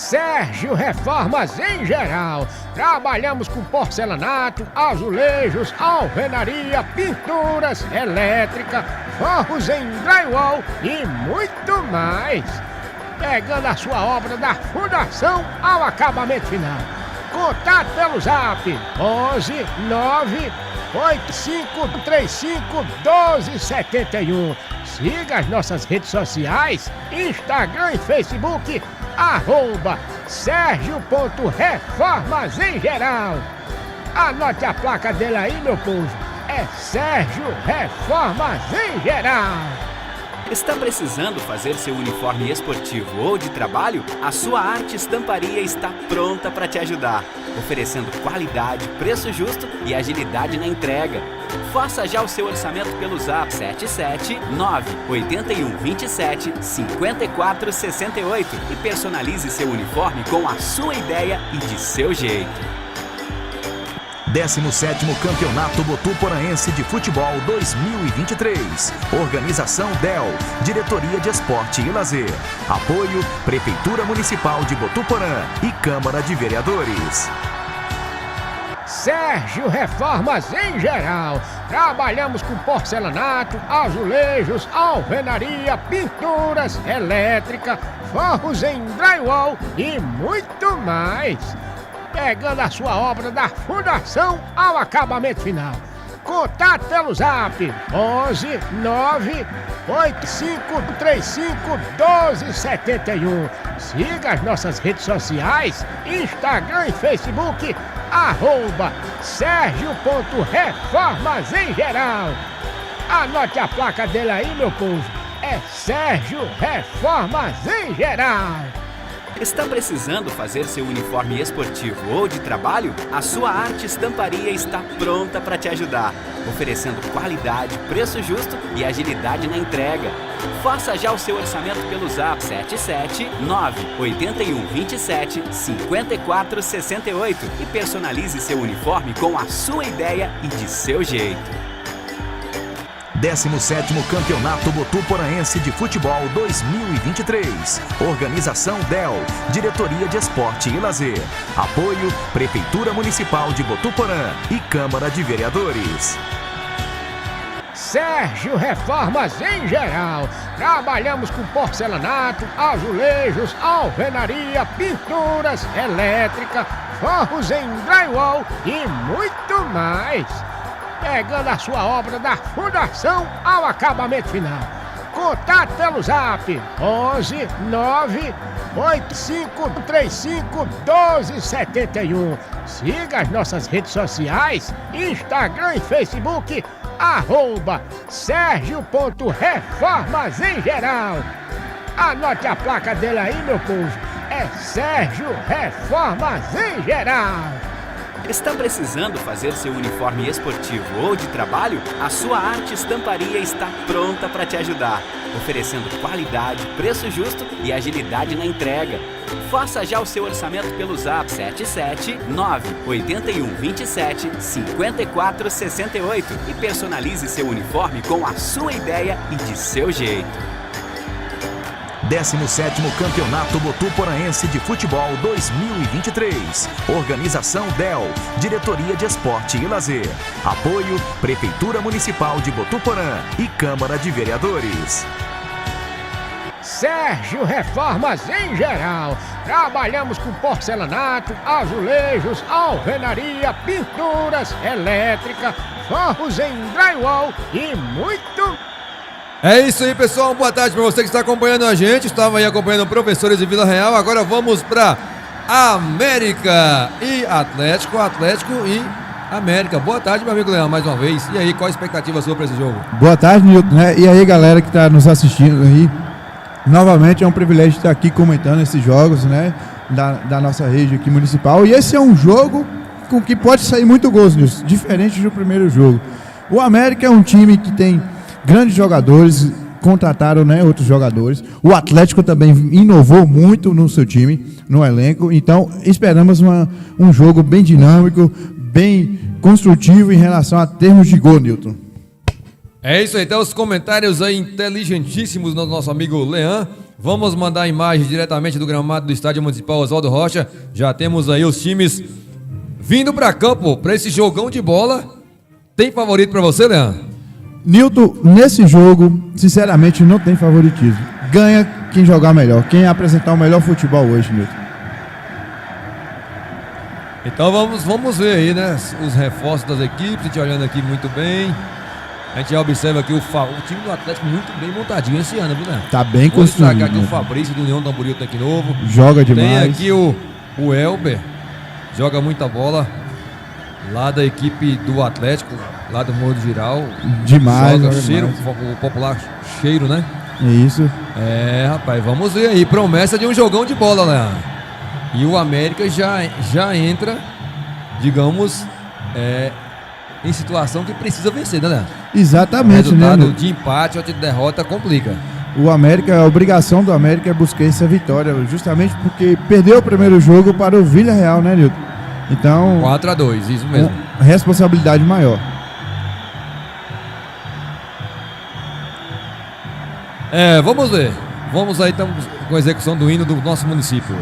Sérgio Reformas em Geral. Trabalhamos com porcelanato, azulejos, alvenaria, pinturas, elétrica, forros em drywall e muito mais. Pegando a sua obra da fundação ao acabamento final. Contato pelo zap 11 9 8535 1271. Siga as nossas redes sociais, Instagram e Facebook, @Sérgio.Reformas em Geral. Anote a placa dele aí, meu povo. É Sérgio Reformas em Geral. Está precisando fazer seu uniforme esportivo ou de trabalho? A Sua Arte Estamparia está pronta para te ajudar, oferecendo qualidade, preço justo e agilidade na entrega. Faça já o seu orçamento pelo zap 77981275468 e personalize seu uniforme com a sua ideia e de seu jeito. 17º Campeonato Botuporaense de Futebol 2023. Organização DEL, Diretoria de Esporte e Lazer. Apoio Prefeitura Municipal de Botuporã e Câmara de Vereadores. Sérgio Reformas em Geral. Trabalhamos com porcelanato, azulejos, alvenaria, pinturas, elétrica, forros em drywall e muito mais. Pegando a sua obra da fundação ao acabamento final. Contato pelo zap 11 9 8535 1271. Siga as nossas redes sociais, Instagram e Facebook, @Sérgio.Reformas em Geral. Anote a placa dele aí, meu povo. É Sérgio Reformas em Geral. Está precisando fazer seu uniforme esportivo ou de trabalho? A Sua Arte Estamparia está pronta para te ajudar, oferecendo qualidade, preço justo e agilidade na entrega. Faça já o seu orçamento pelo zap 77981275468 e personalize seu uniforme com a sua ideia e de seu jeito. 17º Campeonato Botuporaense de Futebol 2023. Organização DEL, Diretoria de Esporte e Lazer. Apoio Prefeitura Municipal de Botuporã e Câmara de Vereadores. Sérgio Reformas em Geral. Trabalhamos com porcelanato, azulejos, alvenaria, pinturas, elétrica, forros em drywall e muito mais. Pegando a sua obra da fundação ao acabamento final. Contato pelo zap 11 9 8535 1271. Siga as nossas redes sociais, Instagram e Facebook, @Sérgio.Reformas em Geral. Anote a placa dele aí, meu povo. É Sérgio Reformas em Geral. Está precisando fazer seu uniforme esportivo ou de trabalho? A Sua Arte Estamparia está pronta para te ajudar, oferecendo qualidade, preço justo e agilidade na entrega. Faça já o seu orçamento pelo zap 77981275468 e personalize seu uniforme com a sua ideia e de seu jeito. 17º Campeonato Botuporaense de Futebol 2023. Organização DEL, Diretoria de Esporte e Lazer. Apoio Prefeitura Municipal de Botuporã e Câmara de Vereadores. Sérgio Reformas em Geral. Trabalhamos com porcelanato, azulejos, alvenaria, pinturas, elétrica, forros em drywall e muito mais. É isso aí, pessoal. Boa tarde para você que está acompanhando a gente. Estava aí acompanhando Professores de Vila Real. Agora vamos para América e Atlético. Atlético e América. Boa tarde, meu amigo Leão, mais uma vez. E aí, qual a expectativa sua para esse jogo? Boa tarde, Nilton, né? E aí, galera que está nos assistindo aí. Novamente é um privilégio estar aqui comentando esses jogos, né? Da nossa rede aqui municipal. E esse é um jogo com que pode sair muito gols, Nilton, diferente do primeiro jogo. O América é um time que tem grandes jogadores, contrataram, né, outros jogadores. O Atlético também inovou muito no seu time, no elenco. Então, esperamos um jogo bem dinâmico, bem construtivo em relação a termos de gol, Nilton. É isso aí, então os comentários aí inteligentíssimos do nosso amigo Leão. Vamos mandar imagens diretamente do gramado do Estádio Municipal Oswaldo Rocha. Já temos aí os times vindo para campo para esse jogão de bola. Tem favorito para você, Leandro? Nilton, nesse jogo, sinceramente, não tem favoritismo. Ganha quem jogar melhor, quem apresentar o melhor futebol hoje, Nilton. Então vamos ver aí, né? Os reforços das equipes. A gente olhando aqui muito bem. A gente já observa aqui o time do Atlético muito bem montadinho esse ano, viu, né? Tá bem Vou construído. destacar aqui o Né? Fabrício do União Tamboril Tanque Novo. Joga Tem demais. aqui o Elber. Joga muita bola. Lá da equipe do Atlético, lá do Morro do Giral. Demais. Joga joga cheiro, demais. o popular cheiro, né? É isso. É, rapaz, vamos ver aí. Promessa de um jogão de bola, Leandro. E o América já entra, digamos, em situação que precisa vencer, né, Leandro? Exatamente, né? Resultado Nilton? de empate ou de derrota complica. O América, a obrigação do América é buscar essa vitória, justamente porque perdeu o primeiro jogo para o Villarreal, né, Nilton? Então, 4-2, isso mesmo. responsabilidade maior. Vamos ver. Vamos aí, estamos com a execução do hino do nosso município.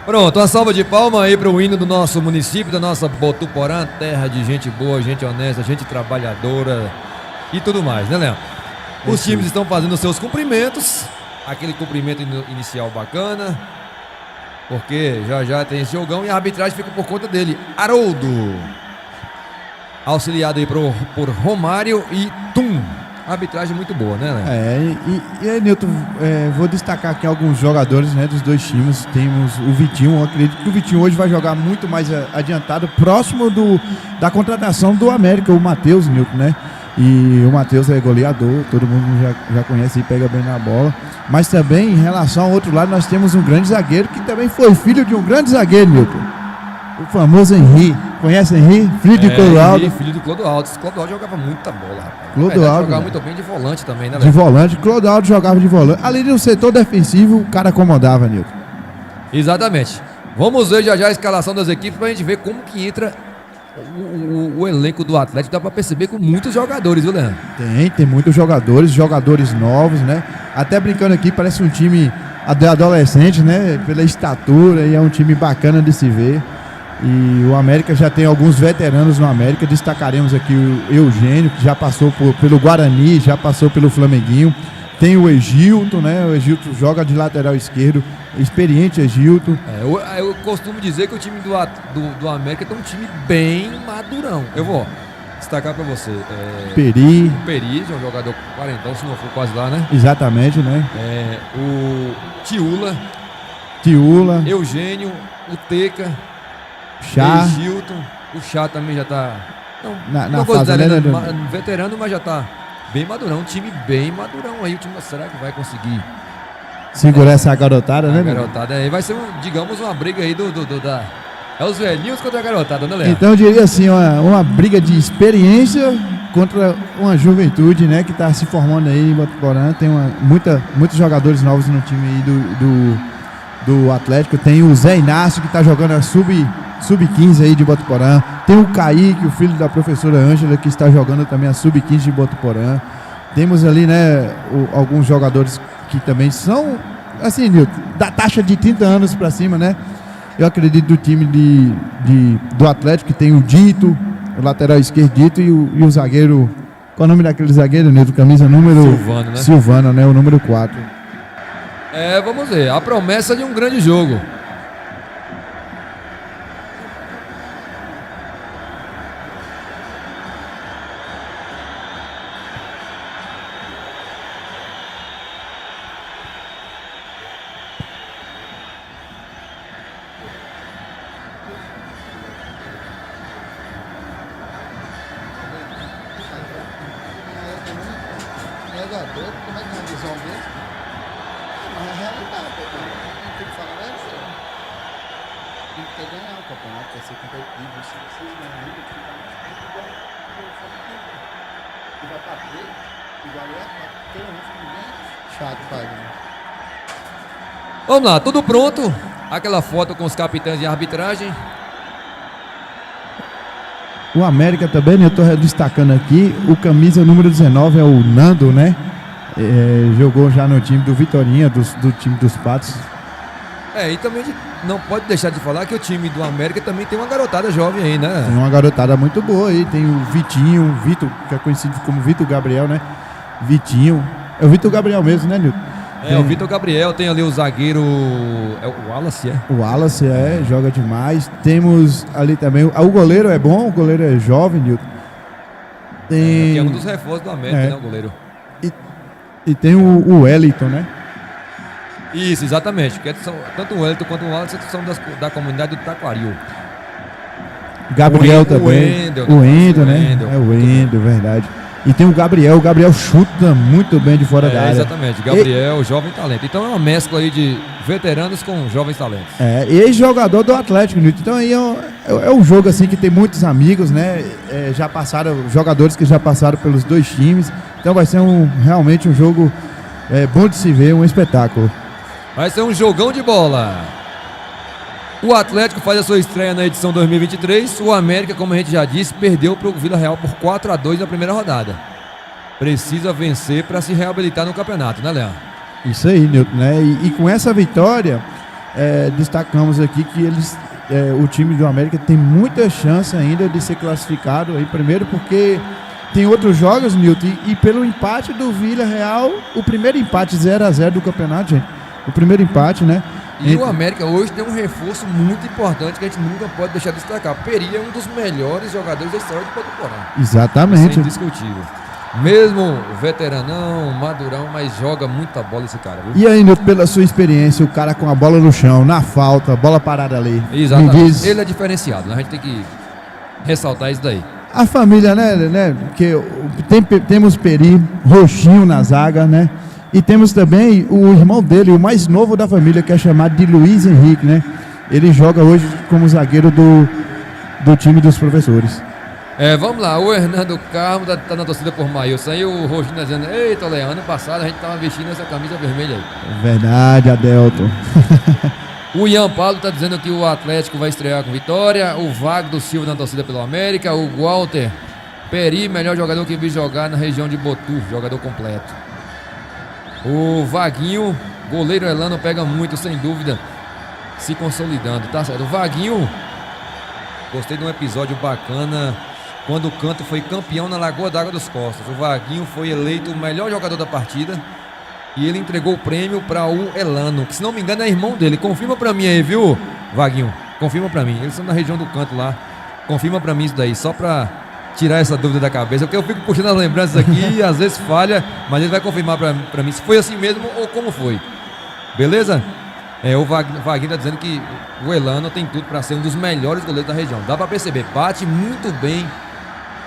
Pronto, uma salva de palmas aí para o hino do nosso município, da nossa Botuporã, terra de gente boa, gente honesta, gente trabalhadora e tudo mais, né, Léo? Os times estão fazendo seus cumprimentos, aquele cumprimento inicial bacana, porque já tem esse jogão e a arbitragem fica por conta dele. Haroldo, auxiliado aí por Romário e Tum. Arbitragem muito boa, né, Léo? E aí, Nilton, vou destacar aqui alguns jogadores, né, dos dois times. Temos o Vitinho, eu acredito que o Vitinho hoje vai jogar muito mais adiantado, próximo da contratação do América, o Matheus, Nilton, né? E o Matheus é goleador, todo mundo já conhece e pega bem na bola. Mas também, em relação ao outro lado, nós temos um grande zagueiro, que também foi filho de um grande zagueiro, Nilton. O famoso Henri. Conhece Henri? Filho de Clodoaldo. Filho de Clodoaldo. Clodoaldo jogava muita bola, rapaz. Clodoaldo. Jogava muito bem de volante também, né, De volante. Clodoaldo jogava de volante. Ali no setor defensivo, o cara acomodava, Nilton. Exatamente. Vamos ver já a escalação das equipes pra gente ver como que entra o elenco do Atlético. Dá pra perceber com muitos jogadores, viu, Leandro? Tem muitos jogadores novos, né? Até brincando aqui, parece um time adolescente, né? Pela estatura, e é um time bacana de se ver. E o América já tem alguns veteranos no América. Destacaremos aqui o Eugênio, que já passou pelo Guarani, já passou pelo Flamenguinho. Tem o Egilton, né? O Egilton joga de lateral esquerdo. Experiente Egilton. Eu costumo dizer que o time do América tem um time bem madurão. Eu vou destacar pra você. Peri. O Peri, é um jogador quarentão, se não for quase lá, né? Exatamente, né? O Tiúla. Eugênio, o Teca. Chá. Egilton, o Chá também já tá. Na fase, né, veterano, mas já tá bem madurão. Um time bem madurão aí. O time, será que vai conseguir segurar essa garotada, né? Garotada aí vai ser, digamos, uma briga aí é os velhinhos contra a garotada, né, Léo? Então eu diria assim, uma briga de experiência contra uma juventude, né? Que tá se formando aí em Botuporã. Tem muitos jogadores novos no time aí do Atlético. Tem o Zé Inácio, que tá jogando a Sub-15 aí de Botuporã. Tem o Kaique, o filho da professora Ângela, que está jogando também a Sub-15 de Botuporã. Temos ali, né, alguns jogadores que também são, assim, Nilton, da taxa de 30 anos para cima, né? Eu acredito do time do Atlético, que tem o Dito, o lateral esquerdo Dito, e o zagueiro, qual é o nome daquele zagueiro, Nilton? Camisa número... Silvano, né? Silvano, né? O número 4. Vamos ver. A promessa de um grande jogo. jogador, como é que é a visão dele? Mas é a realidade, cara. Não tem que falar essa. Tem que ganhar o campeonato, quer ser competitivo. Se vocês ganharem, tem que ficar mais tempo igual o Flamengo. E vai pra três, igual é, pelo menos ninguém. Chato, pai. Vamos lá, tudo pronto. Aquela foto com os capitães de arbitragem. O América também, né, eu estou destacando aqui, o camisa número 19 é o Nando, né? Jogou já no time do Vitorinha, do time dos Patos. E também não pode deixar de falar que o time do América também tem uma garotada jovem aí, né? Tem uma garotada muito boa aí, tem o Vitinho, o Vitor, que é conhecido como Vitor Gabriel, né? Vitinho, é o Vitor Gabriel mesmo, né, Nilton? O Vitor Gabriel, tem ali o zagueiro, o Wallace, O Wallace, joga demais. Temos ali também, o goleiro é bom, o goleiro é jovem, Nilton. Que é um dos reforços do América, né, o goleiro. E tem o Wellington, né? Isso, exatamente. Tanto o Wellington quanto o Wallace são da comunidade do Taquaril. Gabriel também. O Wendel, né? O Wendel, verdade. E tem o Gabriel chuta muito bem de fora da área. Exatamente, Gabriel, jovem talento. Então é uma mescla aí de veteranos com jovens talentos. Ex-jogador do Atlético, Nilton. Então aí é um jogo assim que tem muitos amigos, né? Já passaram, jogadores que já passaram pelos dois times. Então vai ser realmente um jogo bom de se ver, um espetáculo. Vai ser um jogão de bola. O Atlético faz a sua estreia na edição 2023. O América, como a gente já disse, perdeu para o Vila Real por 4-2 na primeira rodada. Precisa vencer para se reabilitar no campeonato, né, Leandro? Isso aí, Nilton, né? E com essa vitória, destacamos aqui que o time do América tem muita chance ainda de ser classificado aí, primeiro porque tem outros jogos, Nilton, e pelo empate do Vila Real, o primeiro empate 0-0 do campeonato, gente. O primeiro empate, né? E o América hoje tem um reforço muito importante que a gente nunca pode deixar de destacar. O Peri é um dos melhores jogadores da história de Botuporã. Exatamente. Isso é indiscutível. Mesmo veteranão, madurão, mas joga muita bola esse cara, viu? E ainda pela sua experiência, o cara com a bola no chão, na falta, bola parada ali. Exatamente. Ele é diferenciado, né? A gente tem que ressaltar isso daí. A família, né? Porque temos Peri, Roxinho na zaga, né? E temos também o irmão dele, o mais novo da família, que é chamado de Luiz Henrique, né? Ele joga hoje como zagueiro do time dos professores. Vamos lá, o Hernando Carmo tá na torcida por Maílson. Aí o Roginho dizendo, eita, Leão, ano passado a gente tava vestindo essa camisa vermelha aí. Verdade, Adelton. O Ian Paulo tá dizendo que o Atlético vai estrear com vitória. O Wagner Silva na torcida pelo América. O Walter Peri, melhor jogador que vi jogar na região de Botu, jogador completo. O Vaguinho, goleiro Elano pega muito, sem dúvida, se consolidando, tá certo. O Vaguinho, gostei de um episódio bacana, quando o Canto foi campeão na Lagoa d'Água dos Costas. O Vaguinho foi eleito o melhor jogador da partida e ele entregou o prêmio para o Elano, que se não me engano é irmão dele. Confirma para mim aí, viu, Vaguinho? Confirma para mim, eles são da região do Canto lá. Confirma para mim isso daí, só para tirar essa dúvida da cabeça, porque eu fico puxando as lembranças aqui e às vezes falha, mas ele vai confirmar pra mim se foi assim mesmo ou como foi. Beleza? O Vaguinho tá dizendo que o Elano tem tudo para ser um dos melhores goleiros da região. Dá para perceber, bate muito bem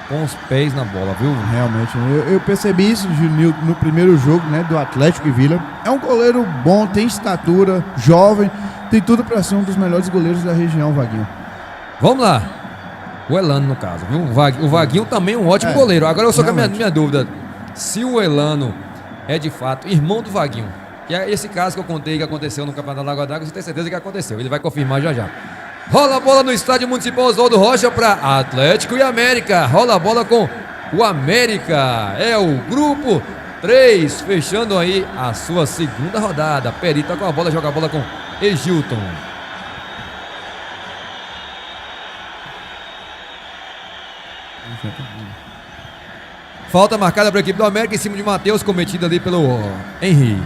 com os pés na bola, viu? Realmente, eu percebi isso, Junil, no primeiro jogo, né, do Atlético e Vila. É um goleiro bom, tem estatura, jovem, tem tudo para ser um dos melhores goleiros da região, Vaguinho. Vamos lá. O Elano, no caso, viu? O Vaguinho também é um ótimo goleiro. Agora eu só com a minha dúvida. Se o Elano é de fato irmão do Vaguinho, que é esse caso que eu contei que aconteceu no Campeonato da Lagoa d'Água, você tem certeza que aconteceu. Ele vai confirmar já já. Rola a bola no Estádio Municipal Oswaldo Rocha para Atlético e América. Rola a bola com o América. É o grupo 3, fechando aí a sua segunda rodada. Peri tá com a bola, joga a bola com Egilton. Falta marcada para a equipe do América em cima de Matheus, cometida ali pelo Henry.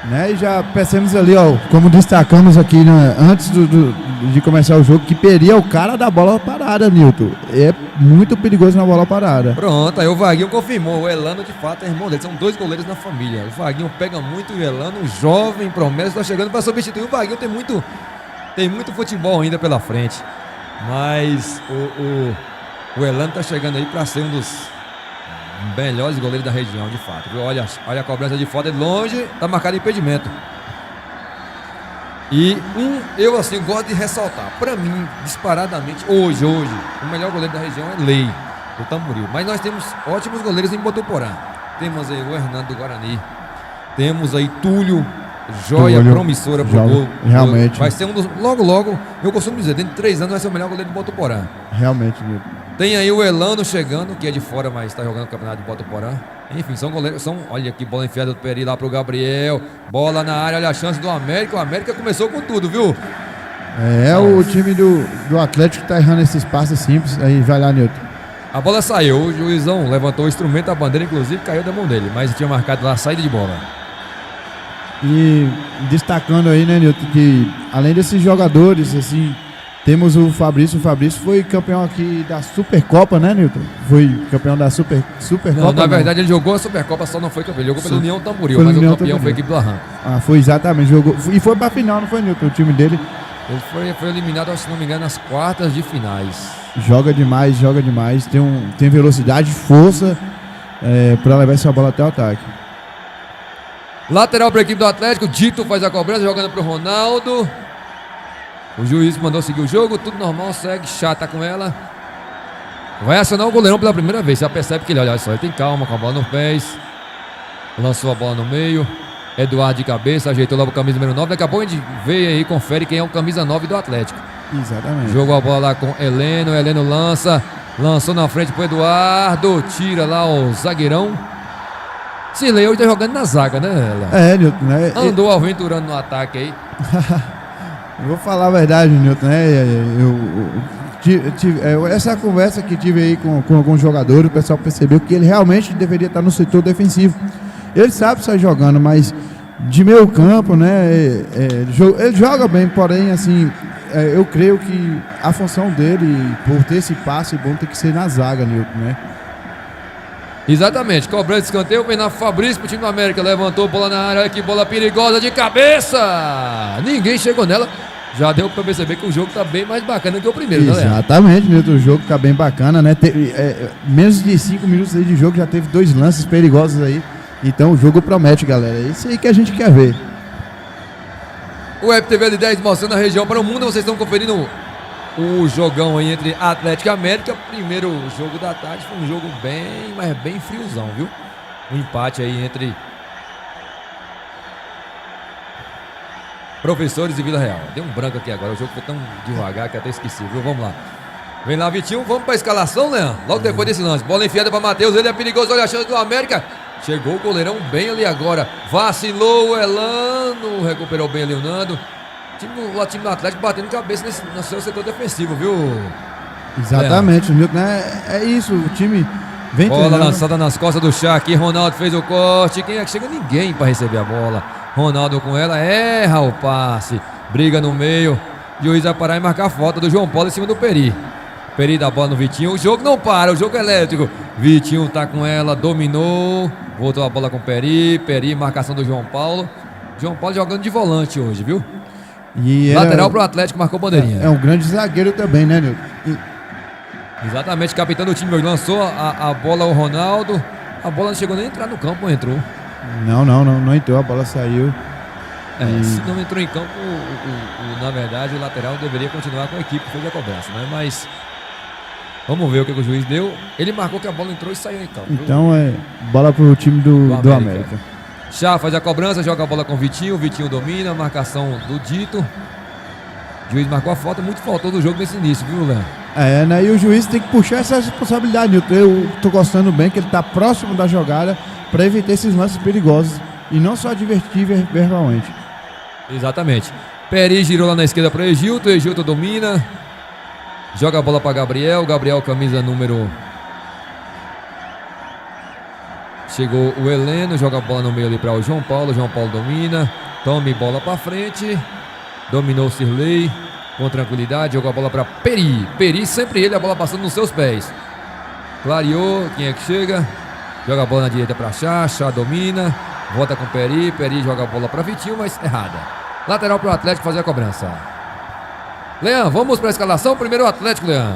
Né, e já percebemos ali, ó, como destacamos aqui, né, antes de começar o jogo, que Peri é o cara da bola parada, Nilton. É muito perigoso na bola parada. Pronto, aí o Vaguinho confirmou. O Elano de fato é irmão dele. São dois goleiros na família. O Vaguinho pega muito e o Elano, jovem, promessa, está chegando para substituir. O Vaguinho tem muito futebol ainda pela frente. Mas o Elano tá chegando aí para ser um dos melhores goleiros da região, de fato. Viu? Olha a cobrança de falta de longe, tá marcado impedimento. E eu assim gosto de ressaltar, para mim, disparadamente, hoje, o melhor goleiro da região é Lei, do Tamboril. Mas nós temos ótimos goleiros em Botuporã. Temos aí o Hernando do Guarani, temos aí Túlio, joia promissora pro gol. Realmente. Vai ser um dos, logo, eu costumo dizer, dentro de 3 anos vai ser o melhor goleiro de Botuporã. Realmente, Nilton. Tem aí o Elano chegando, que é de fora, mas está jogando o campeonato de Botuporã. Enfim, são goleiros, olha aqui, bola enfiada do Peri lá pro Gabriel. Bola na área, olha a chance do América. O América começou com tudo, viu? O time do Atlético tá errando esses passes simples. Aí vai lá, Nilton. A bola saiu, o juizão levantou o instrumento, a bandeira inclusive caiu da mão dele, mas tinha marcado lá a saída de bola. E destacando aí, né, Nilton, que além desses jogadores, assim, temos o Fabrício. O Fabrício foi campeão aqui da Supercopa, né, Nilton? Foi campeão da Supercopa. Não, na verdade ele jogou a Supercopa, só não foi campeão. Ele jogou pelo União Tamboril, mas o campeão foi a equipe do Arranco. Ah, foi exatamente, jogou. E foi pra final, não foi, Nilton? O time dele. Ele foi eliminado, se não me engano, nas quartas de finais. Joga demais. Tem velocidade, força pra levar essa bola até o ataque. Lateral para a equipe do Atlético, Dito faz a cobrança, jogando pro Ronaldo. O juiz mandou seguir o jogo, tudo normal, segue, chata com ela. Vai acionar o goleirão pela primeira vez, já percebe que ele, olha só, ele tem calma com a bola nos pés. Lançou a bola no meio. Eduardo de cabeça, ajeitou lá o camisa número 9. Daqui a pouco a gente vê aí, confere quem é o camisa 9 do Atlético. Exatamente. Jogou a bola lá com Heleno lançou na frente pro Eduardo, tira lá o zagueirão. Cirlei hoje tá jogando na zaga, né, Léo? Nilton, né? Andou aventurando no ataque aí. Eu vou falar a verdade, Nilton, né? Essa conversa que tive aí com alguns jogadores, o pessoal percebeu que ele realmente deveria estar no setor defensivo. Ele sabe sair jogando, mas de meio campo, né? Ele joga bem, porém, assim, eu creio que a função dele, por ter esse passe bom, tem que ser na zaga, Nilton, né? Exatamente, cobrando escanteio, vem na Fabrício pro time do América, levantou bola na área, olha que bola perigosa de cabeça, ninguém chegou nela, já deu pra perceber que o jogo tá bem mais bacana que o primeiro, né, Léo? Exatamente, Nilton, o jogo tá bem bacana, né? Menos de 5 minutos aí de jogo, já teve 2 lances perigosos aí, então o jogo promete, galera, é isso aí que a gente quer ver. O FTV de 10 mostrando a região para o mundo, vocês estão conferindo o jogão aí entre Atlético e América. Primeiro jogo da tarde, foi um jogo bem friozão, viu? Um empate aí entre Professores e Vila Real. Deu um branco aqui agora, o jogo foi tão devagar que até esqueci, viu? Vamos lá. Vem lá, Vitinho, vamos pra escalação, Leandro? Logo depois desse lance, bola enfiada para Matheus, ele é perigoso, olha a chance do América. Chegou o goleirão bem ali agora, vacilou o Elano, recuperou bem ali o Nando. O time do Atlético batendo cabeça no seu setor defensivo, viu? Exatamente, Nilton, é isso, o time vem bola treinando. Lançada nas costas do Chá aqui, Ronaldo fez o corte, quem é que chega? Ninguém para receber a bola. Ronaldo com ela, erra o passe, briga no meio, juiz vai parar e marcar a falta do João Paulo em cima do Peri. Peri dá a bola no Vitinho, o jogo não para, o jogo é elétrico. Vitinho tá com ela, dominou, voltou a bola com o Peri, marcação do João Paulo. João Paulo jogando de volante hoje, viu? Lateral pro Atlético, marcou bandeirinha. É um grande zagueiro também, né, Nilton? Exatamente, capitão do time lançou a bola ao Ronaldo. A bola não chegou nem a entrar no campo, ou entrou? Não entrou, a bola saiu. Se não entrou em campo, na verdade o lateral deveria continuar com a equipe que fez a cobrança, né? Mas vamos ver o que o juiz deu. Ele marcou que a bola entrou e saiu em campo. Então bola pro time do América. Chá faz a cobrança, joga a bola com o Vitinho domina, marcação do Dito. O juiz marcou a falta, muito faltou do jogo nesse início, viu, Léo? Né? E o juiz tem que puxar essa responsabilidade, Nilton. Eu tô gostando bem que ele tá próximo da jogada para evitar esses lances perigosos e não só divertir verbalmente. Exatamente. Peri girou lá na esquerda para Egilton domina, joga a bola para Gabriel, camisa número... Chegou o Heleno, joga a bola no meio ali para o João Paulo domina, tome bola para frente, dominou o Cirlei, com tranquilidade, jogou a bola para Peri, sempre ele, a bola passando nos seus pés. Clareou, quem é que chega? Joga a bola na direita para Chá domina, volta com Peri joga a bola para Vitinho, mas errada. Lateral para o Atlético fazer a cobrança. Leão, vamos para a escalação. Primeiro o Atlético, Leão.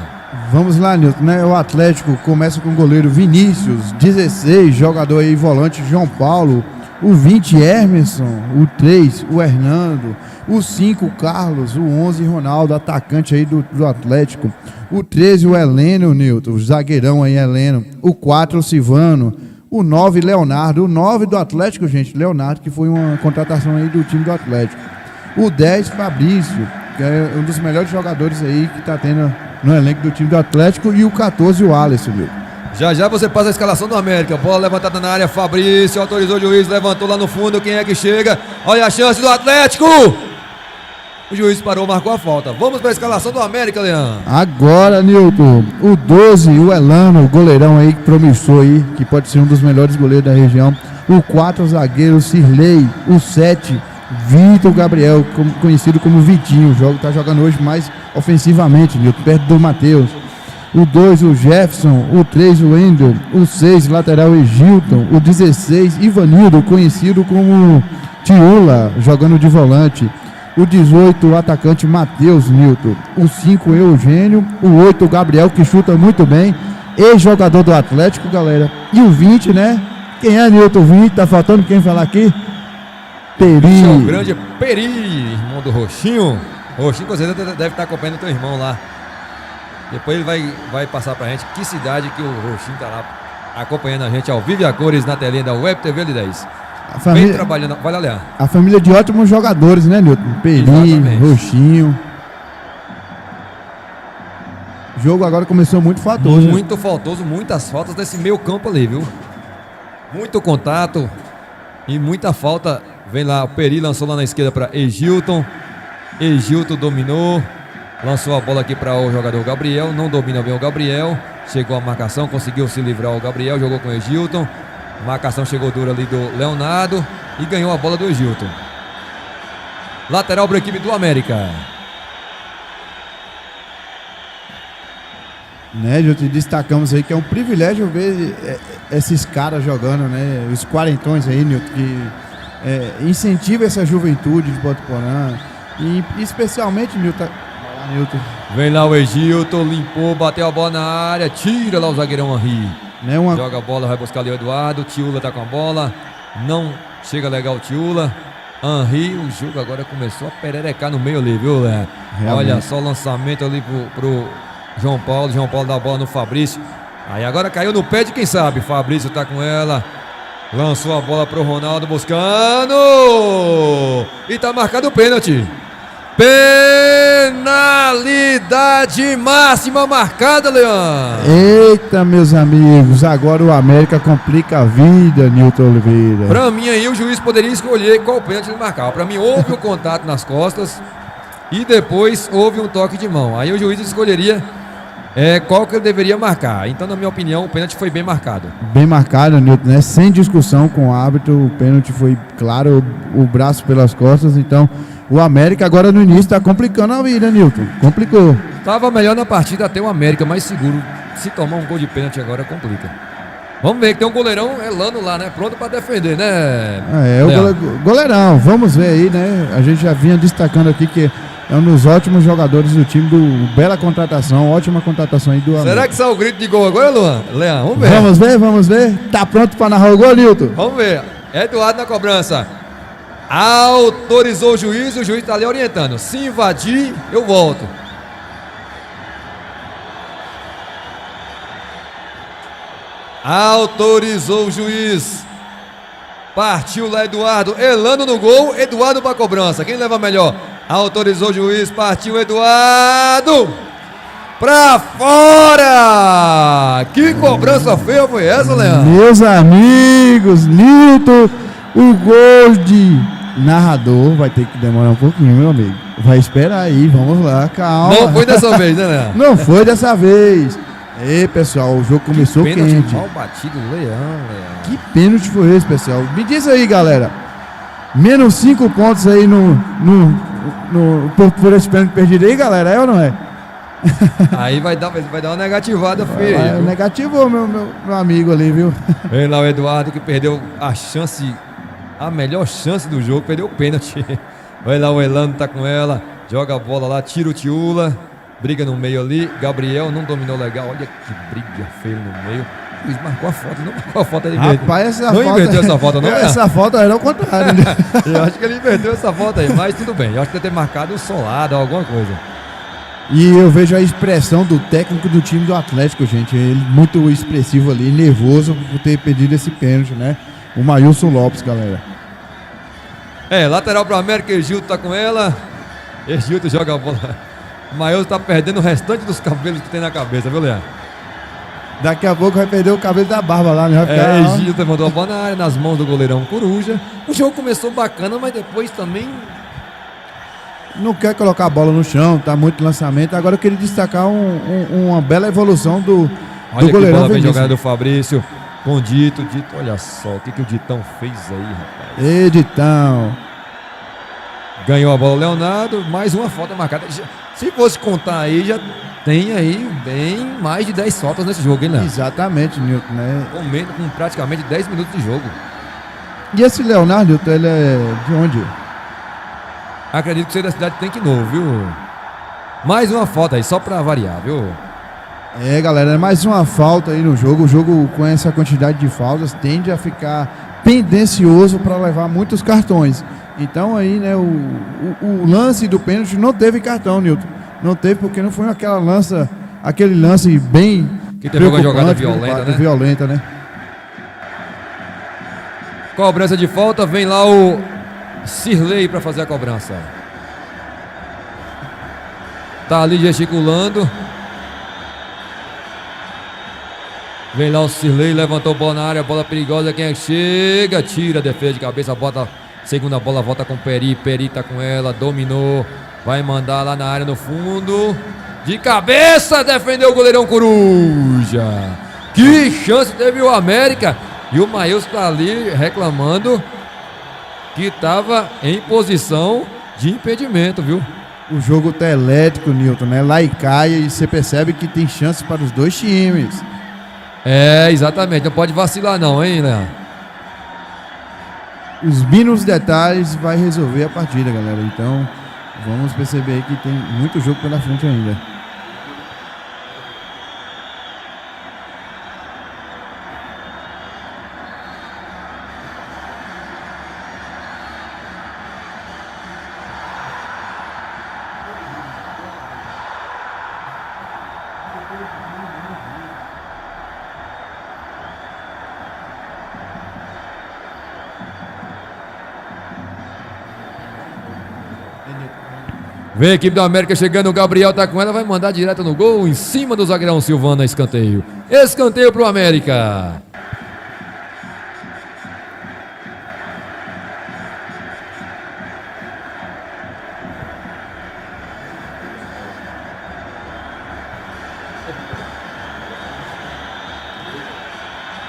Vamos lá, Nilton, né? O Atlético começa com o goleiro Vinícius, 16, jogador aí volante João Paulo, o 20 Emerson, o 3 o Hernando, o 5 Carlos, o 11 Ronaldo, atacante aí do Atlético, o 13 o Heleno, Nilton, o zagueirão aí Heleno, o 4 o Silvano, o 9 Leonardo, o 9 do Atlético, gente, Leonardo, que foi uma contratação aí do time do Atlético, o 10 Fabrício, que é um dos melhores jogadores aí que tá tendo no elenco do time do Atlético, e o 14 o Alisson, Nilton. Já você passa a escalação do América. Bola levantada na área, Fabrício autorizou o juiz, levantou lá no fundo. Quem é que chega? Olha a chance do Atlético. O juiz parou, marcou a falta. Vamos para a escalação do América, Leão. Agora, Nilton, o 12, o Elano, o goleirão aí que promissor aí, que pode ser um dos melhores goleiros da região. O 4, o zagueiro Cirlei. O 7, Vitor Gabriel, conhecido como Vitinho. O jogo tá jogando hoje mais ofensivamente, Nilton, perto do Matheus. O 2, o Jefferson. O 3, o Wendel. O 6, lateral Egilton. O 16, Ivanildo, conhecido como Tiula, jogando de volante. O 18, o atacante Matheus, Nilton. O 5, Eugênio. O 8, o Gabriel, que chuta muito bem. Ex-jogador do Atlético, galera. E o 20, né? Quem é, Nilton? O 20, tá faltando quem falar aqui? Peri. O grande Peri, irmão do Roxinho. Roxinho, com certeza, deve estar acompanhando o teu irmão lá. Depois ele vai passar pra gente que cidade que o Roxinho tá lá acompanhando a gente ao vivo e a cores na telinha da Web TV L10. Vem trabalhando, vai lá, Leão. A família de ótimos jogadores, né, Nilton? Peri, Roxinho. O jogo agora começou muito faltoso. Muito faltoso, muitas faltas desse meio campo ali, viu? Muito contato e muita falta. Vem lá, o Peri lançou lá na esquerda para Egilton. Egilton dominou. Lançou a bola aqui para o jogador Gabriel. Não domina bem o Gabriel. Chegou a marcação, conseguiu se livrar o Gabriel. Jogou com o Egilton. Marcação chegou dura ali do Leonardo. E ganhou a bola do Egilton. Lateral para a equipe do América. Né, Nilton, destacamos aí que é um privilégio ver esses caras jogando, né? Os quarentões aí, Nilton, que incentiva essa juventude de Botuporã. E especialmente, Nilton. Vem lá o Egilton, limpou, bateu a bola na área, tira lá o zagueirão Henri. Né, joga a bola, vai buscar ali o Eduardo. Tiula tá com a bola, não chega legal o Tiula. Henri, o jogo agora começou a pererecar no meio ali, viu, Léo? Olha só o lançamento ali pro João Paulo. João Paulo dá a bola no Fabrício. Aí agora caiu no pé de quem sabe. Fabrício tá com ela. Lançou a bola pro Ronaldo buscando. E tá marcado o pênalti. Penalidade máxima marcada, Leão. Eita, meus amigos, agora o América complica a vida, Nilton Oliveira. Pra mim aí o juiz poderia escolher qual pênalti ele marcava. Pra mim houve um contato nas costas e depois houve um toque de mão. Aí o juiz escolheria qual que ele deveria marcar. Então, na minha opinião, o pênalti foi bem marcado. Bem marcado, Nilton, né? Sem discussão com o árbitro, o pênalti foi claro, o braço pelas costas. Então, o América agora no início tá complicando a vida, Nilton. Complicou. Tava melhor na partida até o América, mais seguro. Se tomar um gol de pênalti agora, complica. Vamos ver que tem um goleirão Elano lá, né? Pronto pra defender, né? O goleirão. Vamos ver aí, né? A gente já vinha destacando aqui que é um dos ótimos jogadores do time, bela contratação, ótima contratação aí do América. Será que sai o grito de gol agora, Leão? Vamos ver. Vamos ver. Tá pronto pra narrar o gol, Nilton? Vamos ver. Eduardo na cobrança. Autorizou o juiz tá ali orientando. Se invadir, eu volto. Autorizou o juiz. Partiu lá Eduardo. Elano no gol, Eduardo pra cobrança. Quem leva melhor? Autorizou o juiz, partiu Eduardo. Pra fora! Que cobrança feia foi essa, Leandro? Meus amigos, Nilton, o gol de narrador vai ter que demorar um pouquinho, meu amigo. Vai esperar aí, vamos lá, calma. Não foi dessa vez, né, Leandro? Não foi dessa vez. Ei, pessoal, o jogo começou quente. Mal batido, Leão. Que pênalti foi esse, pessoal? Me diz aí, galera. Menos 5 pontos aí por esse pênalti perdido aí, galera, é ou não é? Aí vai dar uma negativada feia aí. Negativou meu amigo ali, viu? Vem lá o Eduardo que perdeu a melhor chance do jogo, perdeu o pênalti. Vai lá o Elano, tá com ela. Joga a bola lá, tira o Tiula. Briga no meio ali. Gabriel não dominou legal. Olha que briga feia no meio. O juiz marcou a falta, não marcou a falta. Ele Rapaz, essa não falta... inverteu essa falta, não é? Essa falta era o contrário, né? Eu acho que ele inverteu essa falta aí, mas tudo bem. Eu acho que deve ter marcado um solado ou alguma coisa. E eu vejo a expressão do técnico do time do Atlético, gente. Ele muito expressivo ali, nervoso por ter perdido esse pênalti, né? O Maílson Lopes, galera. Lateral pro América, Egilto tá com ela. Egilto joga a bola. O Maílson tá perdendo o restante dos cabelos que tem na cabeça, viu, Leandro? Daqui a pouco vai perder o cabelo da barba lá, né? Vai ficar, Egilto mandou a bola na área, nas mãos do goleirão Coruja. O jogo começou bacana, mas depois também... não quer colocar a bola no chão, tá muito lançamento. Agora eu queria destacar uma bela evolução do Olha que goleirão bola bem Vinícius. jogada do Fabrício. Com o Dito, olha só o que o Ditão fez aí, rapaz. Editão. Ganhou a bola o Leonardo, mais uma falta marcada. Se fosse contar aí, já tem aí bem mais de 10 faltas nesse jogo, hein, Léo? Exatamente, Nilton, né? Com praticamente 10 minutos de jogo. E esse Leonardo, Nilton, ele é de onde? Acredito que seja da cidade de Tanque Novo, viu? Mais uma falta aí, só pra variar, viu? Galera, é mais uma falta aí no jogo. O jogo com essa quantidade de faltas tende a ficar pendencioso para levar muitos cartões. Então aí, né, o lance do pênalti não teve cartão, Nilton. Não teve porque não foi aquele lance bem Que teve uma jogada preocupante, violenta, né? né? Cobrança de falta, vem lá o Cirlei pra fazer a cobrança. Tá ali gesticulando. Vem lá o Cirlei, levantou a bola na área, bola perigosa, quem é que chega? Tira a defesa de cabeça, bota segunda bola, volta com o Peri, Peri tá com ela, dominou, vai mandar lá na área no fundo, de cabeça, defendeu o goleirão Coruja. Que chance teve o América, e o Maílson tá ali reclamando que tava em posição de impedimento, viu? O jogo tá elétrico, Nilton, né? Lá e cai, e você percebe que tem chance para os dois times. Exatamente, não pode vacilar não, hein, Léo? Os mínimos detalhes vai resolver a partida, galera. Então, vamos perceber aí que tem muito jogo pela frente ainda. Vem a equipe da América chegando, o Gabriel tá com ela, vai mandar direto no gol, em cima do zagueirão Silvano, escanteio. Escanteio pro América.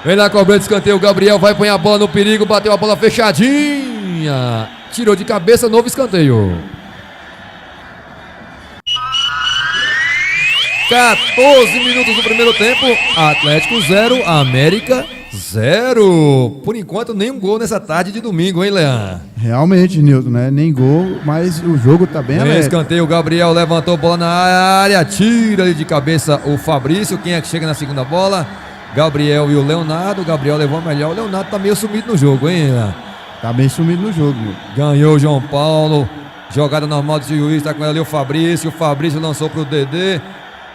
Vem lá cobrando escanteio, o Gabriel vai pôr a bola no perigo, bateu a bola fechadinha. Tirou de cabeça, novo escanteio. 14 minutos do primeiro tempo, Atlético 0, América 0. Por enquanto, nenhum gol nessa tarde de domingo, hein, Leandro? Realmente, Nilton, né? Nem gol, mas o jogo tá bem aberto. Escanteio, o Gabriel levantou a bola na área, tira ali de cabeça o Fabrício. Quem é que chega na segunda bola? Gabriel e o Leonardo. O Gabriel levou a melhor. O Leonardo tá meio sumido no jogo, hein, Leandro? Tá bem sumido no jogo, Nilton. Ganhou o João Paulo. Jogada normal do juiz, tá com ele ali o Fabrício. O Fabrício lançou pro Dedê.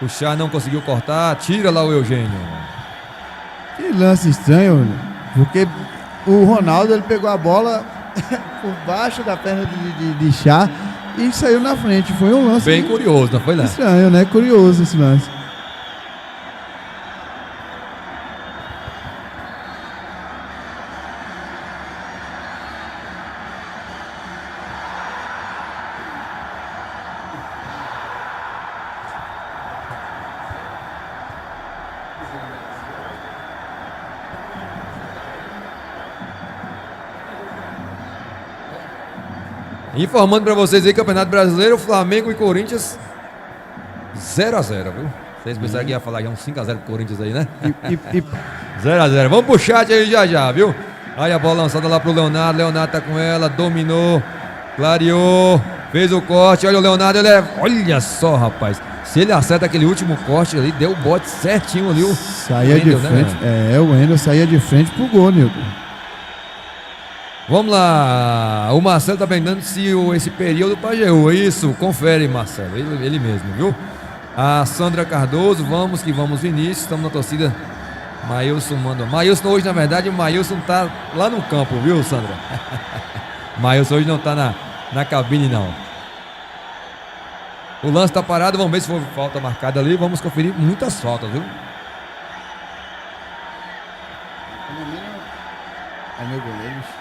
O Chá não conseguiu cortar, tira lá o Eugênio. Que lance estranho, porque o Ronaldo ele pegou a bola por baixo da perna de Chá e saiu na frente. Foi um lance bem curioso, não foi, lá? Estranho, né? Curioso esse lance. Informando pra vocês aí, Campeonato Brasileiro, Flamengo e Corinthians 0-0, viu? Vocês pensaram que ia falar já uns 5-0 pro Corinthians aí, né? 0-0. Vamos pro chat aí já, viu? Aí a bola lançada lá pro Leonardo. Leonardo tá com ela, dominou, clareou. Fez o corte, olha o Leonardo, olha só, rapaz. Se ele acerta aquele último corte ali, deu o bote certinho ali. Saía de Wendel, frente. né? O Wendel saía de frente pro gol, Nilton. Vamos lá. O Marcelo tá perguntando se esse período Pajeú. Isso, confere, Marcelo. Ele mesmo, viu? A Sandra Cardoso, vamos que vamos, Vinícius. Estamos na torcida. Maílson manda. Maílson hoje, na verdade, o Maílson tá lá no campo, viu, Sandra? Maílson hoje não tá na cabine, não. O lance tá parado, vamos ver se for falta marcada ali. Vamos conferir muitas faltas, viu? É meu goleiro.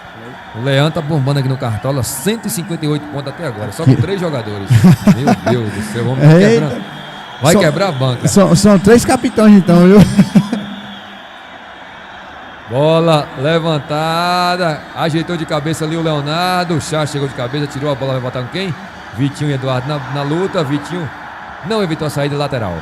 O Leandro tá bombando aqui no Cartola, 158 pontos até agora, só com 3 jogadores. Meu Deus do céu, vamos quebrar. Vai quebrar a banca. São 3 capitães então, viu? Bola levantada, ajeitou de cabeça ali o Leonardo. O Chá chegou de cabeça, tirou a bola, vai botar com quem? Vitinho e Eduardo na luta. Vitinho não evitou a saída lateral.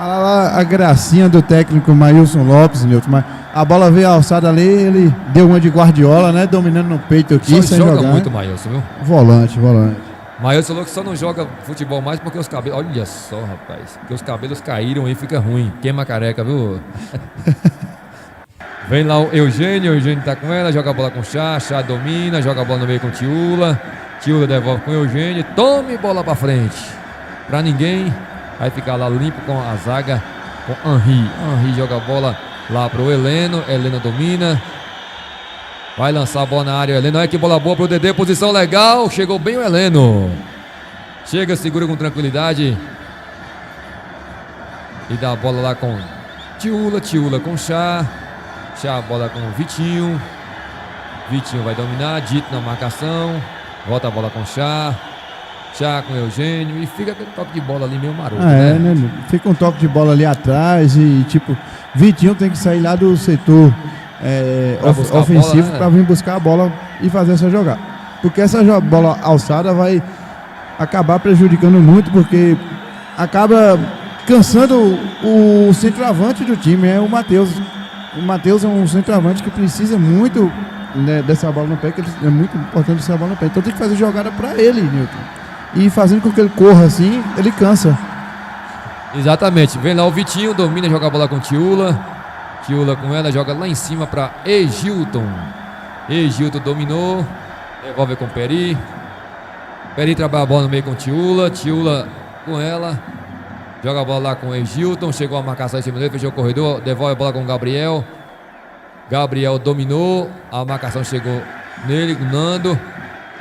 Olha lá a gracinha do técnico Maílson Lopes, Nilton. Mas a bola veio alçada ali, ele deu uma de Guardiola, né? Dominando no peito aqui, sem joga jogar. muito, Maílson, viu? Volante. Maílson falou que só não joga futebol mais porque os cabelos. Olha só, rapaz. Porque os cabelos caíram e fica ruim. Queima a careca, viu? Vem lá o Eugênio tá com ela, joga a bola com o Chá domina, joga a bola no meio com o Tiula devolve com o Eugênio, tome bola pra frente. Pra ninguém. Vai ficar lá limpo com a zaga com Henry joga a bola lá pro Heleno domina. Vai lançar a bola na área, Heleno. Olha que bola boa pro Dedê, posição legal. Chegou bem o Heleno. Chega, segura com tranquilidade. E dá a bola lá com Tiula com Chá a bola com o Vitinho. Vitinho vai dominar, Dito na marcação. Volta a bola com Chá com Eugênio. E fica aquele toque de bola ali meio maroto, né? Fica um toque de bola ali atrás e tipo, Vitinho tem que sair lá do setor ofensivo para vir buscar a bola e fazer essa jogada. Porque essa bola alçada vai acabar prejudicando muito, porque acaba cansando o centroavante do time, é o Matheus. O Matheus é um centroavante que precisa muito, né, dessa bola no pé, que é muito importante essa bola no pé. Então tem que fazer jogada para ele, Nilton. E fazendo com que ele corra assim, ele cansa. Exatamente. Vem lá o Vitinho, domina, joga a bola com Tiula com ela, joga lá em cima para Egilton dominou, devolve com Peri trabalha a bola no meio com Tiula com ela, joga a bola lá com Egilton, chegou a marcação em cima dele, fechou o corredor, devolve a bola com Gabriel dominou, a marcação chegou nele, o Nando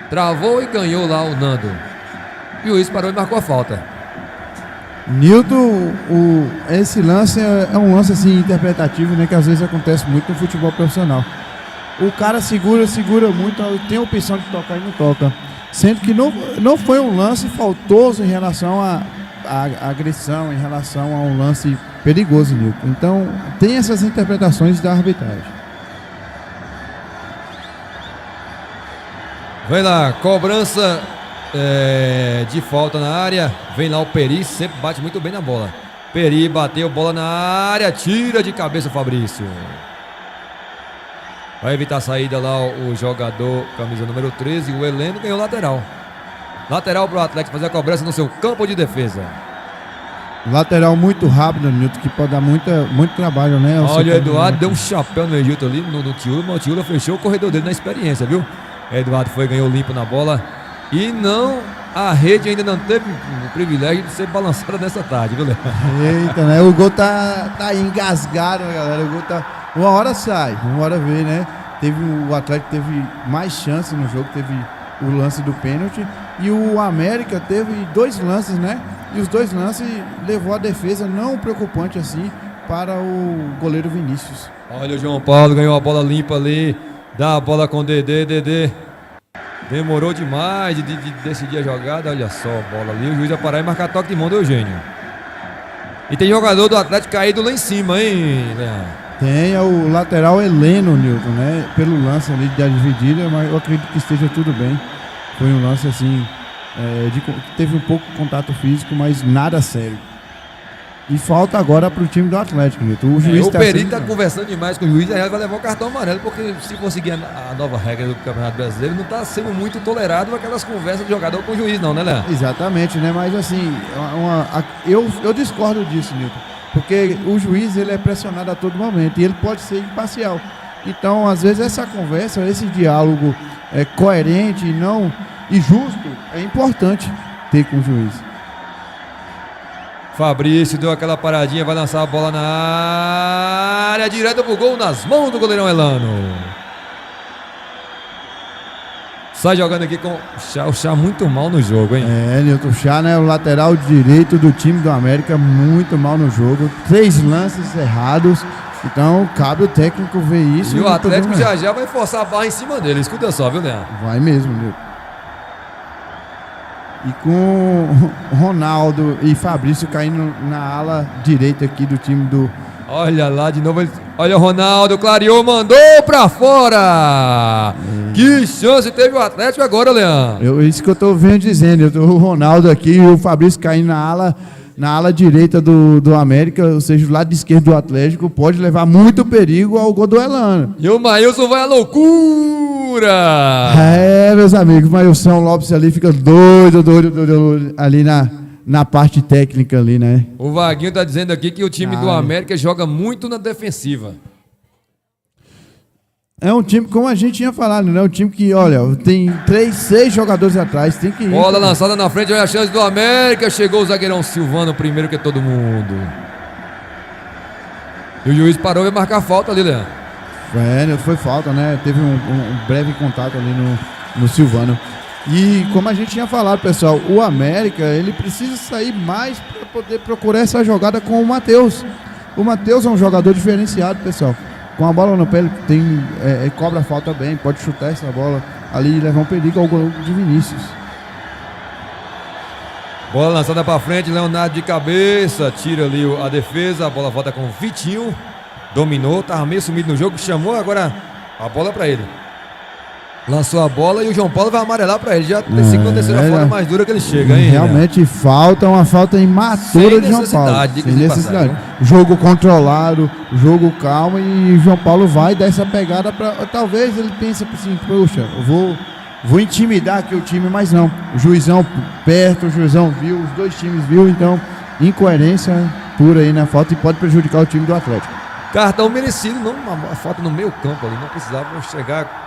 travou e ganhou lá o Nando, e o juiz parou e marcou a falta. Nilton, esse lance é um lance assim interpretativo, né, que às vezes acontece muito no futebol profissional. O cara segura muito, tem a opção de tocar e não toca. Sendo que não foi um lance faltoso em relação à agressão, em relação a um lance perigoso, Nilton. Então, tem essas interpretações da arbitragem. Vem lá, cobrança de falta na área. Vem lá o Peri, sempre bate muito bem na bola. Peri bateu, bola na área, tira de cabeça o Fabrício. Vai evitar a saída lá o jogador, camisa número 13, o Heleno ganhou lateral. Lateral para o Atlético fazer a cobrança no seu campo de defesa. Lateral muito rápido, Nilton, que pode dar muito trabalho, né? Olha, o Eduardo deu um chapéu no Egilton ali, no Tiula, mas o Tiula fechou o corredor dele na experiência, viu? Eduardo ganhou limpo na bola. E a rede ainda não teve o privilégio de ser balançada nessa tarde, viu, Léo? Eita, né? O gol tá engasgado, galera. O gol tá. Uma hora sai, uma hora vê, né? O Atlético teve mais chances no jogo, teve o lance do pênalti. E o América teve 2 lances, né? E os 2 lances levou a defesa não preocupante assim para o goleiro Vinícius. Olha, o João Paulo ganhou a bola limpa ali. Dá a bola com o Dedê. Demorou demais de decidir a jogada. Olha só a bola ali. O juiz vai parar e marcar toque de mão do Eugênio. E tem jogador do Atlético caído lá em cima, hein, Leandro? Tem o lateral Heleno, Nilton, né? Pelo lance ali da dividida, mas eu acredito que esteja tudo bem. Foi um lance assim, teve um pouco de contato físico, mas nada sério. E falta agora pro time do Atlético, Nilton. O juiz O tá Peri sendo- tá conversando demais com o juiz, aí ele vai levar o cartão amarelo, porque se conseguir a nova regra do Campeonato Brasileiro, não tá sendo muito tolerado aquelas conversas de jogador com o juiz, não, né, Léo? Exatamente, né? Mas assim, eu discordo disso, Nilton. Porque o juiz ele é pressionado a todo momento e ele pode ser imparcial. Então, às vezes, essa conversa, esse diálogo coerente e justo é importante ter com o juiz. Fabrício deu aquela paradinha, vai lançar a bola na área, direto pro gol, nas mãos do goleirão Elano. Sai jogando aqui com o Chá muito mal no jogo, hein? Nilton Chá, né? O lateral direito do time do América, muito mal no jogo. 3 lances errados. Então, cabe o técnico ver isso. E o não Atlético podemos- já vai forçar a barra em cima dele. Escuta só, viu, Leandro? Vai mesmo, Nilton. E com Ronaldo e Fabrício caindo na ala direita aqui do time do... Olha lá de novo. Olha o Ronaldo, clareou, mandou pra fora. Que chance teve o Atlético agora, Leandro. Isso que eu tô vendo dizendo. O Ronaldo aqui e o Fabrício caindo na ala direita do América, ou seja, do lado esquerdo do Atlético, pode levar muito perigo ao gol do Elano. E o Maílson vai à loucura. Meus amigos, o Mailson Lopes ali fica doido ali na parte técnica ali, né? O Vaguinho tá dizendo aqui que o time do América joga muito na defensiva. É um time, como a gente tinha falado, né? Um time que, olha, tem 6 jogadores atrás, tem que ir. Bola lançada na frente, olha a chance do América. Chegou o zagueirão Silvano primeiro que todo mundo. E o juiz parou e vai marcar falta ali, Leandro. Foi falta, né? Teve um breve contato ali no Silvano. E como a gente tinha falado, pessoal, o América, ele precisa sair mais para poder procurar essa jogada com o Matheus. O Matheus é um jogador diferenciado, pessoal. Com a bola no pé, ele cobra a falta bem, pode chutar essa bola ali e levar um perigo ao gol de Vinícius. Bola lançada pra frente, Leonardo de cabeça, tira ali a defesa, a bola volta com o Vitinho. Dominou, tava meio sumido no jogo, chamou agora a bola pra ele. Lançou a bola e o João Paulo vai amarelar pra ele. Já segunda, terceira falta mais dura que ele chega, hein? Realmente falta uma falta imatura de João Paulo. Sem necessidade. Jogo controlado, jogo calmo e João Paulo vai dar essa pegada para talvez ele pense assim, poxa, eu vou intimidar aqui o time, mas não. O juizão perto, o juizão viu, os dois times viu, então incoerência pura aí na falta e pode prejudicar o time do Atlético. Cartão merecido, não uma falta no meio campo ali, não precisava chegar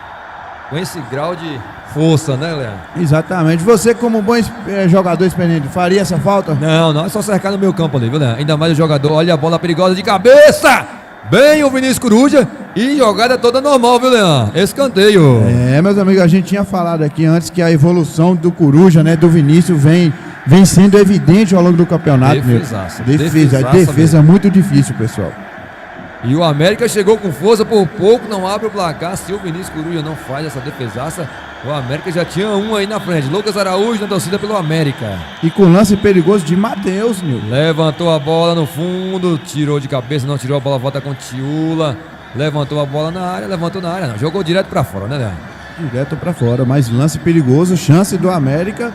com esse grau de força, né, Leandro? Exatamente. Você, como bom jogador experiente, faria essa falta? Não, é só cercar no meio campo ali, viu, Leandro? Ainda mais o jogador, olha a bola perigosa de cabeça! Bem o Vinícius Coruja e jogada toda normal, viu, Leandro? Escanteio. Meus amigos, a gente tinha falado aqui antes que a evolução do Coruja, né, do Vinícius, vem sendo evidente ao longo do campeonato. Defesa é muito difícil, pessoal. E o América chegou com força, por pouco não abre o placar. Se o Vinícius Coruja não faz essa defesaça, o América já tinha um aí na frente. Lucas Araújo na torcida pelo América. E com lance perigoso de Matheus, Nil. Levantou a bola no fundo, tirou de cabeça, não tirou a bola, volta com Tiula. Levantou a bola na área, levantou na área, não. Jogou direto pra fora, né, Leandro? Direto pra fora, mas lance perigoso, chance do América.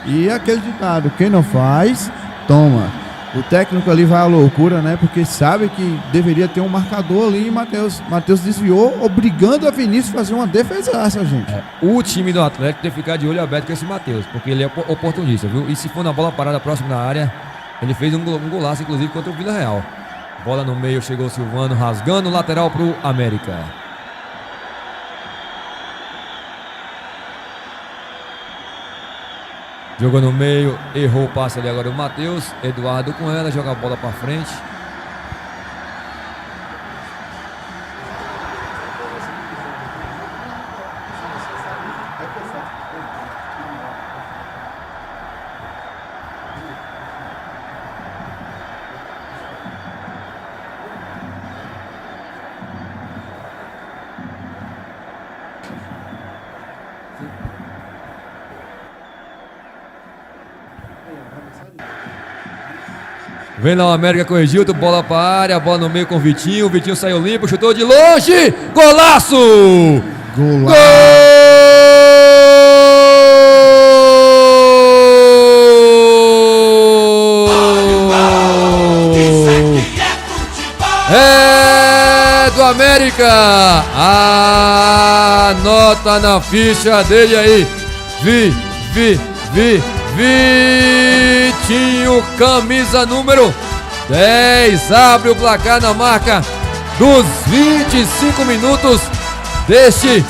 E aquele ditado, quem não faz, toma. O técnico ali vai à loucura, né? Porque sabe que deveria ter um marcador ali e Matheus desviou, obrigando a Vinícius a fazer uma defesaça, gente. O time do Atlético tem que ficar de olho aberto com esse Matheus, porque ele é oportunista, viu? E se for na bola parada próxima da área, ele fez um golaço, inclusive, contra o Vila Real. Bola no meio, chegou o Silvano, rasgando o lateral pro América. Jogou no meio, errou o passe ali agora o Matheus. Eduardo com ela, joga a bola pra frente. Vem lá o América com o Egilton, bola pra área, bola no meio com o Vitinho saiu limpo, chutou de longe, golaço! Golaço! América. Anota na ficha dele aí. Vitinho, camisa número 10. Abre o placar na marca dos 25 minutos deste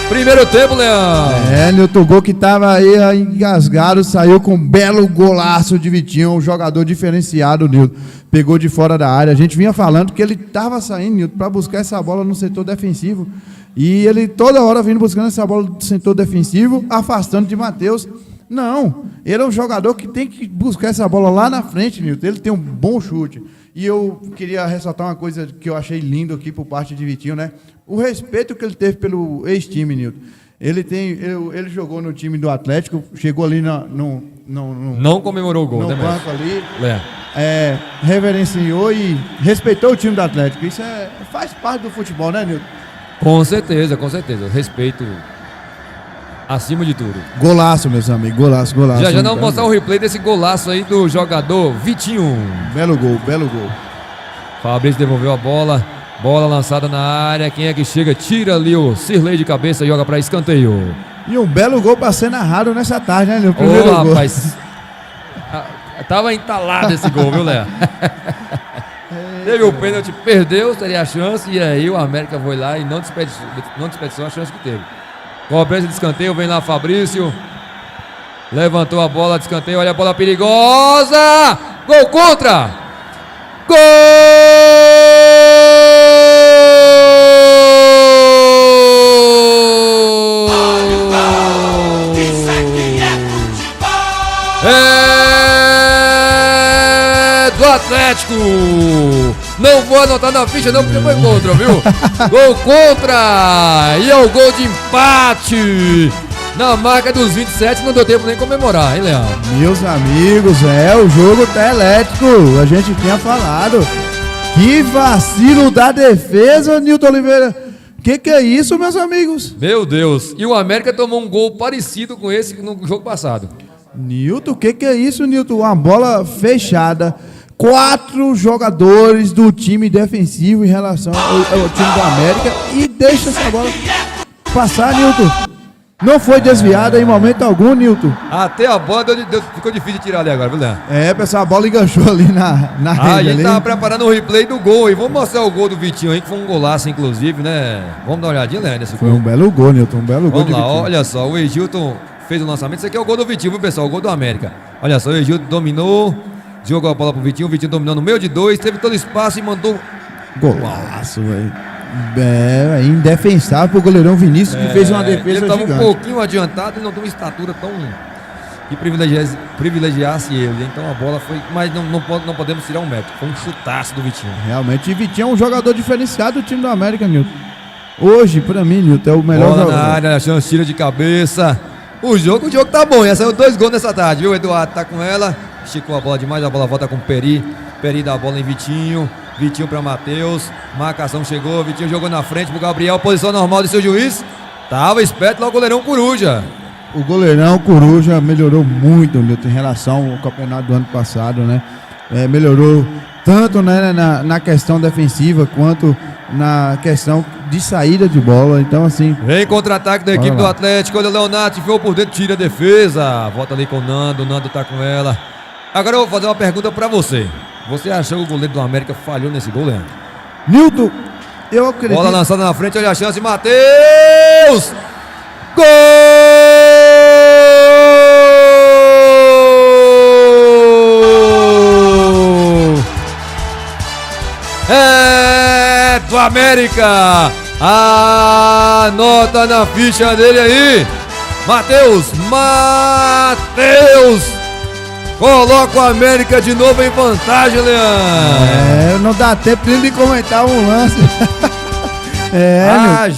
primeiro tempo, Leão. Nilton, o gol que tava aí engasgado, saiu com um belo golaço de Vitinho, um jogador diferenciado, Nilton. Pegou de fora da área. A gente vinha falando que ele tava saindo, Nilton, para buscar essa bola no setor defensivo. E ele toda hora vindo buscando essa bola do setor defensivo, afastando de Matheus. Não, ele é um jogador que tem que buscar essa bola lá na frente, Nilton. Ele tem um bom chute. E eu queria ressaltar uma coisa que eu achei lindo aqui por parte de Vitinho, né? O respeito que ele teve pelo ex-time, Nilton. Ele jogou no time do Atlético, chegou ali não comemorou o gol, no né, banco ali, É. reverenciou e respeitou o time do Atlético. Isso faz parte do futebol, né, Nilton? Com certeza. Respeito acima de tudo. Golaço, meus amigos, golaço. Já vamos mostrar o replay desse golaço aí do jogador Vitinho. Belo gol. Fabrício devolveu a bola. Bola lançada na área. Quem é que chega? Tira ali o Sirley de cabeça e joga para escanteio. E um belo gol para ser narrado nessa tarde, né, Nilton? Ô, rapaz. Tava entalado esse gol, viu, Léo? Teve o pênalti, perdeu, teria a chance. E aí o América foi lá e não desperdiçou a chance que teve. Cobrança de escanteio, vem lá Fabrício. Levantou a bola de escanteio, olha a bola perigosa. Gol contra! Gol! É do Atlético! Não vou anotar na ficha não, porque foi contra, viu? Gol contra! E é o gol de empate! Na marca dos 27, não deu tempo nem comemorar, hein, Leão? Meus amigos, o jogo tá elétrico. A gente tinha falado. Que vacilo da defesa, Nilton Oliveira. Que é isso, meus amigos? Meu Deus. E o América tomou um gol parecido com esse no jogo passado. Nilton, que é isso, Nilton? Uma bola fechada. 4 jogadores do time defensivo em relação ao time do América. E deixa essa bola passar, Nilton. Não foi desviada em momento algum, Nilton. Até a bola ficou difícil de tirar ali agora, viu, Léo? Pessoal, a bola enganchou ali na rede. A gente tava preparando o replay do gol e vamos mostrar o gol do Vitinho aí, que foi um golaço, inclusive, né? Vamos dar uma olhadinha, Léo, nesse Foi gol. um belo gol, Nilton, Vamos lá, olha só, o Egilton fez o lançamento. Esse aqui é o gol do Vitinho, viu, pessoal? O gol do América. Olha só, o Egilton dominou, jogou a bola pro Vitinho, o Vitinho dominou no meio de 2, teve todo espaço e mandou... Golaço, velho. Indefensável pro goleirão Vinícius, que fez uma defesa ele tava gigante. um pouquinho adiantado e não tem uma estatura tão que privilegiasse ele. Então a bola foi, mas não podemos tirar um mérito. Foi um chutaço do Vitinho. Realmente, e Vitinho é um jogador diferenciado do time do América, Nilton. Hoje, pra mim, Nilton, é o melhor bola jogador. Na área, a chance, tira de cabeça. O jogo tá bom. Já saiu 2 gols nessa tarde, viu? O Eduardo tá com ela, esticou a bola demais, a bola volta com o Peri dá a bola em Vitinho. Vitinho para Matheus, marcação chegou, Vitinho jogou na frente pro Gabriel, posição normal de seu juiz, tava esperto lá o goleirão Coruja. O goleirão Coruja melhorou muito, Nilton, em relação ao campeonato do ano passado, né? Melhorou tanto, né, na questão defensiva quanto na questão de saída de bola. Então, assim. Vem contra-ataque da equipe do Atlético. Olha o Leonardo, enfiou por dentro, tira a defesa. Volta ali com o Nando tá com ela. Agora eu vou fazer uma pergunta pra você. Você achou que o goleiro do América falhou nesse gol, Leandro? Nilton, eu acredito. Bola lançada na frente, olha a chance, Matheus! Gol! É do América! Anota na ficha dele aí! Matheus! Coloca o América de novo em vantagem, Leandro! Não dá tempo nem de comentar um lance.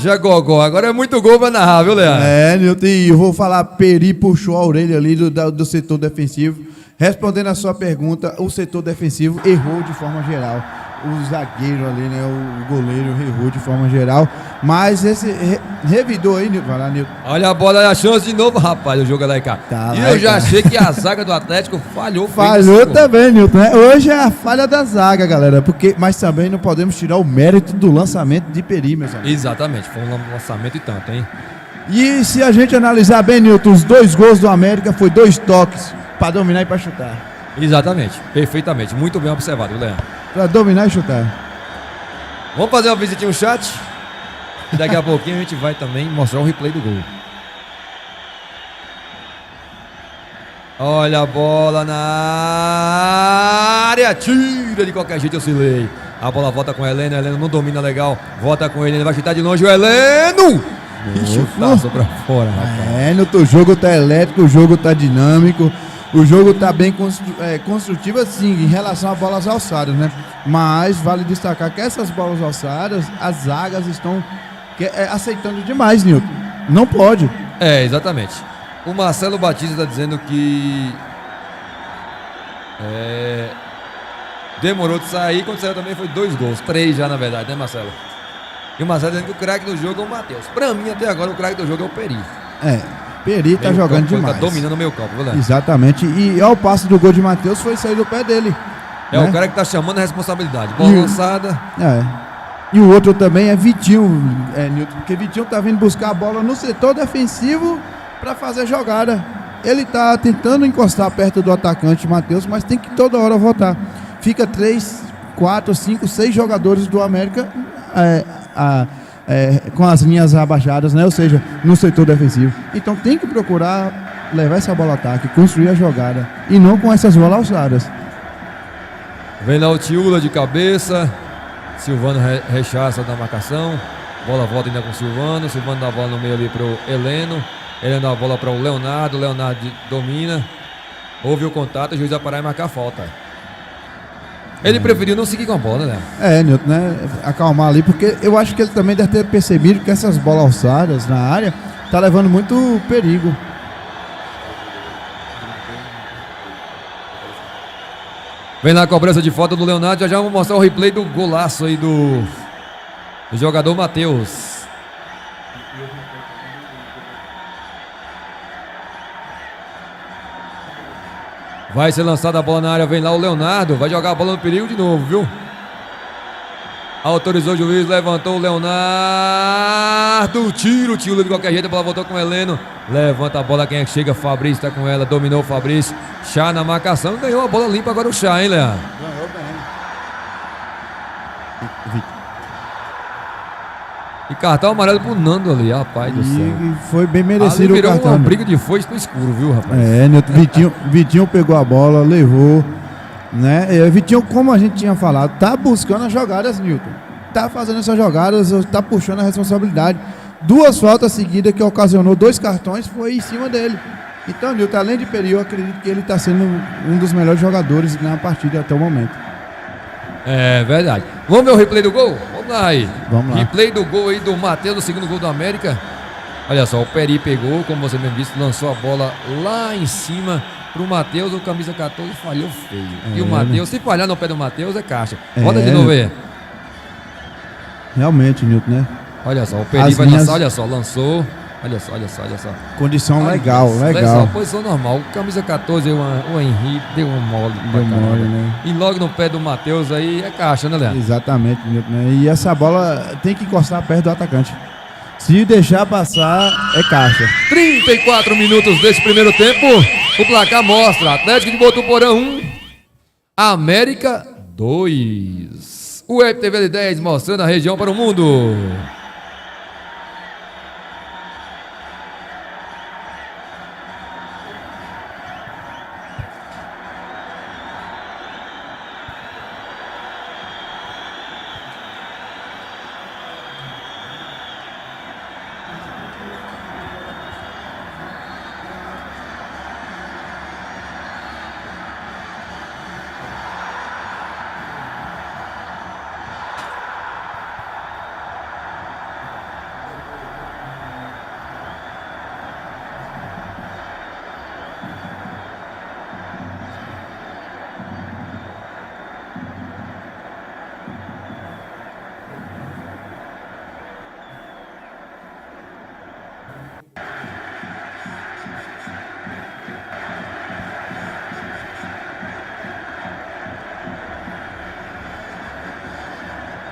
Já gogó. Agora é muito gol pra narrar, viu, Leandro? Nilton, e eu vou falar, Peri puxou a orelha ali do setor defensivo. Respondendo a sua pergunta, o setor defensivo errou de forma geral. o zagueiro ali, né? O goleiro errou de forma geral. Mas esse revidou aí, Nilton. Vai lá, Nilton. Olha a bola, a chance de novo, rapaz, o jogo lá, cara. Tá e lá, eu já cara. achei que a zaga do Atlético falhou. Falhou também, Nilton, né? Hoje é a falha da zaga, galera. Mas também não podemos tirar o mérito do lançamento de Peri, meus amigos. Exatamente, foi um lançamento e tanto, hein? E se a gente analisar bem, Nilton, os 2 gols do América foi 2 toques para dominar e para chutar. Exatamente, perfeitamente. Muito bem observado, Leandro. Para dominar e chutar. Vamos fazer uma visitinha no chat? E daqui a pouquinho a gente vai também mostrar o replay do gol. Olha a bola na área. Tira de qualquer jeito, eu oscilei. A bola volta com o Heleno. Heleno não domina legal. Volta com ele, ele vai chutar de longe. O Heleno! E chutaço pra fora, rapaz. Nilton, o jogo tá elétrico, o jogo tá dinâmico. O jogo tá bem construtivo, assim, em relação a bolas alçadas, né? Mas vale destacar que essas bolas alçadas, as zagas estão aceitando demais, Nilton. Não pode. É, exatamente. O Marcelo Batista está dizendo que demorou de sair. Quando saiu também foi 2 gols. 3 já, na verdade, né, Marcelo? E o Marcelo dizendo que o craque do jogo é o Matheus. Pra mim, até agora, o craque do jogo é o Peri. Peri tá jogando demais. Tá dominando o meio campo, viu, Léo? Exatamente. E ao passo do gol de Matheus foi sair do pé dele. É né? o cara que tá chamando a responsabilidade. Bola lançada. E o outro também é Vitinho, Nilton, porque Vitinho tá vindo buscar a bola no setor defensivo para fazer jogada. Ele tá tentando encostar perto do atacante Matheus, mas tem que toda hora voltar. Fica 3, 4, 5, 6 jogadores do América com as linhas abaixadas, né? Ou seja, no setor defensivo. Então tem que procurar levar essa bola ao ataque, construir a jogada e não com essas bolas alçadas. Vem lá o Tiula de cabeça. Silvano rechaça da marcação. Bola volta ainda com o Silvano. Silvano dá a bola no meio ali pro Heleno. Heleno dá a bola para o Leonardo. Leonardo domina. Houve o contato. O juiz vai parar e marcar a falta. Ele preferiu não seguir com a bola, né? Nilton, né? Acalmar ali, porque eu acho que ele também deve ter percebido que essas bolas alçadas na área tá levando muito perigo. Vem na cobrança de falta do Leonardo. Já vamos mostrar o replay do golaço aí do jogador Matheus. Vai ser lançada a bola na área. Vem lá o Leonardo. Vai jogar a bola no perigo de novo, viu? Autorizou o juiz. Levantou o Leonardo. Tiro de qualquer jeito. A bola voltou com o Heleno. Levanta a bola. Quem é que chega? Fabrício tá com ela. Dominou o Fabrício. Chá na marcação. Ganhou a bola limpa agora o Chá, hein, Leandro? Ganhou bem. E cartão amarelo pro Nando ali, rapaz do céu. E foi bem merecido ali o virou cartão. uma briga de foice no escuro, viu, rapaz? Nilton, Vitinho pegou a bola, levou, né? Vitinho, como a gente tinha falado, tá buscando as jogadas, Nilton. Tá fazendo essas jogadas, tá puxando a responsabilidade. 2 faltas seguidas que ocasionou 2 cartões, foi em cima dele. Então, Nilton, além de Peri, eu acredito que ele tá sendo um dos melhores jogadores na partida até o momento. É verdade. Vamos ver o replay do gol? Vamos lá aí. Vamos lá. Replay do gol aí do Matheus, o segundo gol do América. Olha só, o Peri pegou, como você mesmo disse, lançou a bola lá em cima pro Matheus, o camisa 14 falhou feio. E o Matheus, se falhar no pé do Matheus, é caixa. Roda de novo aí. Realmente, Nilton, né? Olha só, o Peri vai lançar, olha só, lançou. Olha só. Condição legal. Posição normal. O camisa 14, o Henrique, deu um mole. Deu mole, né? E logo no pé do Matheus aí é caixa, né, Leandro? Exatamente, Nilton, né? E essa bola tem que encostar perto do atacante. Se deixar passar, é caixa. 34 minutos desse primeiro tempo. O placar mostra: Atlético de Botuporã 1, América 2. O FTV 10 mostrando a região para o mundo.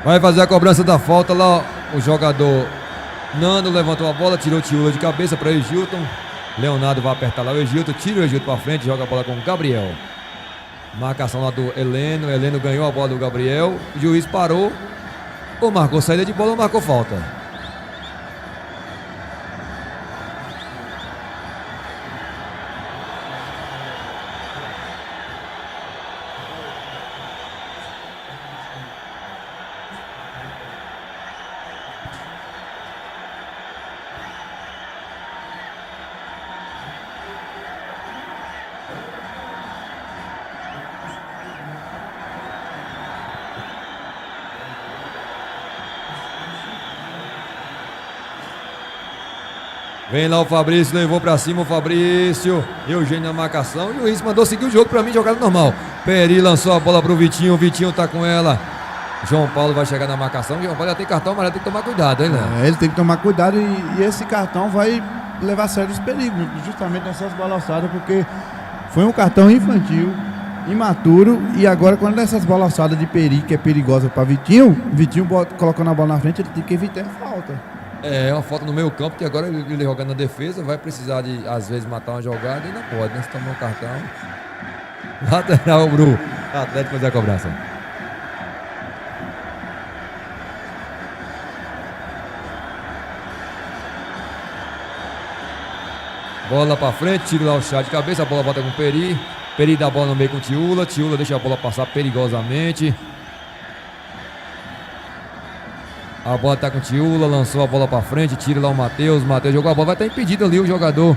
Vai fazer a cobrança da falta lá. O jogador Nando levantou a bola, tirou o Tiúla de cabeça para Egilton. Leonardo vai apertar lá o Egilton, tira o Egilton para frente, joga a bola com o Gabriel. Marcação lá do Heleno. Heleno ganhou a bola do Gabriel. O juiz parou. Ou marcou saída de bola ou marcou falta. Vem lá o Fabrício, levou pra cima o Fabrício. Eugênio na marcação. E o juiz mandou seguir o jogo pra mim, jogada normal. Peri lançou a bola pro Vitinho. O Vitinho tá com ela. João Paulo vai chegar na marcação. João Paulo já tem cartão, mas tem que tomar cuidado, hein, Léo? Ele tem que tomar cuidado e esse cartão vai levar sérios perigos, justamente nessas bolas alçadas, porque foi um cartão infantil, imaturo, e agora quando essas bolas alçadas de Peri, que é perigosa para Vitinho colocando a bola na frente, ele tem que evitar a falta. É uma falta no meio campo, que agora ele jogando na defesa, vai precisar de, às vezes, matar uma jogada e não pode, né? Se tomar um cartão. Lateral pro Atlético fazer a cobrança. Bola pra frente, tira lá o chá de cabeça, a bola volta com o Peri. Peri dá a bola no meio com o Tiúla. Tiúla deixa a bola passar perigosamente. A bola tá com o Tiúla, lançou a bola pra frente, tira lá o Matheus. Matheus jogou a bola, vai estar impedido ali o jogador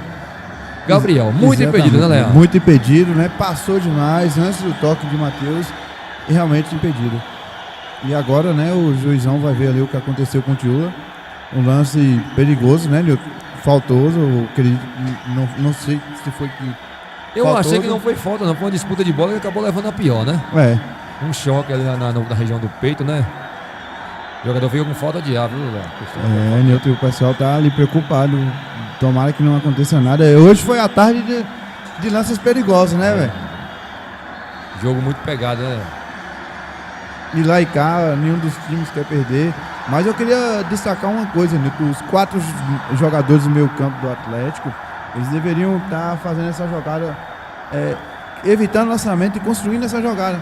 Gabriel. Muito impedido, né, Léo? Muito impedido, né? Passou demais antes do toque de Matheus e realmente impedido. E agora, né, o juizão vai ver ali o que aconteceu com o Tiúla. Um lance perigoso, né, faltoso. Não sei se foi que. Eu faltoso. achei que não foi falta, não. Foi uma disputa de bola e acabou levando a pior, né? É. Um choque ali na região do peito, né? O jogador veio com falta de ar, viu, Léo? Nilton, o pessoal tá ali preocupado. Tomara que não aconteça nada. Hoje foi a tarde de lances perigosos, né, velho? Jogo muito pegado, né? E lá e cá, nenhum dos times quer perder. Mas eu queria destacar uma coisa, Nilton. Os 4 jogadores do meio campo do Atlético, eles deveriam estar fazendo essa jogada, evitando lançamento e construindo essa jogada.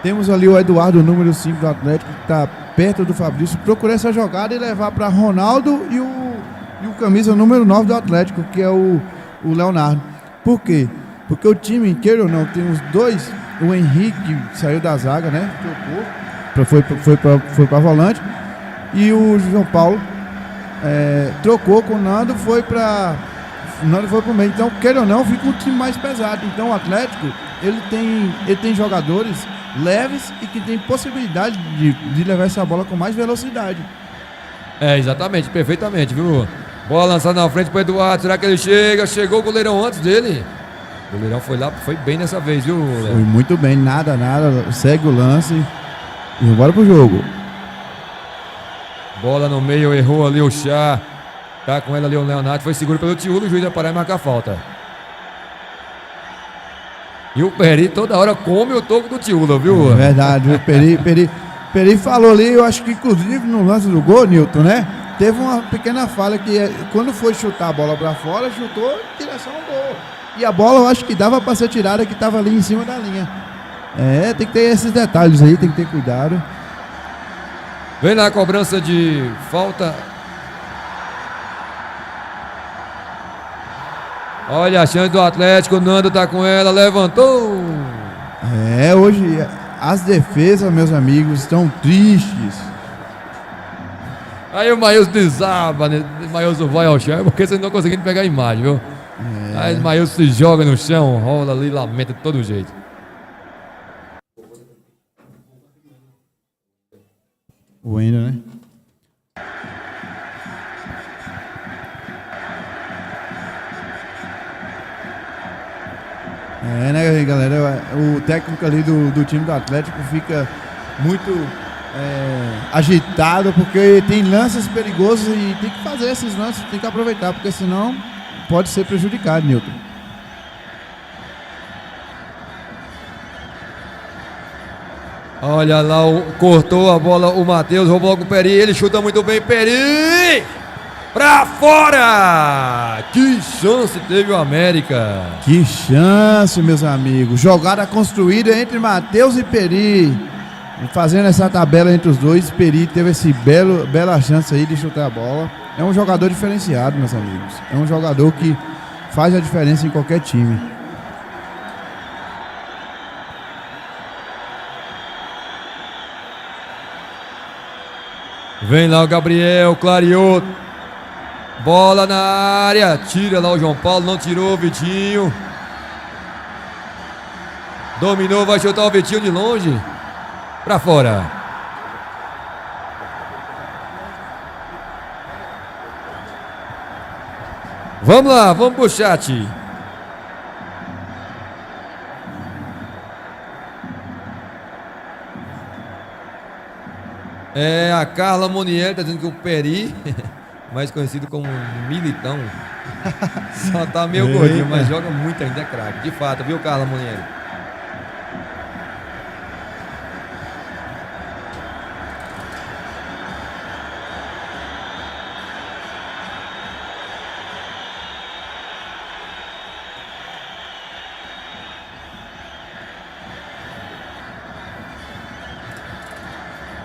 Temos ali o Eduardo, o número 5 do Atlético, que está perto do Fabrício. Procurar essa jogada e levar para Ronaldo e o camisa número 9 do Atlético, que é o Leonardo. Por quê? Porque o time, queira ou não, tem os dois. O Henrique saiu da zaga, né? Foi para volante. E o João Paulo trocou com o Nando, foi para o Nando foi para o meio. Então, queira ou não, fica um time mais pesado. Então, o Atlético, ele tem jogadores leves e que tem possibilidade de levar essa bola com mais velocidade. Exatamente, perfeitamente, viu? Bola lançada na frente pro Eduardo, será que ele chega? Chegou o goleirão antes dele. O goleirão foi lá, foi bem dessa vez, viu, Léo? Foi muito bem, nada, segue o lance e bora pro jogo. Bola no meio, errou ali o Chá. Tá com ela ali o Leonardo, foi seguro pelo Tiúlo, o juiz vai parar e marcar a falta. E o Peri toda hora come o toco do Tiúla, viu? É verdade, o Peri falou ali, eu acho que inclusive no lance do gol, Nilton, né? Teve uma pequena falha que quando foi chutar a bola pra fora, chutou em direção ao gol. E a bola eu acho que dava pra ser tirada, que tava ali em cima da linha. Tem que ter esses detalhes aí, tem que ter cuidado. Vem na cobrança de falta. Olha a chance do Atlético, o Nando tá com ela, levantou. Hoje as defesas, meus amigos, estão tristes. Aí o Maílson desaba, né? O Maílson vai ao chão, porque vocês não conseguindo pegar a imagem, viu? Aí o Maílson se joga no chão, rola ali, lamenta de todo jeito. O Wendel, né? Né, galera? O técnico ali do time do Atlético fica muito agitado, porque tem lances perigosos e tem que fazer esses lances, tem que aproveitar, porque senão pode ser prejudicado, Nilton. Olha lá, cortou a bola o Matheus, roubou com o Peri, ele chuta muito bem, Peri! Pra fora! Que chance teve o América! Que chance, meus amigos. Jogada construída entre Matheus e Peri. Fazendo essa tabela entre os dois, Peri teve esse bela chance aí de chutar a bola. É um jogador diferenciado, meus amigos. É um jogador que faz a diferença em qualquer time. Vem lá o Gabriel, clareou. Bola na área, tira lá o João Paulo, não tirou o Vitinho. Dominou, vai chutar o Vitinho de longe. Pra fora. Vamos lá, vamos pro chat. A Carla Monier tá dizendo que o Peri, mais conhecido como Militão, só tá meio gordinho, mas joga muito ainda, é craque. De fato, viu, Carla Monier?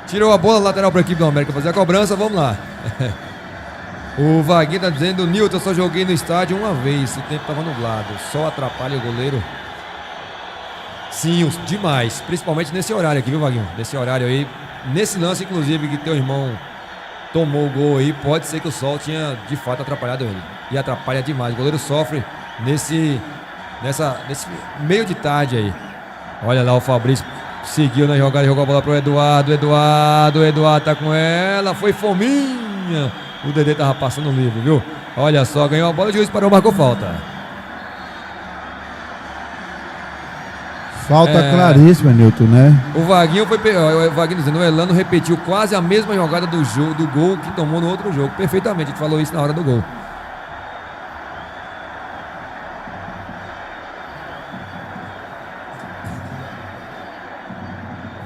Tirou a bola lateral para a equipe do América fazer a cobrança, vamos lá. O Vaguinho tá dizendo: Nilton, só joguei no estádio uma vez, o tempo tava nublado, só atrapalha o goleiro. Sim, demais, principalmente nesse horário aqui, viu, Vaguinho? Nesse horário aí, nesse lance inclusive que teu irmão tomou o gol aí, pode ser que o sol tinha de fato atrapalhado ele. E atrapalha demais, o goleiro sofre nesse meio de tarde aí. Olha lá o Fabrício. Seguiu na jogada, jogou a bola pro Eduardo. Eduardo tá com ela. Foi fominha. O Dedê tava passando livre, viu? Olha só, ganhou a bola, o juiz parou, marcou falta. Falta claríssima, Nilton, né? O Vaguinho dizendo: o Elano repetiu quase a mesma jogada do gol que tomou no outro jogo. Perfeitamente, a gente falou isso na hora do gol.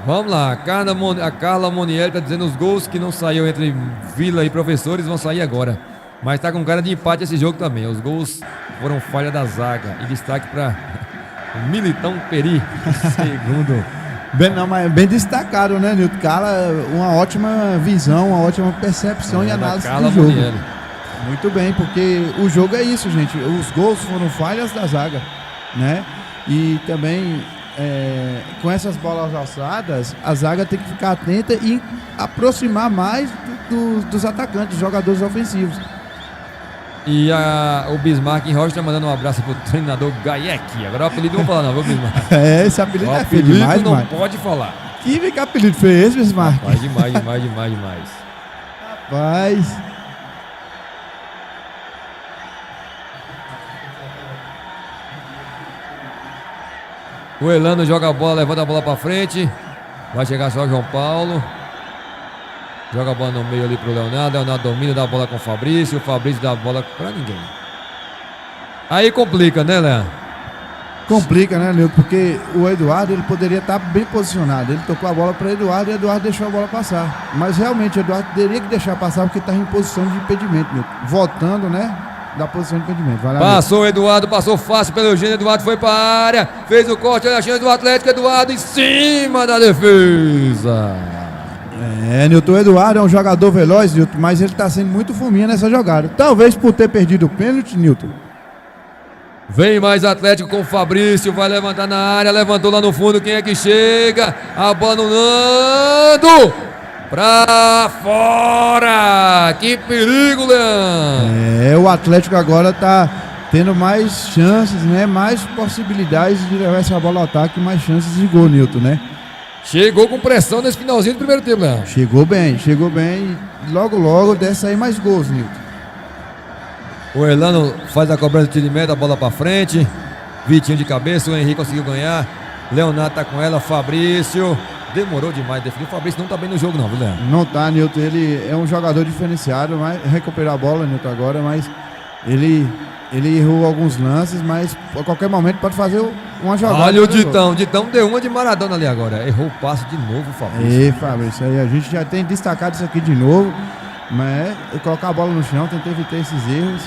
Vamos lá, a Carla Moniel tá dizendo: os gols que não saiu entre Vila e Professores vão sair agora. Mas tá com cara de empate esse jogo também. Os gols foram falha da zaga. E destaque para o Militão Peri, segundo. Bem destacado, né, Nilton? Carla, uma ótima visão, uma ótima percepção e análise do jogo. Moniel. Muito bem, porque o jogo é isso, gente. Os gols foram falhas da zaga, né? E também... com essas bolas alçadas, a zaga tem que ficar atenta e aproximar mais dos atacantes, dos jogadores ofensivos. E o Bismarck em Rocha tá mandando um abraço pro treinador Gaiek. Agora o apelido não vou falar não, viu, Bismarck? Esse apelido é feio demais, não pode falar. Que apelido foi esse, Bismarck? Rapaz, demais. Rapaz... O Elano joga a bola, levanta a bola pra frente. Vai chegar só o João Paulo. Joga a bola no meio ali pro Leonardo. Leonardo domina, dá a bola com o Fabrício dá a bola pra ninguém. Aí complica, né, Leandro? Complica, né, Nilton? Porque o Eduardo, ele poderia estar bem posicionado. Ele tocou a bola para Eduardo e Eduardo deixou a bola passar. Mas realmente o Eduardo teria que deixar passar porque está em posição de impedimento, Nilton. Voltando, né? Da posição de impedimento. Vai lá, passou o Eduardo, passou fácil pelo Eugênio. Eduardo foi para a área, fez o corte, olha a chance do Atlético. Eduardo em cima da defesa. Nilton, o Eduardo é um jogador veloz, Nilton, mas ele está sendo muito fominha nessa jogada. Talvez por ter perdido o pênalti, Nilton. Vem mais Atlético com o Fabrício, vai levantar na área, levantou lá no fundo, quem é que chega? A bola no Nando, pra fora, que perigo, Leandro! O Atlético agora tá tendo mais chances, né? Mais possibilidades de levar essa bola ao ataque, mais chances de gol, Nilton, né? Chegou com pressão nesse finalzinho do primeiro tempo, Leandro. Chegou bem, logo deve sair mais gols, Nilton. O Elano faz a cobrança de tiro de meta, a bola pra frente. Vitinho de cabeça, o Henrique conseguiu ganhar. Leonardo tá com ela, Fabrício. Demorou demais definir. O Fabrício não tá bem no jogo não, viu, Leandro? Não tá, Nilton. Ele é um jogador diferenciado, mas recuperar a bola, Nilton, agora, mas ele errou alguns lances, mas a qualquer momento pode fazer uma jogada. Olha o Ditão. Ditão deu uma de Maradona ali agora. Errou o passe de novo, Fabrício. Fabrício, aí a gente já tem destacado isso aqui de novo. Mas colocar a bola no chão, tentar evitar esses erros.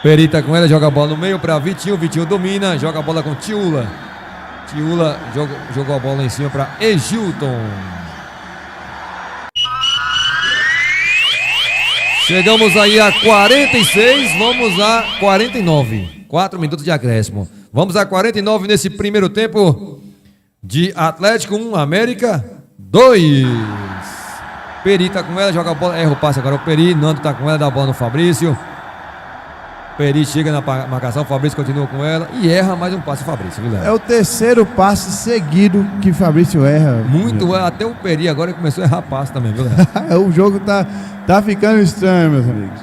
Peri tá com ela, joga a bola no meio pra Vitinho. Vitinho domina, joga a bola com Tiula. Tiula jogou a bola em cima pra Egilton. Chegamos aí a 46, vamos a 49. 4 minutos de acréscimo. Vamos a 49 nesse primeiro tempo de Atlético 1, América 2. Peri tá com ela, joga a bola, erra o passe agora o Peri. Nando tá com ela, dá a bola no Fabrício. Peri chega na marcação, Fabrício continua com ela e erra mais um passe Fabrício, viu, Léo? É o terceiro passe seguido que Fabrício erra. Muito, até o Peri agora começou a errar passe também, viu, Léo? O jogo tá ficando estranho, meus amigos.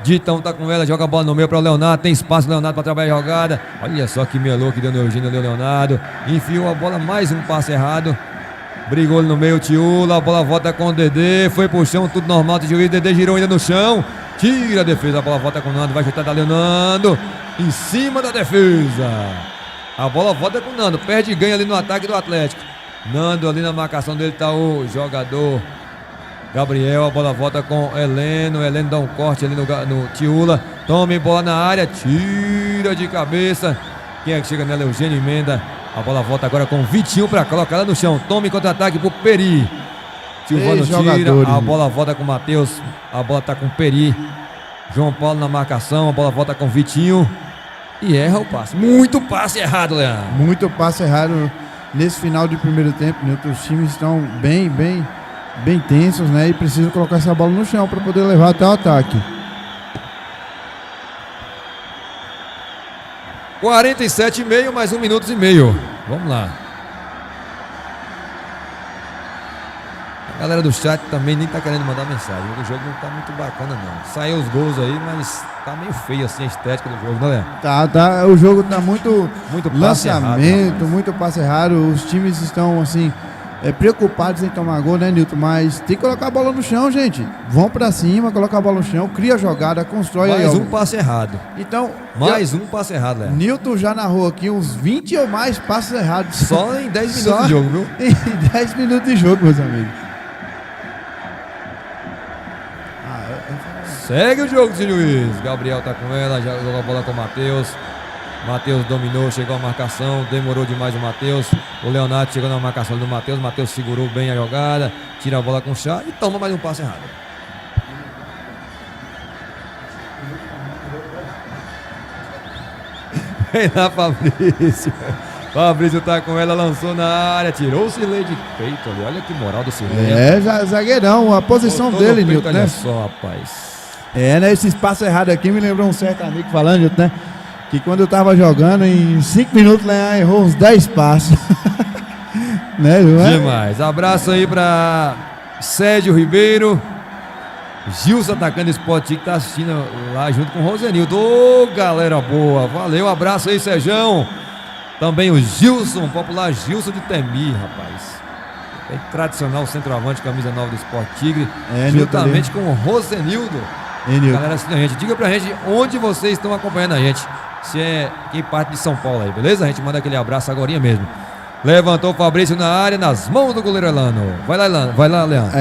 Ditão tá com ela, joga a bola no meio para o Leonardo, tem espaço Leonardo para trabalhar a jogada. Olha só que melô que deu no Eugênio, deu Leonardo. Enfiou a bola, mais um passe errado. Brigou no meio, Tiula, a bola volta com o Dedê, foi pro chão, tudo normal, o juiz, Dedê girou ainda no chão, tira a defesa, a bola volta com o Nando, vai chutar da Leonardo, em cima da defesa. A bola volta com o Nando, perde e ganha ali no ataque do Atlético. Nando ali na marcação dele tá o jogador Gabriel, a bola volta com Heleno dá um corte ali no Tiula, tome bola na área, tira de cabeça. Quem é que chega nela? Eugênio emenda. A bola volta agora com o Vitinho para colocar ela no chão. Tome contra-ataque pro Peri. Silvano tira, a bola volta com o Matheus. A bola tá com o Peri. João Paulo na marcação, a bola volta com o Vitinho. E erra o passe. Muito passe errado, Leandro. Muito passe errado nesse final de primeiro tempo, né? Os times estão bem tensos, né? E precisam colocar essa bola no chão para poder levar até o ataque. 47,5, mais 1 minuto e meio. Vamos lá. A galera do chat também nem tá querendo mandar mensagem. O jogo não tá muito bacana, não. Saiu os gols aí, mas tá meio feio assim a estética do jogo, não é? Tá. O jogo tá muito passe lançamento, errado, muito passe errado. Os times estão assim preocupados em tomar gol, né, Nilton? Mas tem que colocar a bola no chão, gente. Vão pra cima, coloca a bola no chão, cria a jogada, constrói. Mais um passe errado. Então, mais um passe errado, Léo. Nilton já narrou aqui uns 20 ou mais passes errados. Só em 10 minutos de jogo, viu? Em 10 minutos de jogo, meus amigos. Segue o jogo, Cílio Luiz. Gabriel tá com ela, já jogou a bola com o Matheus. Matheus dominou, chegou a marcação, demorou demais o Matheus. O Leonardo chegou na marcação do Matheus. Matheus segurou bem a jogada, tira a bola com o chá e toma mais um passe errado. Vem lá, Fabrício. Fabrício tá com ela, lançou na área, tirou o Cirlei de peito ali. Olha que moral do Cirlei. Zagueirão, a posição dele, Nilton, né? Olha só, rapaz. Né? Esse espaço errado aqui me lembrou um certo amigo falando, Nilton, né? Que quando eu tava jogando, em 5 minutos, né, errou uns 10 passos. Né, demais. Abraço aí pra Sérgio Ribeiro. Gilson, atacante do Sport, que tá assistindo lá junto com o Rosenildo. Ô, galera boa. Valeu, abraço aí, Sérgio. Também o Gilson, popular Gilson de Temi, rapaz. É tradicional centroavante, camisa 9 do Sport Tigre. Juntamente com o Rosenildo. Galera, assistindo a gente. Diga pra gente onde vocês estão acompanhando a gente. Se é quem parte de São Paulo aí, beleza? A gente manda aquele abraço agorinha mesmo. Levantou o Fabrício na área, nas mãos do goleiro Elano. Vai lá, Leandro.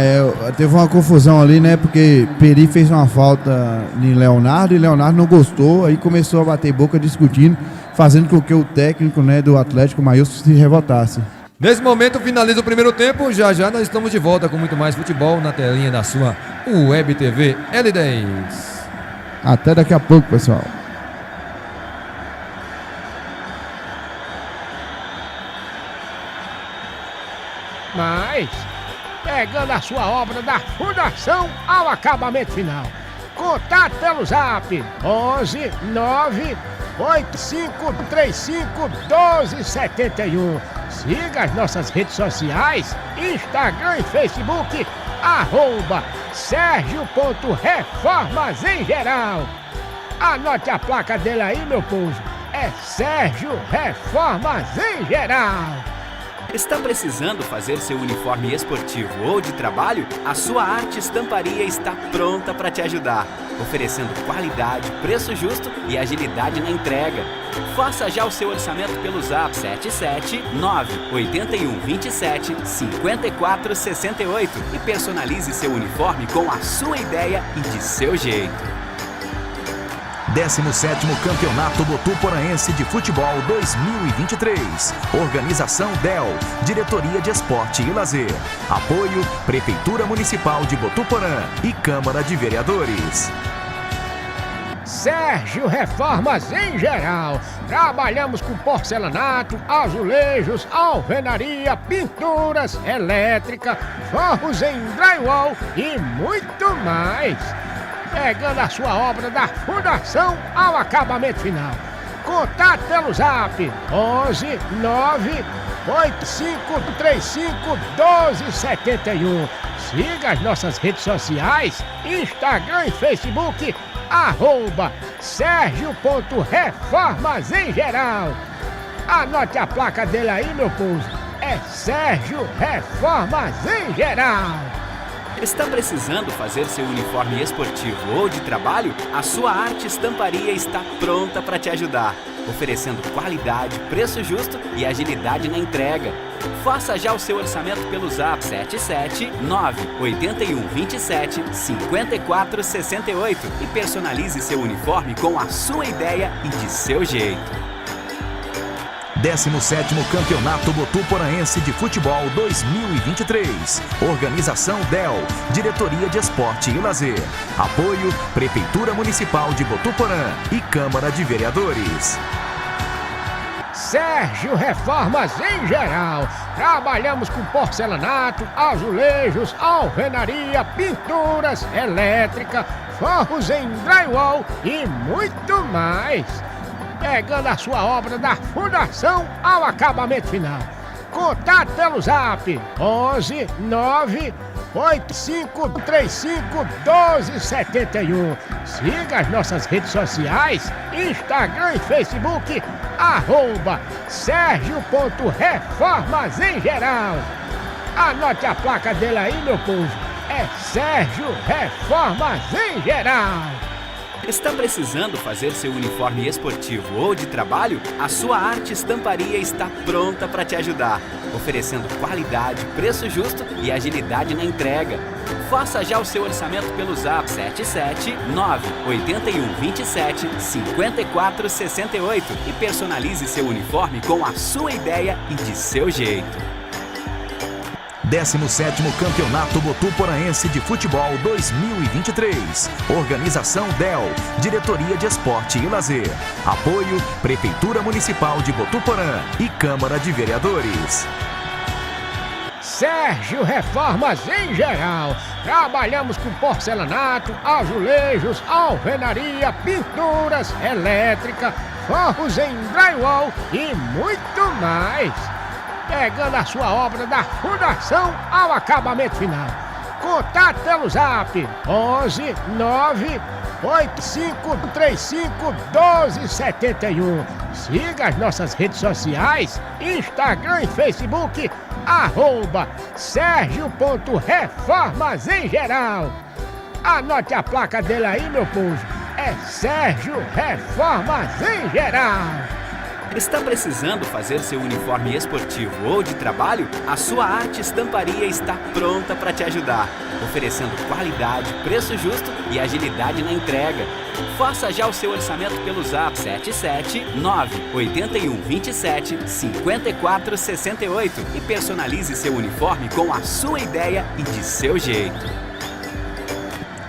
Teve uma confusão ali, né? Porque Peri fez uma falta em Leonardo e Leonardo não gostou. Aí começou a bater boca discutindo, fazendo com que o técnico, né, do Atlético, Maílson, se revoltasse. Nesse momento finaliza o primeiro tempo. Já nós estamos de volta com muito mais futebol na telinha da sua Web TV L10. Até daqui a pouco, pessoal. Mas, pegando a sua obra da fundação ao acabamento final. Contato pelo zap 11 9 8535 1271. Siga as nossas redes sociais, Instagram e Facebook, @Sérgio.Reformas em Geral. Anote a placa dele aí, meu povo. É Sérgio Reformas em Geral. Está precisando fazer seu uniforme esportivo ou de trabalho? A sua Arte Estamparia está pronta para te ajudar, oferecendo qualidade, preço justo e agilidade na entrega. Faça já o seu orçamento pelo Zap 77981275468 e personalize seu uniforme com a sua ideia e de seu jeito. 17º Campeonato Botuporaense de Futebol 2023. Organização DEL, Diretoria de Esporte e Lazer. Apoio Prefeitura Municipal de Botuporã e Câmara de Vereadores. Sérgio Reformas em Geral. Trabalhamos com porcelanato, azulejos, alvenaria, pinturas, elétrica, forros em drywall e muito mais. Pegando a sua obra da fundação ao acabamento final. Contato pelo Zap 11 9 8535 1271. Siga as nossas redes sociais, Instagram e Facebook, @Sérgio.Reformas em Geral. Anote a placa dele aí, meu povo. É Sérgio Reformas em Geral. Está precisando fazer seu uniforme esportivo ou de trabalho? A sua Arte Estamparia está pronta para te ajudar, oferecendo qualidade, preço justo e agilidade na entrega. Faça já o seu orçamento pelo Zap 77981275468 e personalize seu uniforme com a sua ideia e de seu jeito. 17º Campeonato Botuporaense de Futebol 2023. Organização DEL, Diretoria de Esporte e Lazer. Apoio Prefeitura Municipal de Botuporã e Câmara de Vereadores. Sérgio Reformas em Geral. Trabalhamos com porcelanato, azulejos, alvenaria, pinturas, elétrica, forros em drywall e muito mais. Pegando a sua obra da fundação ao acabamento final. Contato pelo Zap 11 9 8535 1271. Siga as nossas redes sociais, Instagram e Facebook, @Sérgio.Reformas em Geral. Anote a placa dele aí, meu povo. É Sérgio Reformas em Geral. Está precisando fazer seu uniforme esportivo ou de trabalho? A sua Arte Estamparia está pronta para te ajudar, oferecendo qualidade, preço justo e agilidade na entrega. Faça já o seu orçamento pelo Zap 77981275468 e personalize seu uniforme com a sua ideia e de seu jeito. 17º Campeonato Botuporaense de Futebol 2023. Organização DEL, Diretoria de Esporte e Lazer. Apoio Prefeitura Municipal de Botuporã e Câmara de Vereadores. Sérgio Reformas em Geral. Trabalhamos com porcelanato, azulejos, alvenaria, pinturas, elétrica, forros em drywall e muito mais. Pegando a sua obra da fundação ao acabamento final. Contato pelo Zap 11 9 8535 1271. Siga as nossas redes sociais, Instagram e Facebook, @Sérgio.Reformas em Geral. Anote a placa dele aí, meu povo. É Sérgio Reformas em Geral. Está precisando fazer seu uniforme esportivo ou de trabalho? A sua Arte Estamparia está pronta para te ajudar, oferecendo qualidade, preço justo e agilidade na entrega. Faça já o seu orçamento pelo Zap 77981275468 e personalize seu uniforme com a sua ideia e de seu jeito.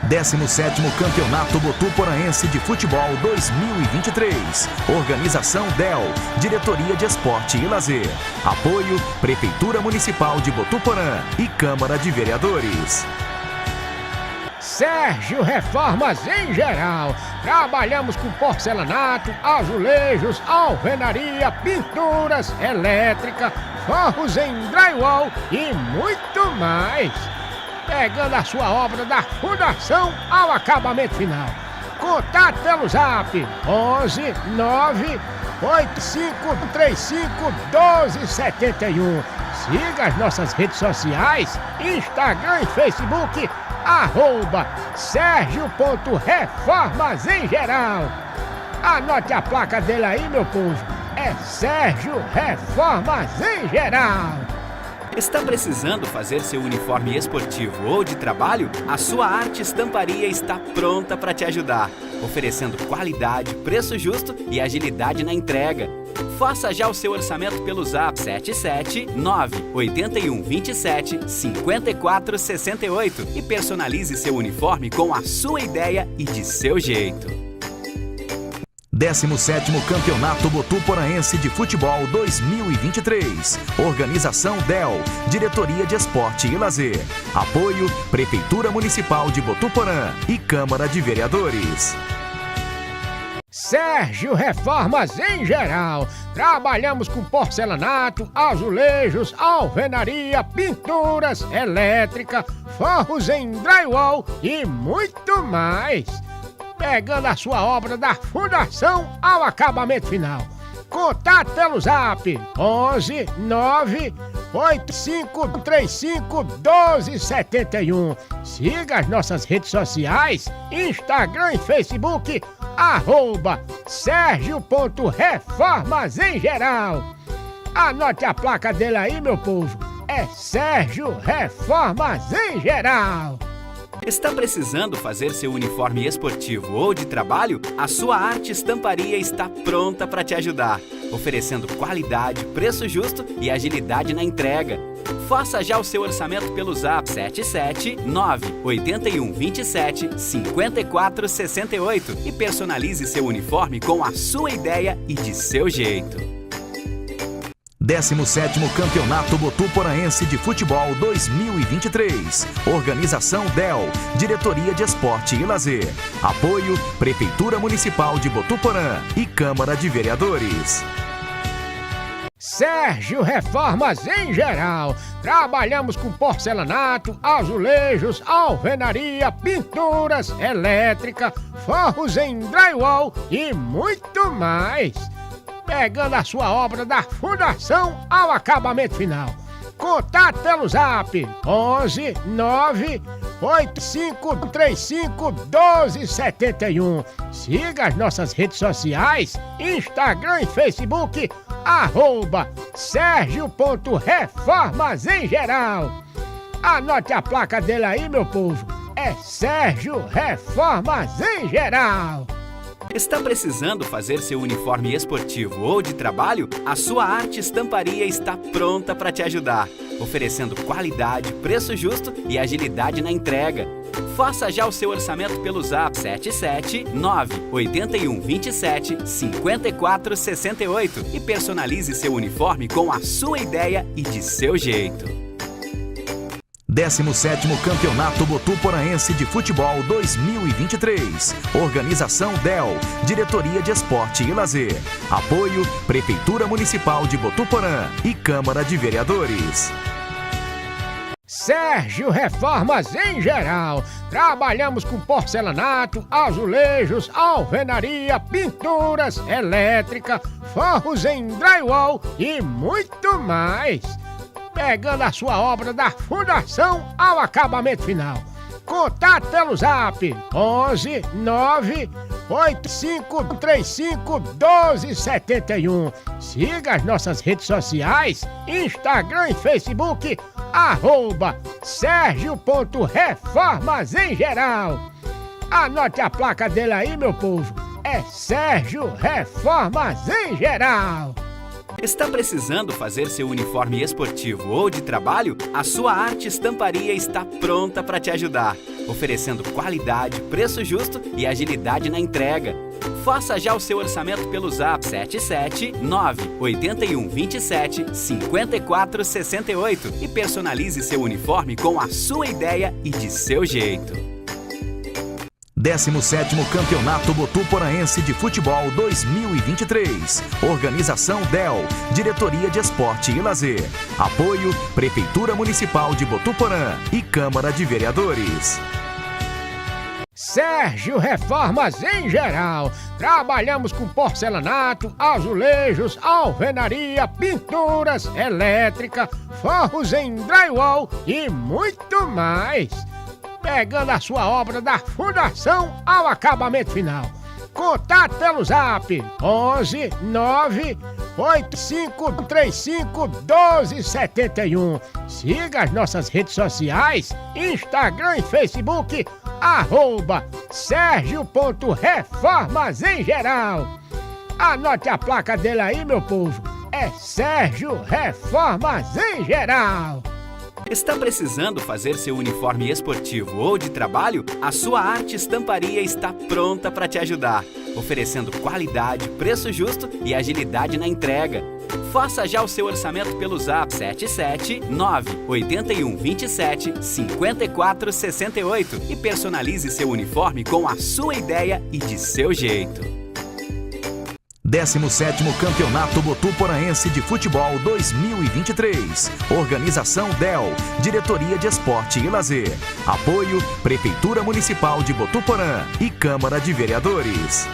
17º Campeonato Botuporaense de Futebol 2023. Organização DEL, Diretoria de Esporte e Lazer. Apoio Prefeitura Municipal de Botuporã e Câmara de Vereadores. Sérgio Reformas em Geral. Trabalhamos com porcelanato, azulejos, alvenaria, pinturas, elétrica, forros em drywall e muito mais. Pegando a sua obra da fundação ao acabamento final. Contato pelo Zap 11 9 8535 1271. Siga as nossas redes sociais, Instagram e Facebook, @Sérgio.Reformas em Geral. Anote a placa dele aí, meu povo. É Sérgio Reformas em Geral. Está precisando fazer seu uniforme esportivo ou de trabalho? A sua Arte Estamparia está pronta para te ajudar, oferecendo qualidade, preço justo e agilidade na entrega. Faça já o seu orçamento pelo Zap 779-8127-5468 e personalize seu uniforme com a sua ideia e de seu jeito. 17º Campeonato Botuporaense de Futebol 2023. Organização DEL, Diretoria de Esporte e Lazer. Apoio Prefeitura Municipal de Botuporã e Câmara de Vereadores. Sérgio Reformas em Geral. Trabalhamos com porcelanato, azulejos, alvenaria, pinturas, elétrica, forros em drywall e muito mais. Pegando a sua obra da fundação ao acabamento final. Contato pelo Zap 11 9 8535 1271. Siga as nossas redes sociais, Instagram e Facebook, @Sérgio.Reformas em Geral. Anote a placa dele aí, meu povo. É Sérgio Reformas em Geral. Está precisando fazer seu uniforme esportivo ou de trabalho? A sua Arte Estamparia está pronta para te ajudar, oferecendo qualidade, preço justo e agilidade na entrega. Faça já o seu orçamento pelo Zap 779-8127-5468 e personalize seu uniforme com a sua ideia e de seu jeito. 17º Campeonato Botuporaense de Futebol 2023. Organização DEL, Diretoria de Esporte e Lazer. Apoio Prefeitura Municipal de Botuporã e Câmara de Vereadores. Sérgio Reformas em Geral. Trabalhamos com porcelanato, azulejos, alvenaria, pinturas, elétrica, forros em drywall e muito mais. Pegando a sua obra da fundação ao acabamento final. Contato pelo Zap 11 9 8535 1271. Siga as nossas redes sociais, Instagram e Facebook, @Sérgio.Reformas em Geral. Anote a placa dele aí, meu povo. É Sérgio Reformas em Geral. Está precisando fazer seu uniforme esportivo ou de trabalho? A sua Arte Estamparia está pronta para te ajudar, oferecendo qualidade, preço justo e agilidade na entrega. Faça já o seu orçamento pelo Zap 779-8127-5468 e personalize seu uniforme com a sua ideia e de seu jeito. 17º Campeonato Botuporaense de Futebol 2023. Organização DEL, Diretoria de Esporte e Lazer. Apoio Prefeitura Municipal de Botuporã e Câmara de Vereadores. Sérgio Reformas em Geral. Trabalhamos com porcelanato, azulejos, alvenaria, pinturas, elétrica, forros em drywall e muito mais. Pegando a sua obra da fundação ao acabamento final. Contato pelo Zap 11 9 8535 1271. Siga as nossas redes sociais, Instagram e Facebook, @Sérgio.Reformas em Geral. Anote a placa dele aí, meu povo. É Sérgio Reformas em Geral. Está precisando fazer seu uniforme esportivo ou de trabalho? A sua Arte Estamparia está pronta para te ajudar, oferecendo qualidade, preço justo e agilidade na entrega. Faça já o seu orçamento pelo Zap 779-8127-5468 e personalize seu uniforme com a sua ideia e de seu jeito. 17º Campeonato Botuporaense de Futebol 2023. Organização DEL, Diretoria de Esporte e Lazer. Apoio Prefeitura Municipal de Botuporã e Câmara de Vereadores. Sérgio Reformas em Geral. Trabalhamos com porcelanato, azulejos, alvenaria, pinturas, elétrica, forros em drywall e muito mais. Pegando a sua obra da fundação ao acabamento final. Contato pelo zap 11 9 8535 1271. Siga as nossas redes sociais, Instagram e Facebook, @Sergio.Reformas em Geral. Anote a placa dele aí, meu povo. É Sérgio Reformas em Geral. Está precisando fazer seu uniforme esportivo ou de trabalho? A sua Arte Estamparia está pronta para te ajudar, oferecendo qualidade, preço justo e agilidade na entrega. Faça já o seu orçamento pelo zap 77981275468 e personalize seu uniforme com a sua ideia e de seu jeito. 17º Campeonato Botuporaense de Futebol 2023. Organização DEL, Diretoria de Esporte e Lazer. Apoio Prefeitura Municipal de Botuporã e Câmara de Vereadores.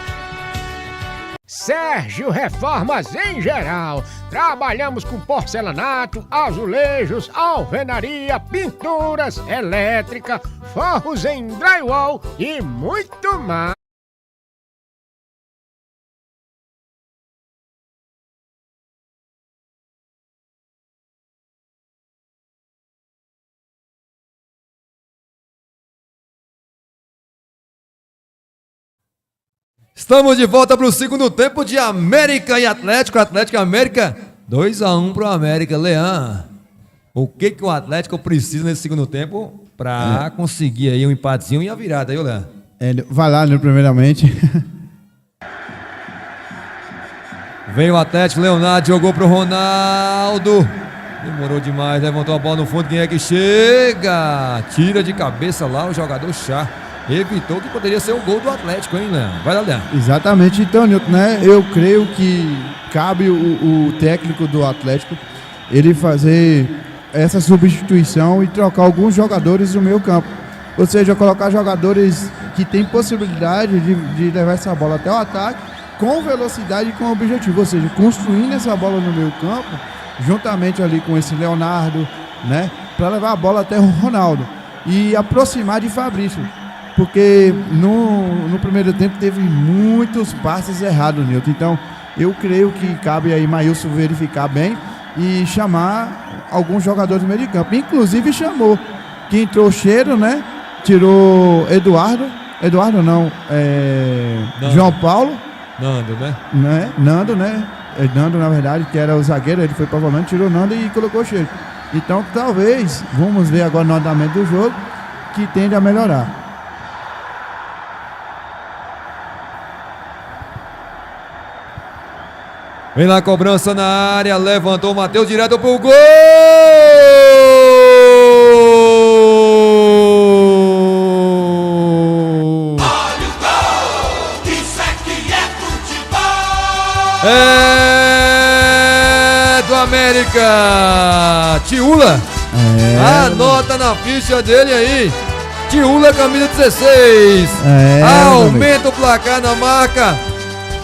Sérgio Reformas em Geral. Trabalhamos com porcelanato, azulejos, alvenaria, pinturas, elétrica, forros em drywall e muito mais. Estamos de volta para o segundo tempo de América e Atlético. Atlético e América, 2-1 para o América. Leão, o que o Atlético precisa nesse segundo tempo para conseguir aí um empatezinho e a virada, aí, Leão? Vai lá, né, primeiramente. Vem o Atlético, Leonardo jogou pro Ronaldo. Demorou demais, levantou a bola no fundo. Quem é que chega? Tira de cabeça lá o jogador Chá. Evitou que poderia ser o gol do Atlético, hein, Leão? Vai lá, Leão. Exatamente. Então, Nilton, né? Eu creio que cabe o técnico do Atlético ele fazer essa substituição e trocar alguns jogadores do meio campo. Ou seja, colocar jogadores que têm possibilidade de levar essa bola até o ataque com velocidade e com objetivo. Ou seja, construindo essa bola no meio campo, juntamente ali com esse Leonardo, né? Para levar a bola até o Ronaldo e aproximar de Fabrício. Porque no primeiro tempo teve muitos passes errados, Nilton. Então, eu creio que cabe aí Maílson verificar bem e chamar alguns jogadores do meio de campo. Inclusive chamou, que entrou Cheiro, né? Tirou Eduardo não, João Paulo. Nando, né? Nando, né? Nando, na verdade, que era o zagueiro, ele foi para o volante, tirou Nando e colocou Cheiro. Então, talvez, vamos ver agora no andamento do jogo, que tende a melhorar. Vem lá a cobrança na área, levantou o Matheus direto pro gol! Olha o gol! Isso é que é futebol! É do América! Tiúla! Anota na ficha dele aí! Tiúla, camisa 16! Aumenta o placar na marca!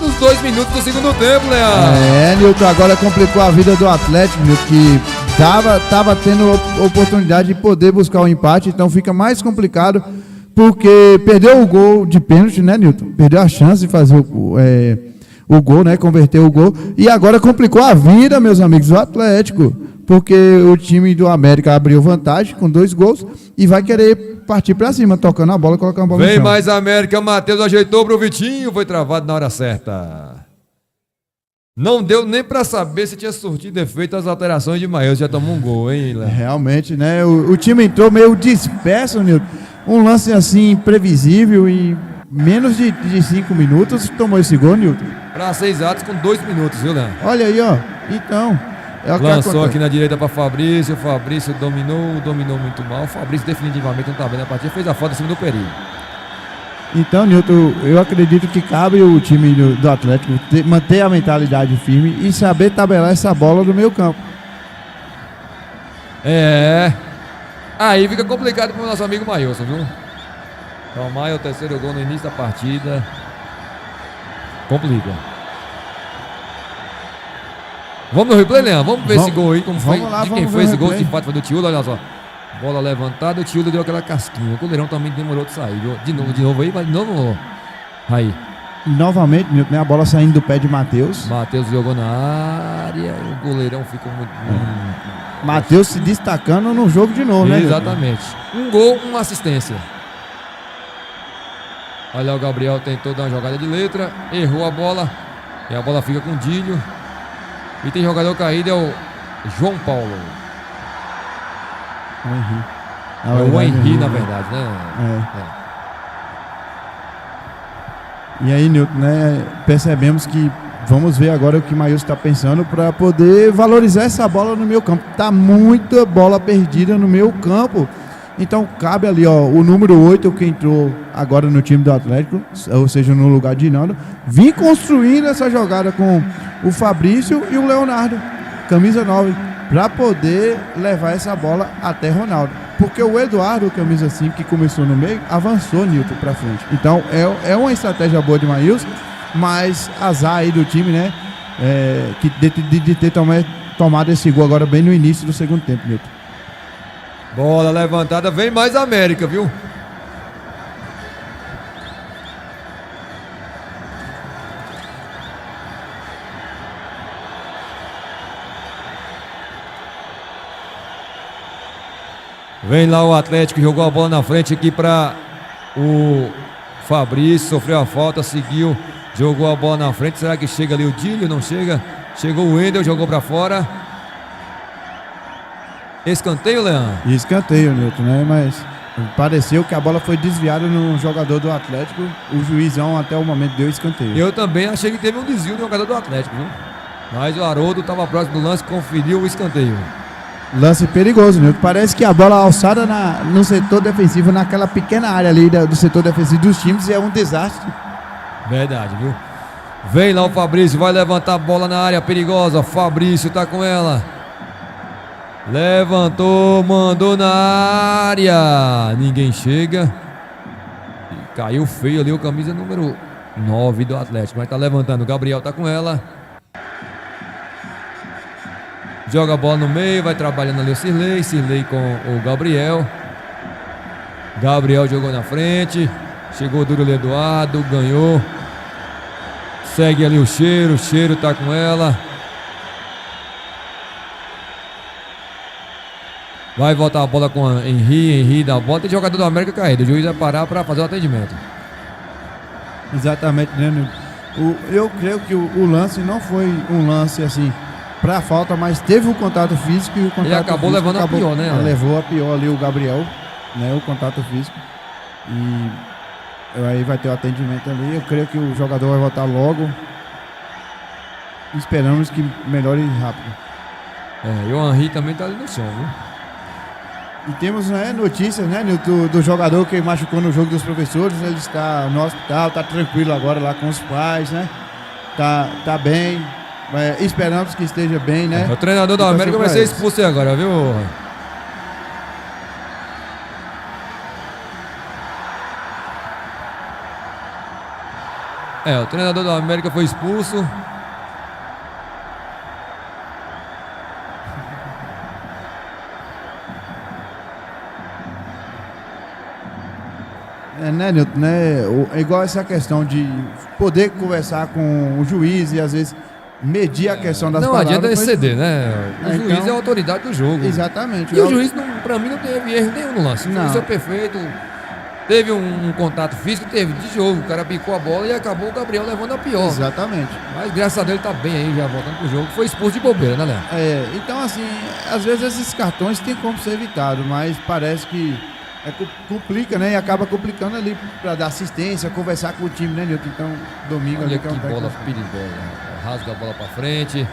Nos 2 minutos do segundo tempo, Leão. Nilton, agora complicou a vida do Atlético, Nilton, que tava tendo oportunidade de poder buscar o empate, então fica mais complicado, porque perdeu o gol de pênalti, né, Nilton? Perdeu a chance de fazer o gol, né, converter o gol, e agora complicou a vida, meus amigos, do Atlético, porque o time do América abriu vantagem com 2 gols e vai querer partir pra cima, tocando a bola, colocando a bola no chão. Vem mais América, Matheus ajeitou pro Vitinho, foi travado na hora certa. Não deu nem pra saber se tinha surtido efeito as alterações de Maílson, já tomou um gol, hein, Léo? Realmente, né, o time entrou meio disperso, Nilton, um lance assim, imprevisível, e menos de 5 minutos tomou esse gol, Nilton. Pra 6 atos com 2 minutos, viu, Léo? Olha aí, ó, então... Lançou aqui na direita para Fabrício. Fabrício dominou muito mal. Fabrício definitivamente não tá bem na partida. Fez a falta em cima do Peri. Então, Nilton, eu acredito que cabe o time do Atlético manter a mentalidade firme e saber tabelar essa bola do meio campo. Aí fica complicado pro nosso amigo Maílson, viu? Tomar é o terceiro gol no início da partida. Complica. Vamos no replay, Leão. Vamos ver esse gol aí, como foi. Vamos lá, De quem vamos foi ver esse o gol, replay. de fato foi do Tiúlo, olha só. Bola levantada, o Tiúlo deu aquela casquinha. O goleirão também demorou de sair, viu? De novo aí, vai de novo. Aí. Novamente, Nilton, né? A bola saindo do pé de Matheus. Matheus jogou na área, o goleirão ficou muito. Matheus se destacando no jogo de novo, né? Nilton? Exatamente. Um gol, uma assistência. Olha, o Gabriel tentou dar uma jogada de letra, errou a bola. E a bola fica com o Dílio. E tem jogador caído, é o João Paulo. O Henry. É o Henry, na verdade, né? É. E aí, Nilton, né? Percebemos que vamos ver agora o que o Maílson está pensando para poder valorizar essa bola no meio campo. Tá muita bola perdida no meio campo. Então cabe ali, ó, o número 8 que entrou agora no time do Atlético, ou seja, no lugar de Nando, vim construindo essa jogada com o Fabrício e o Leonardo, camisa 9, para poder levar essa bola até Ronaldo. Porque o Eduardo, camisa 5, que começou no meio, avançou, Nilton, para frente. Então é uma estratégia boa de Maílson, mas azar aí do time, né? Que de ter tomado esse gol agora bem no início do segundo tempo, Nilton. Bola levantada, vem mais América, viu? Vem lá o Atlético, jogou a bola na frente aqui para o Fabrício, sofreu a falta, seguiu, jogou a bola na frente. Será que chega ali o Dílio? Não chega. Chegou o Wendel, jogou para fora. Escanteio, Leão? Escanteio, Nilton, né? Mas pareceu que a bola foi desviada no jogador do Atlético. O juizão até o momento deu escanteio. Eu também achei que teve um desvio do jogador do Atlético, viu? Mas o Haroldo estava próximo do lance, conferiu o escanteio. Lance perigoso, Nilton. Parece que a bola alçada no setor defensivo, naquela pequena área ali do setor defensivo dos times, é um desastre. Verdade, viu? Vem lá o Fabrício, vai levantar a bola na área perigosa. Fabrício tá com ela. Levantou, mandou na área. Ninguém chega. E caiu feio ali o camisa número 9 do Atlético. Mas tá levantando. O Gabriel tá com ela. Joga a bola no meio, vai trabalhando ali o Cirlei. Cirlei com o Gabriel. Gabriel jogou na frente. Chegou duro o Eduardo, ganhou. Segue ali o Cheiro tá com ela. Vai voltar a bola com a Henry da bola. Tem jogador do América caído. O juiz vai parar para fazer o atendimento. Exatamente, né, Nilton? Eu creio que o lance não foi um lance assim para falta, mas teve o contato físico e o contato Ele acabou físico levando a pior, né? Levou a pior ali o Gabriel, né? O contato físico. E aí vai ter o atendimento ali. Eu creio que o jogador vai voltar logo. Esperamos que melhore rápido. E o Henry também tá ali no chão, viu? E temos, né, notícias, né, do jogador que machucou no jogo dos professores. Ele está no hospital, tá tranquilo agora lá com os pais, né? Tá bem. Esperamos que esteja bem, né? O treinador do América vai ser expulso aí agora, viu? O treinador do América foi expulso. Né, Nilton, né? Igual essa questão de poder conversar com o juiz e às vezes medir a questão das palavras. Não adianta exceder, né? O juiz então, é a autoridade do jogo. Exatamente. E o juiz, pra mim, não teve erro nenhum no lance. Não. Isso é perfeito. Teve um contato físico, teve de jogo. O cara picou a bola e acabou o Gabriel levando a pior. Exatamente. Mas graças a Deus ele tá bem aí, já voltando pro jogo. Foi expulso de bobeira, né, Léo? Então, assim, às vezes esses cartões tem como ser evitado, mas parece que complica, né? E acaba complicando ali para dar assistência, conversar com o time, né, Nilton? Então, domingo Olha ali que é um bola perigosa. Rasga a bola pra frente.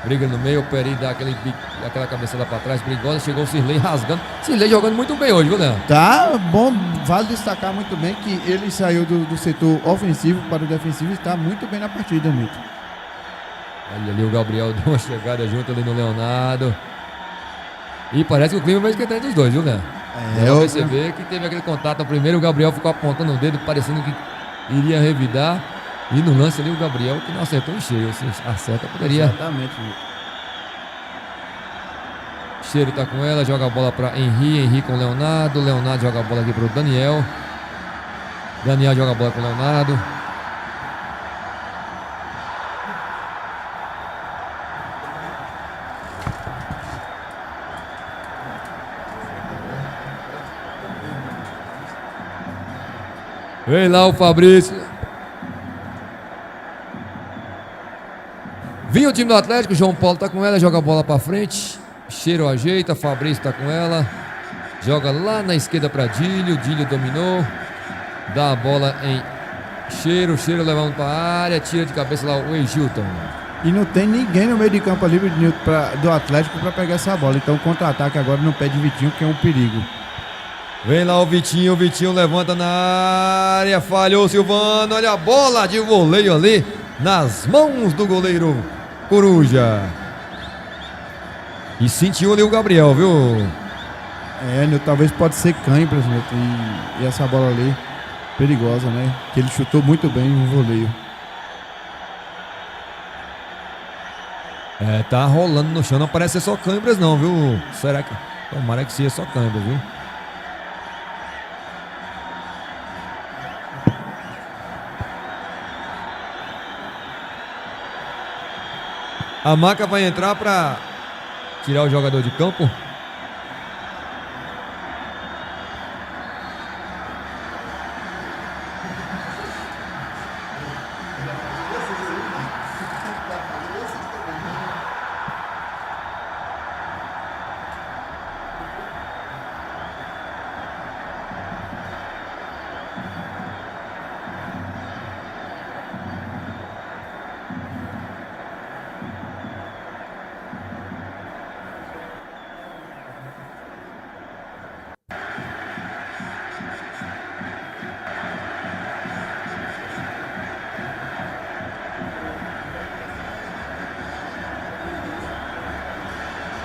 Briga no meio, o Peri dá aquela cabeçada pra trás, perigosa. Chegou o Cirlei rasgando. Cirlei jogando muito bem hoje, viu, Léo? Tá bom, vale destacar muito bem que ele saiu do setor ofensivo para o defensivo e está muito bem na partida, Nilton. Olha ali o Gabriel deu uma chegada junto ali no Leonardo. E parece que o clima vai esquentar entre os dois, viu, Léo? Dá pra perceber que teve aquele contato no primeiro, o Gabriel ficou apontando o dedo, parecendo que iria revidar. E no lance ali o Gabriel que não acertou em cheio. Se acerta, poderia. Exatamente, Nilton. Cheiro tá com ela, joga a bola pra Henry com o Leonardo. Leonardo joga a bola aqui pro Daniel. Daniel joga a bola com o Leonardo. Vem lá o Fabrício. Vinha o time do Atlético, João Paulo tá com ela, joga a bola pra frente. Cheiro ajeita, Fabrício tá com ela. Joga lá na esquerda pra Dílio, Dílio dominou. Dá a bola em Cheiro, Cheiro levando pra área, tira de cabeça lá o Egilton. E não tem ninguém no meio de campo ali do Atlético para pegar essa bola. Então contra-ataque agora no pé de Vitinho, que é um perigo. Vem lá o Vitinho levanta na área, falhou o Silvano, olha a bola de voleio ali, nas mãos do goleiro Coruja. E sentiu ali o Gabriel, viu? Talvez pode ser cãibras, e essa bola ali, perigosa, né? Que ele chutou muito bem no voleio. Tá rolando no chão, não parece ser só câimbras não, viu? Será que... Tomara que seja só câimbras, viu? A Maca vai entrar para tirar o jogador de campo.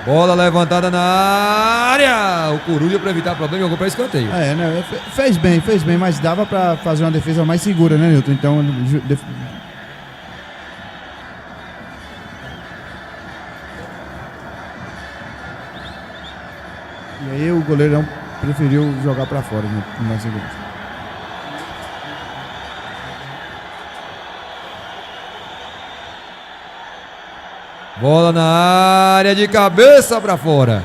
Bola levantada na área. O Coruja, para evitar problema, jogou para escanteio. Fez bem, mas dava para fazer uma defesa mais segura, né, Nilton? Então, e aí o goleirão preferiu jogar para fora na segurança. Bola na área, de cabeça para fora.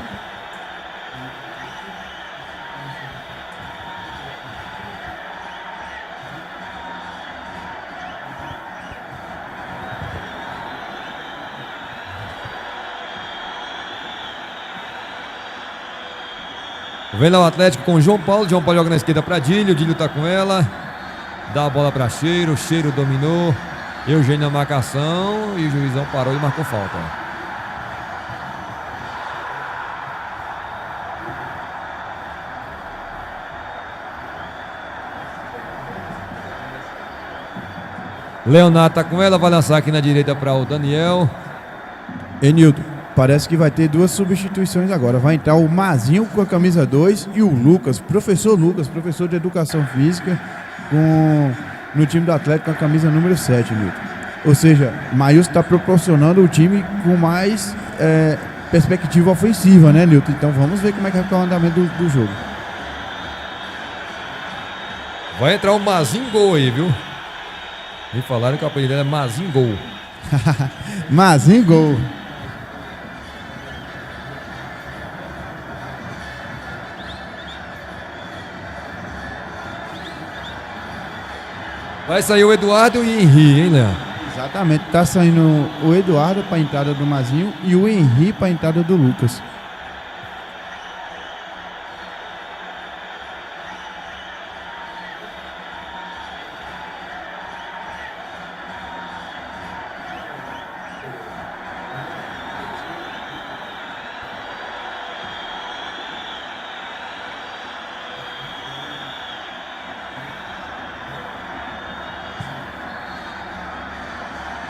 Vem lá o Atlético com o João Paulo. João Paulo joga na esquerda para Dílio. Dílio tá com ela. Dá a bola para Cheiro. Cheiro dominou. Eugênio na marcação e o juizão parou e marcou falta. Leonardo tá com ela, vai lançar aqui na direita para o Daniel. Nilton, parece que vai ter duas substituições agora. Vai entrar o Mazinho com a camisa 2 e o Lucas, professor de Educação Física, no time do Atlético com a camisa número 7, Nilton. Ou seja, Maílson está proporcionando o time com mais perspectiva ofensiva, né, Nilton? Então vamos ver como é que vai ficar o andamento do jogo. Vai entrar o Mazingol aí, viu? Me falaram que o apelido dele é Mazingol. Mazingol. Vai sair o Eduardo e o Henry, hein, Léo? Exatamente, tá saindo o Eduardo para a entrada do Mazinho e o Henry para a entrada do Lucas.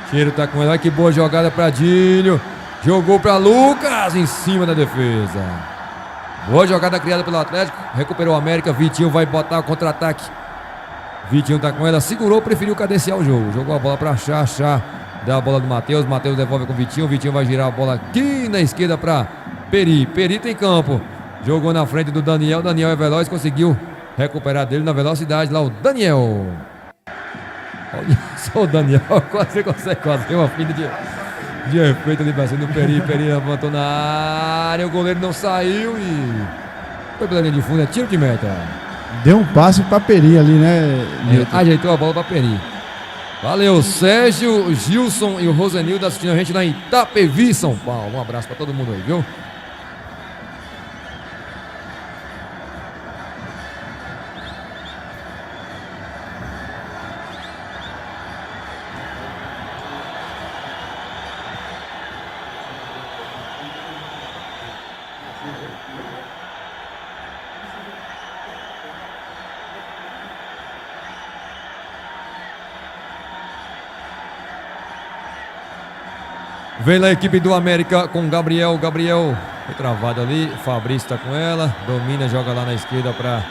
Cheiro tá com ela, que boa jogada para Dílio. Jogou para Lucas em cima da defesa. Boa jogada criada pelo Atlético. Recuperou o América. Vitinho vai botar o contra-ataque. Vitinho tá com ela. Segurou, preferiu cadenciar o jogo. Jogou a bola pra Chá. Dá a bola do Matheus. Matheus devolve com o Vitinho. Vitinho vai girar a bola aqui na esquerda pra Peri. Peri tem campo. Jogou na frente do Daniel. Daniel é veloz. Conseguiu recuperar dele na velocidade. Lá o Daniel. Olha só o Daniel. Quase consegue fazer uma finta de efeito ali pra cima do Peri. Peri levantou na área. O goleiro não saiu e foi pela linha de fundo. É tiro de meta. Deu um passe pra Peri ali, né, Nilton? Ajeitou a bola pra Peri. Valeu, Sérgio, Gilson e o Rosenildo assistindo a gente lá em Itapevi, São Paulo. Um abraço pra todo mundo aí, viu? Vem lá a equipe do América com Gabriel. Gabriel foi travado ali. Fabrício tá com ela. Domina, joga lá na esquerda para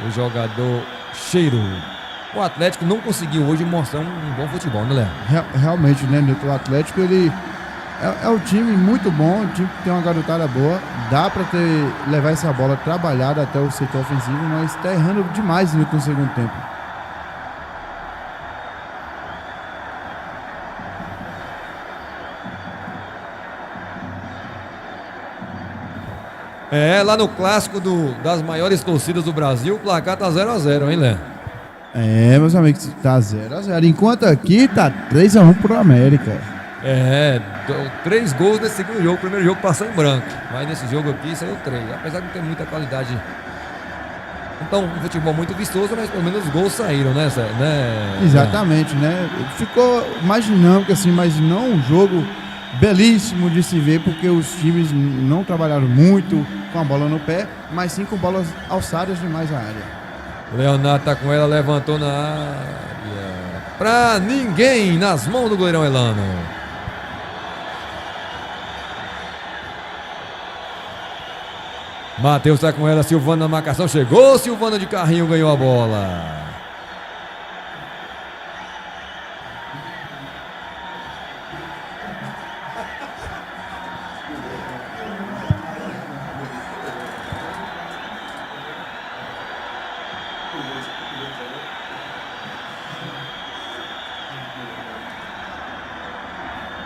o jogador Cheiro. O Atlético não conseguiu hoje mostrar um bom futebol, né, Léo? Realmente, né, Nilton? O Atlético, ele é um time muito bom, um time que tem uma garotada boa. Dá para levar essa bola trabalhada até o setor ofensivo, mas tá errando demais, Nilton, no segundo tempo. Lá no clássico das maiores torcidas do Brasil, o placar tá 0-0, hein, Léo? Meus amigos, tá 0-0. Enquanto aqui tá 3-1 pro América. 3 gols nesse segundo jogo. O primeiro jogo passou em branco, mas nesse jogo aqui saiu 3. Apesar de não ter muita qualidade. Então, um futebol muito vistoso, mas pelo menos os gols saíram, né? Exatamente, né? Ficou mais dinâmico assim, mas não um jogo belíssimo de se ver, porque os times não trabalharam muito com a bola no pé, mas sim com bolas alçadas demais à área. O Leonardo tá com ela, levantou na área. Pra ninguém, nas mãos do goleirão Elano. Matheus tá com ela, Silvano na marcação, chegou, Silvano de carrinho, ganhou a bola.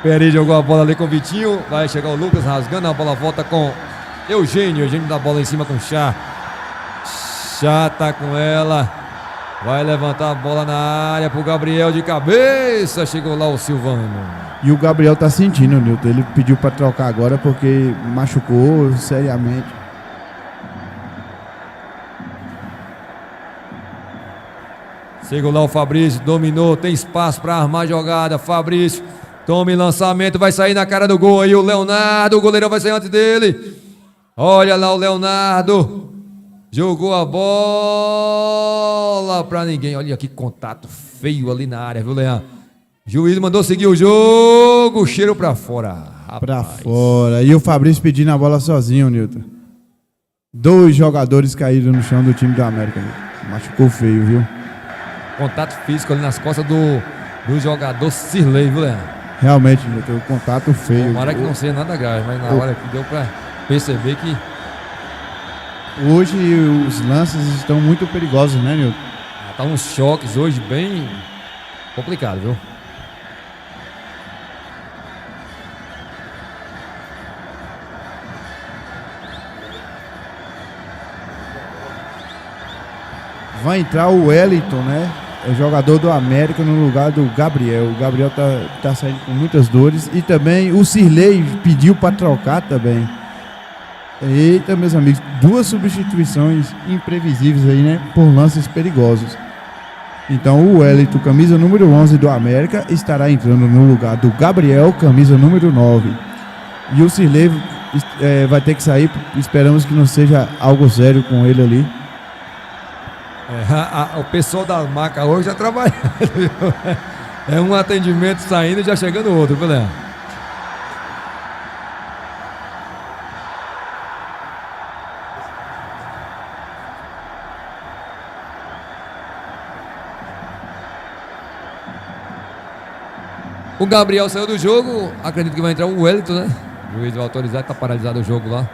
Peri jogou a bola ali com o Vitinho. Vai chegar o Lucas rasgando. A bola volta com Eugênio. Eugênio dá a bola em cima com Chá. Chá tá com ela. Vai levantar a bola na área pro Gabriel de cabeça. Chegou lá o Silvano. E o Gabriel tá sentindo, Nilton. Ele pediu pra trocar agora porque machucou seriamente. Chegou lá o Fabrício. Dominou. Tem espaço pra armar a jogada. Fabrício. Tome lançamento, vai sair na cara do gol aí o Leonardo, o goleirão vai sair antes dele. Olha lá o Leonardo. Jogou a bola pra ninguém. Olha que contato feio ali na área, viu, Leandro? Juiz mandou seguir o jogo, cheiro pra fora. Rapaz. Pra fora. E o Fabrício pedindo a bola sozinho, Nilton. 2 jogadores caíram no chão do time do América. Nilton. Machucou feio, viu? Contato físico ali nas costas do jogador Cirlei, viu, Leandro? Realmente, Nilton, o contato feio. Tomara que não seja nada grave, mas na hora que deu pra perceber que... Hoje os lances estão muito perigosos, né, Nilton? Tá uns choques hoje bem complicado, viu? Vai entrar o Wellington, né? É jogador do América no lugar do Gabriel. O Gabriel tá saindo com muitas dores. E também o Cirlei pediu para trocar também. Eita, meus amigos, 2 substituições imprevisíveis aí, né? Por lances perigosos. Então o Wellington, camisa número 11 do América, estará entrando no lugar do Gabriel, camisa número 9. E o Cirlei vai ter que sair. Esperamos que não seja algo sério com ele ali. O pessoal da maca hoje já trabalhando. É um atendimento saindo e já chegando outro, viu, Léo? O Gabriel saiu do jogo, acredito que vai entrar o Wellington, né? O juiz vai autorizar, tá paralisado o jogo lá.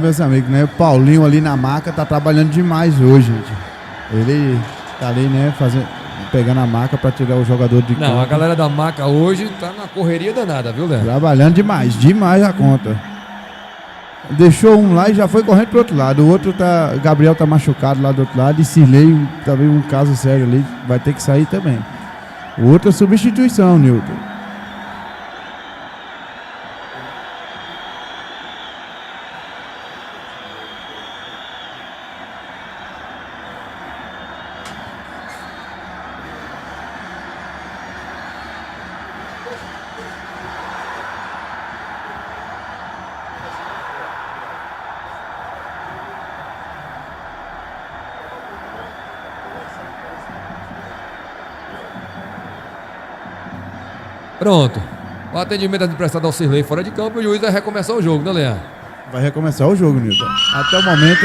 Meus amigos, né? O Paulinho ali na maca tá trabalhando demais hoje, gente. Ele tá ali, né, pegando a maca pra tirar o jogador de campo. Não, a galera da maca hoje tá na correria danada, viu, Léo? Trabalhando demais a conta. Deixou um lá e já foi correndo pro outro lado. O outro tá. Gabriel tá machucado lá do outro lado. E Cirlei também um caso sério ali. Vai ter que sair também. Outra substituição, Nilton. Pronto. O atendimento é prestado ao Cirlei fora de campo e o juiz vai recomeçar o jogo, né, Leandro? Vai recomeçar o jogo, Nilton. Até o momento.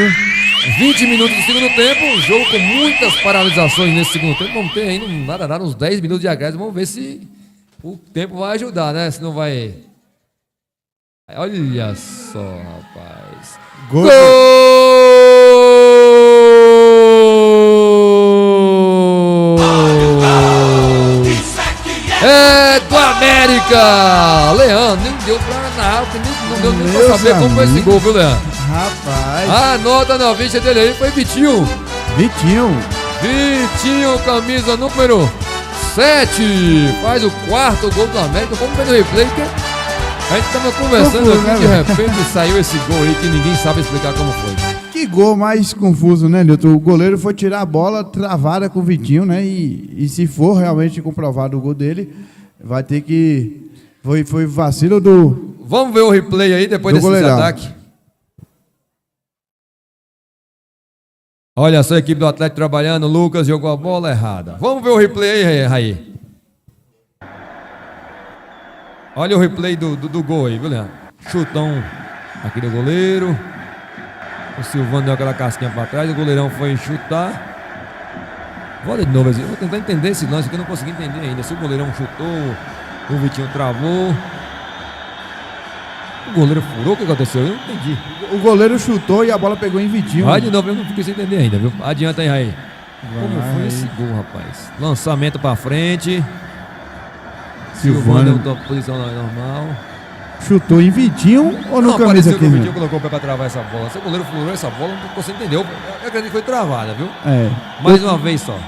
20 minutos do segundo tempo, um jogo com muitas paralisações nesse segundo tempo. Vamos ter ainda nada, uns 10 minutos de acréscimo. Vamos ver se o tempo vai ajudar, né? Se não vai. Olha só, rapaz. Gol! É do América! Leandro, nem deu pra nada, não deu nem pra saber como foi esse gol, viu, Leandro? Rapaz. A nota na ficha dele aí foi Vitinho. Vitinho, camisa número 7. Faz o quarto gol do América. Vamos ver no replay, que a gente tava conversando aqui, de repente saiu esse gol aí que ninguém sabe explicar como foi. que gol mais confuso, né, Nilton? O goleiro foi tirar a bola travada com o Vitinho, né? E se for realmente comprovado o gol dele, vai ter que... Foi vacilo do... Vamos ver o replay aí depois desse ataque. Olha só a equipe do Atlético trabalhando. O Lucas jogou a bola errada. Vamos ver o replay aí, Raí. Olha o replay do gol aí, viu, Leandro? Chutão aqui do goleiro. O Silvano deu aquela casquinha pra trás. O goleirão foi chutar. Olha de novo, eu vou tentar entender esse lance que eu não consegui entender ainda. Se o goleirão chutou, o Vitinho travou. O goleiro furou, o que aconteceu? Eu não entendi. O goleiro chutou e a bola pegou em Vitinho. Vai de novo, eu não fiquei sem entender ainda, viu? Adianta aí, Raí. Como foi esse gol, rapaz? Lançamento pra frente. Silvano deu posição normal. Chutou em Vitinho ou no camisa aqui? O Vitinho colocou o pé pra travar essa bola. Se o goleiro furou essa bola, não consigo entender. Eu acredito que foi travada, viu? É. Mais uma vez só.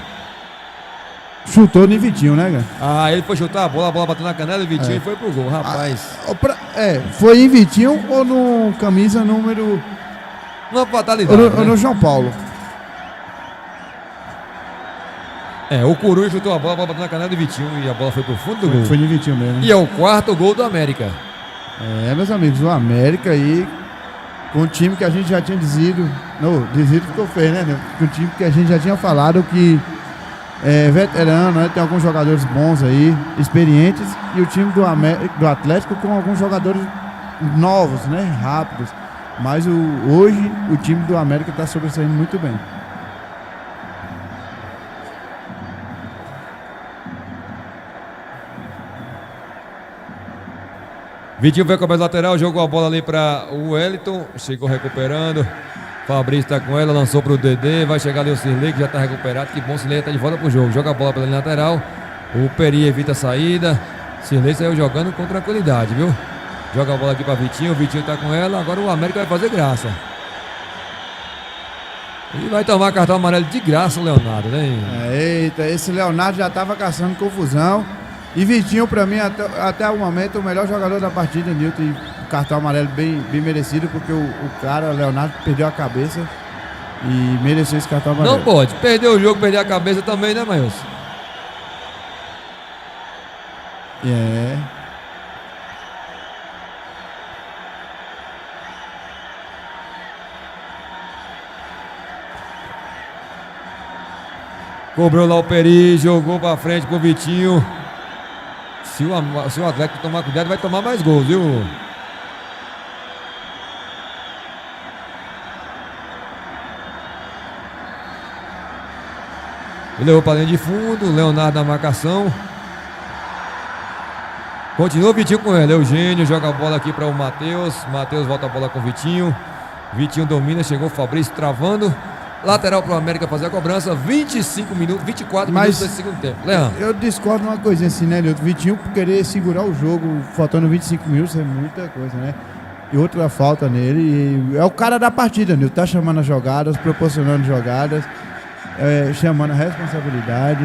Chutou no Vitinho, né, cara? Ah, ele foi chutar a bola bateu na canela do Vitinho e foi pro gol, rapaz. Foi em Vitinho ou no camisa número... Uma fatalidade, ou no João Paulo? O Coruja chutou a bola bateu na canela do Vitinho e a bola foi pro fundo do gol. Foi no Vitinho mesmo. E é o quarto gol do América. Meus amigos, o América aí, com o time que a gente já tinha dizido... Não, dizido ficou feio, né? Com o time que a gente já tinha falado que... veterano, né? Tem alguns jogadores bons aí, experientes, e o time do Atlético com alguns jogadores novos, né? Rápidos. Mas hoje o time do América está sobressaindo muito bem. Vitinho veio com a lateral, jogou a bola ali para o Wellington, chegou recuperando. Fabrício está com ela, lançou para o Dedê, vai chegar ali o Cirlei, que já está recuperado. Que bom, Cirlei está de volta pro jogo. Joga a bola pela linha lateral. O Peri evita a saída. Cirlei saiu jogando com tranquilidade, viu? Joga a bola aqui para Vitinho, o Vitinho está com ela. Agora o América vai fazer graça. E vai tomar cartão amarelo de graça o Leonardo, né? Eita, esse Leonardo já estava caçando confusão. E Vitinho, para mim, até o momento, o melhor jogador da partida, Nilton. E cartão amarelo bem merecido, porque o cara, o Leonardo, perdeu a cabeça e mereceu esse cartão amarelo. Não pode. Perder o jogo, perder a cabeça também, né, Maílson? É. Cobrou lá o Peri, jogou pra frente pro Vitinho. Se o Atlético tomar cuidado, vai tomar mais gols, viu? Ele levou pra linha de fundo, Leonardo na marcação. Continua o Vitinho com ele, Eugênio joga a bola aqui para o Matheus. Matheus volta a bola com o Vitinho. Vitinho domina, chegou o Fabrício travando. Lateral para o América fazer a cobrança. 24 minutos desse segundo tempo. Leandro. Eu discordo uma coisinha assim, né, Nilton? Vitinho por querer segurar o jogo, faltando 25 minutos, é muita coisa, né? E outra falta nele. E é o cara da partida, Nilton. Tá chamando as jogadas, proporcionando jogadas, chamando a responsabilidade.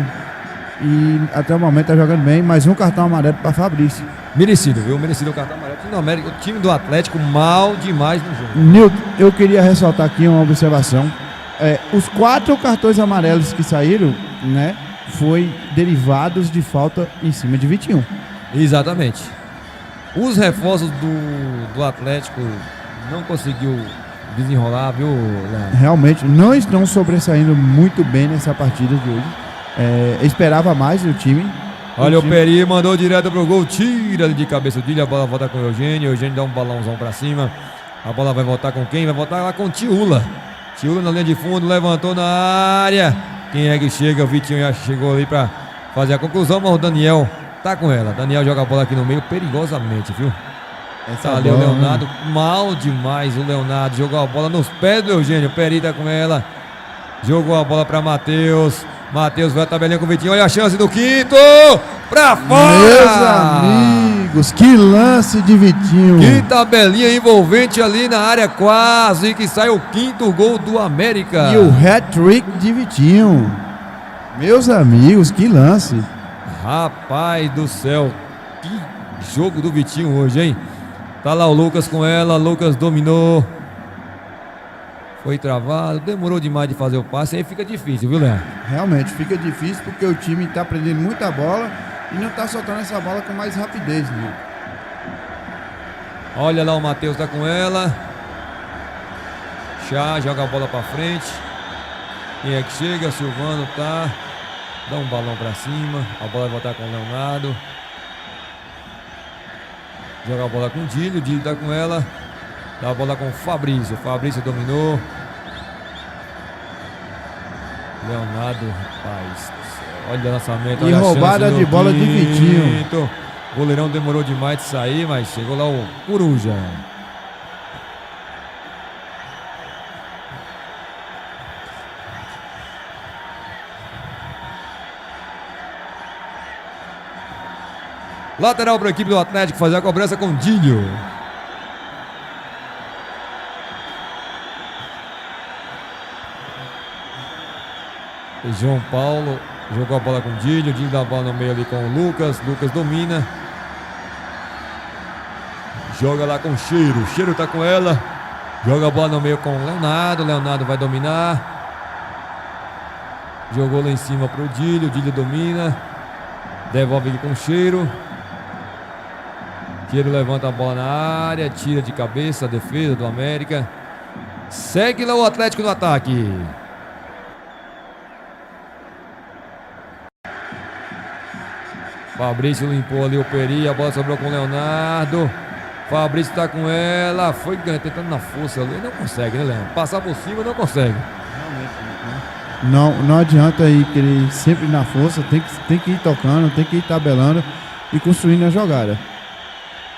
E até o momento tá jogando bem. Mais um cartão amarelo para Fabrício. Merecido, viu? Merecido o cartão amarelo. O time do Atlético mal demais no jogo. Nilton, eu queria ressaltar aqui uma observação. Os 4 cartões amarelos que saíram, né, foi derivados de falta em cima de Vitinho. Exatamente. Os reforços do Atlético não conseguiu desenrolar, viu, Leandro? Realmente não estão sobressaindo muito bem nessa partida de hoje. Esperava mais do time. Olha o Peri, mandou direto pro gol, tira de cabeça o Dílio, a bola volta com o Eugênio dá um balãozão pra cima. A bola vai voltar com quem? Vai voltar lá com o Tiúla. Tiúla na linha de fundo, levantou na área. Quem é que chega? O Vitinho já chegou ali pra fazer a conclusão, mas o Daniel tá com ela. Daniel joga a bola aqui no meio perigosamente, viu? Tá ali o Leonardo, mal demais o Leonardo. Jogou a bola nos pés do Eugênio. O Peri tá com ela. Jogou a bola pra Matheus. Matheus vai a tabelinha com o Vitinho. Olha a chance do quinto. Pra fora! Meus amigos, que lance de Vitinho. Que tabelinha envolvente ali na área, quase que sai o 5º gol do América. E o hat-trick de Vitinho. Meus amigos, que lance. Rapaz do céu, que jogo do Vitinho hoje, hein? Tá lá o Lucas com ela, Lucas dominou. Foi travado, demorou demais de fazer o passe, aí fica difícil, viu, Leandro? Realmente, fica difícil porque o time tá prendendo muita bola e não tá soltando essa bola com mais rapidez, né? Olha lá, o Matheus tá com ela. Chá, joga a bola pra frente. Quem é que chega? Silvano tá. Dá um balão pra cima. A bola vai voltar com o Leonardo. Joga a bola com o Dílio tá com ela. Dá a bola com o Fabrício. Fabrício dominou. Leonardo, rapaz. Olha o lançamento. E olha roubada de bola de Vitinho. O goleirão demorou demais de sair, mas chegou lá o Coruja. Lateral para a equipe do Atlético fazer a cobrança com Dinho. João Paulo jogou a bola com o Dinho dá a bola no meio ali com o Lucas. Lucas domina. Joga lá com o Cheiro. Cheiro tá com ela. Joga a bola no meio com o Leonardo. Leonardo vai dominar. Jogou lá em cima pro Dílio. Dílio domina. Devolve aqui com o Cheiro. Cheiro levanta a bola na área. Tira de cabeça a defesa do América. Segue lá o Atlético no ataque. Fabrício limpou ali o Peri. A bola sobrou com o Leonardo. Fabrício tá com ela. Foi tentando na força ali. Não consegue, né, Leandro? Passar por cima não consegue. Não adianta ir querer sempre na força. Tem que ir tocando, tem que ir tabelando e construindo a jogada.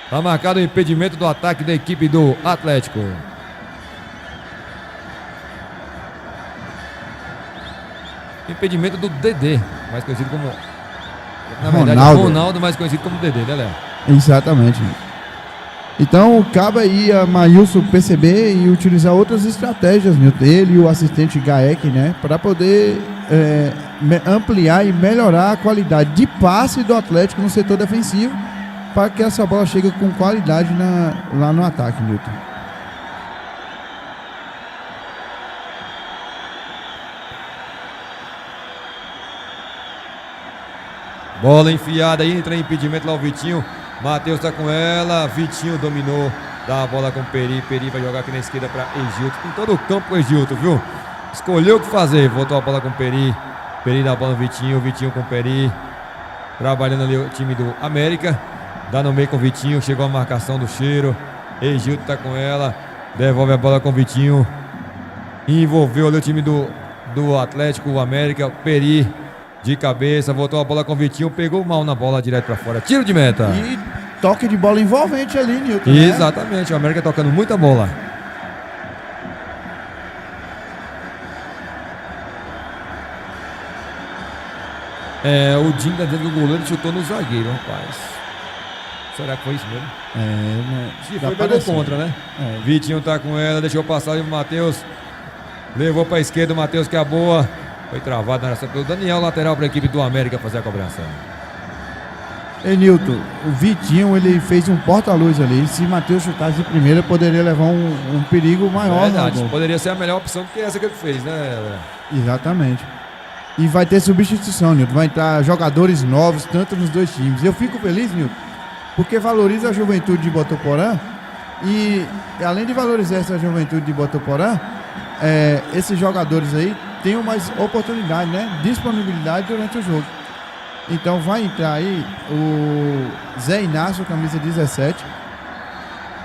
Tá marcado o impedimento do ataque da equipe do Atlético. Impedimento do Dedê, mais conhecido como... Na verdade, Ronaldo, mais conhecido como Dedê, né, Léo? Exatamente. Então, cabe aí a Maílson perceber e utilizar outras estratégias, Milton. Ele e o assistente Gaek, né? Para poder ampliar e melhorar a qualidade de passe do Atlético no setor defensivo, para que essa bola chegue com qualidade lá no ataque, Milton. Bola enfiada, entra em impedimento lá o Vitinho. Matheus tá com ela. Vitinho dominou. Dá a bola com o Peri. Peri vai jogar aqui na esquerda para Egilton. Em todo o campo o Egilton, viu? Escolheu o que fazer. Voltou a bola com o Peri. Peri dá a bola no Vitinho. Vitinho com o Peri. Trabalhando ali o time do América. Dá no meio com o Vitinho. Chegou a marcação do Cheiro. Egilton tá com ela. Devolve a bola com o Vitinho. Envolveu ali o time do Atlético, o América. Peri de cabeça. Voltou a bola com o Vitinho. Pegou mal na bola direto pra fora. Tiro de meta. E toque de bola envolvente ali, Nilton. Exatamente. O América tocando muita bola. O Dinho tá dizendo que o goleiro chutou no zagueiro, rapaz. Será que foi isso mesmo? Né? Foi pegou contra, né? Vitinho tá com ela, deixou passar ali o Matheus. Levou pra esquerda o Matheus, que é a boa. Foi travado na reação pelo Daniel, lateral pra equipe do América fazer a cobrança. Nilton, o Vitinho, ele fez um porta-luz ali. Se o Matheus chutasse de primeira, poderia levar um perigo maior. Verdade, poderia ser a melhor opção do que essa que ele fez, né? Exatamente. E vai ter substituição, Nilton. Vai entrar jogadores novos, tanto nos dois times. Eu fico feliz, Nilton, porque valoriza a juventude de Botuporã. E além de valorizar essa juventude de Botuporã, esses jogadores aí tenham mais oportunidade, né? Disponibilidade durante o jogo. Então vai entrar aí o Zé Inácio, camisa 17,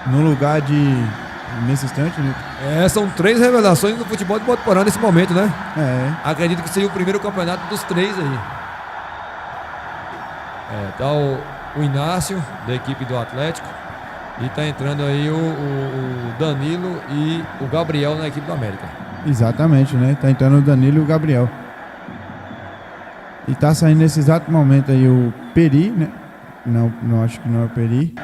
no lugar de... Nesse instante, Nilton. São 3 revelações do futebol de Botuporã nesse momento, né? Acredito que seria o primeiro campeonato dos 3 aí. Tá o Inácio, da equipe do Atlético. E tá entrando aí o Danilo e o Gabriel na equipe do América. Exatamente, né? Tá entrando o Danilo e o Gabriel. E tá saindo nesse exato momento aí o Peri, né? Não acho que não é o Peri.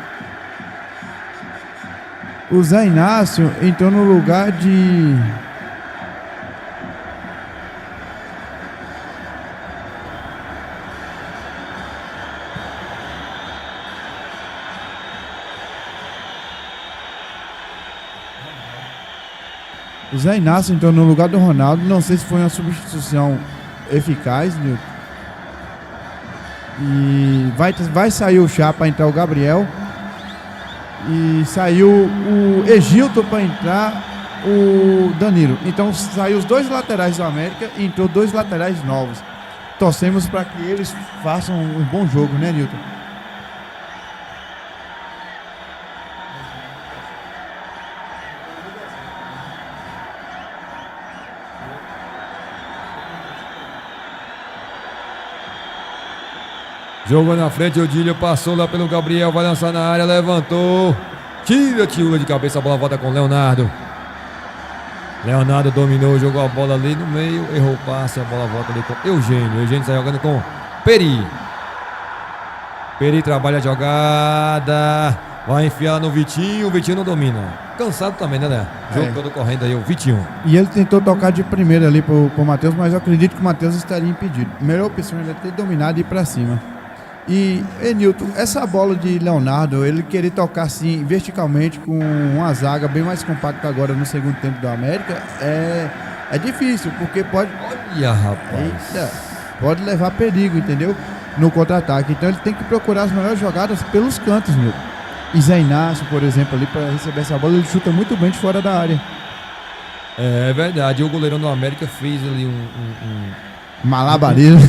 O Zé Inácio entrou no lugar de... O Zé Inácio entrou no lugar do Ronaldo. Não sei se foi uma substituição eficaz, Nilton. E vai sair o Chá para entrar o Gabriel. E saiu o Egilton para entrar o Danilo. Então saiu os 2 laterais do América e entrou 2 laterais novos. Torcemos para que eles façam um bom jogo, né, Nilton? Jogou na frente, o Dílio passou lá pelo Gabriel, vai lançar na área, levantou. Tira de cabeça, a bola volta com o Leonardo. Leonardo dominou, jogou a bola ali no meio, errou o passe, a bola volta ali com Eugênio. Eugênio está jogando com Peri. Peri trabalha a jogada, vai enfiar no Vitinho, o Vitinho não domina. Cansado também, né, Léo? Jogo todo correndo aí, o Vitinho. E ele tentou tocar de primeira ali pro Matheus, mas eu acredito que o Matheus estaria impedido. A melhor opção era ter dominado e ir pra cima. E, Nilton, essa bola de Leonardo, ele querer tocar assim verticalmente com uma zaga bem mais compacta agora no segundo tempo do América é difícil, porque pode... Olha, rapaz. Pode levar perigo, entendeu? No contra-ataque. Então ele tem que procurar as melhores jogadas pelos cantos, Nilton. E Zé Inácio, por exemplo, ali para receber essa bola, ele chuta muito bem de fora da área. É verdade, o goleirão do América fez ali malabarismo.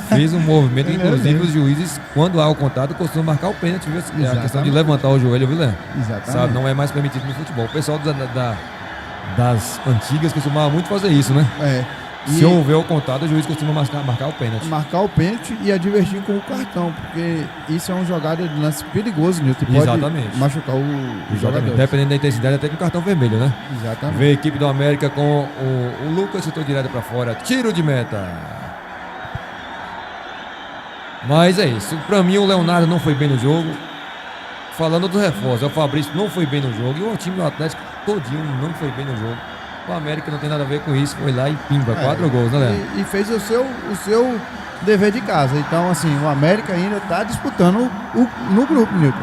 Fez um movimento, inclusive os juízes, quando há o contato, costumam marcar o pênalti, viu? É a questão de levantar o joelho, viu, Léo? Exatamente. Sabe, não é mais permitido no futebol. O pessoal das antigas costumava muito fazer isso, né? Se houver o contato, o juiz costuma marcar o pênalti. Marcar o pênalti e advertir com o cartão, porque isso é uma jogada de lance perigoso, Nilton. Pode machucar o jogador. Dependendo da intensidade, até com cartão vermelho, né? Exatamente. Vem a equipe do América com o Lucas, chutou direto pra fora. Tiro de meta. Mas é isso. Pra mim, o Leonardo não foi bem no jogo. Falando do reforço, o Fabrício não foi bem no jogo. E o time do Atlético todinho não foi bem no jogo. O América não tem nada a ver com isso. Foi lá e pimba, 4 gols, né, Léo? E fez o seu dever de casa. Então, assim, o América ainda tá disputando no grupo, Nilton.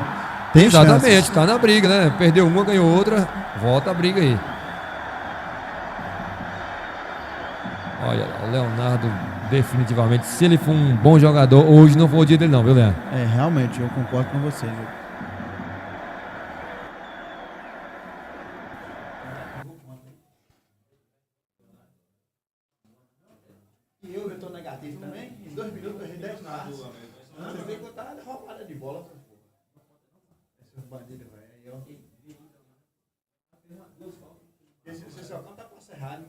Tem Exatamente, chances. tá na briga, né? Perdeu uma, ganhou outra. Volta a briga aí. Olha lá, o Leonardo Definitivamente, se ele for um bom jogador, hoje não foi o dia dele não, viu, Leandro? Realmente, eu concordo com você, viu? E eu tô negativo também? Em 2 minutos eu errei 10 passes. Vocês têm que contar a roubada de bola. Esse bandido, velho. Esse só conta pra ser errado.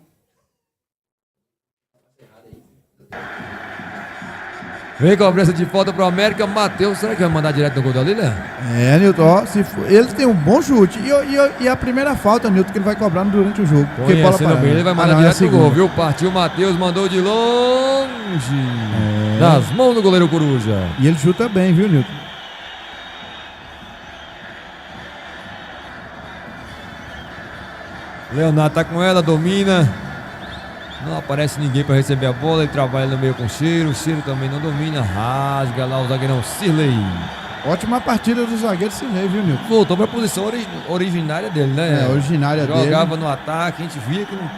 Vem cobrança de falta pro América. Matheus, será que vai mandar direto no gol dali, né? Nilton, ó, ele tem um bom chute. E a primeira falta, Nilton, que ele vai cobrar durante o jogo. Conhecendo bem, ele vai mandar direto no gol, viu? Partiu o Matheus, mandou de longe. Nas mãos do goleiro Coruja. E ele chuta bem, viu, Nilton? Leonardo tá com ela, domina. Não aparece ninguém para receber a bola. Ele trabalha no meio com o Cheiro também não domina. Rasga lá o zagueirão Sirley. Ótima partida do zagueiro Sirley, viu, Nilton? Voltou para a posição originária dele, né? Originária dele. Jogava no ataque, a gente via que não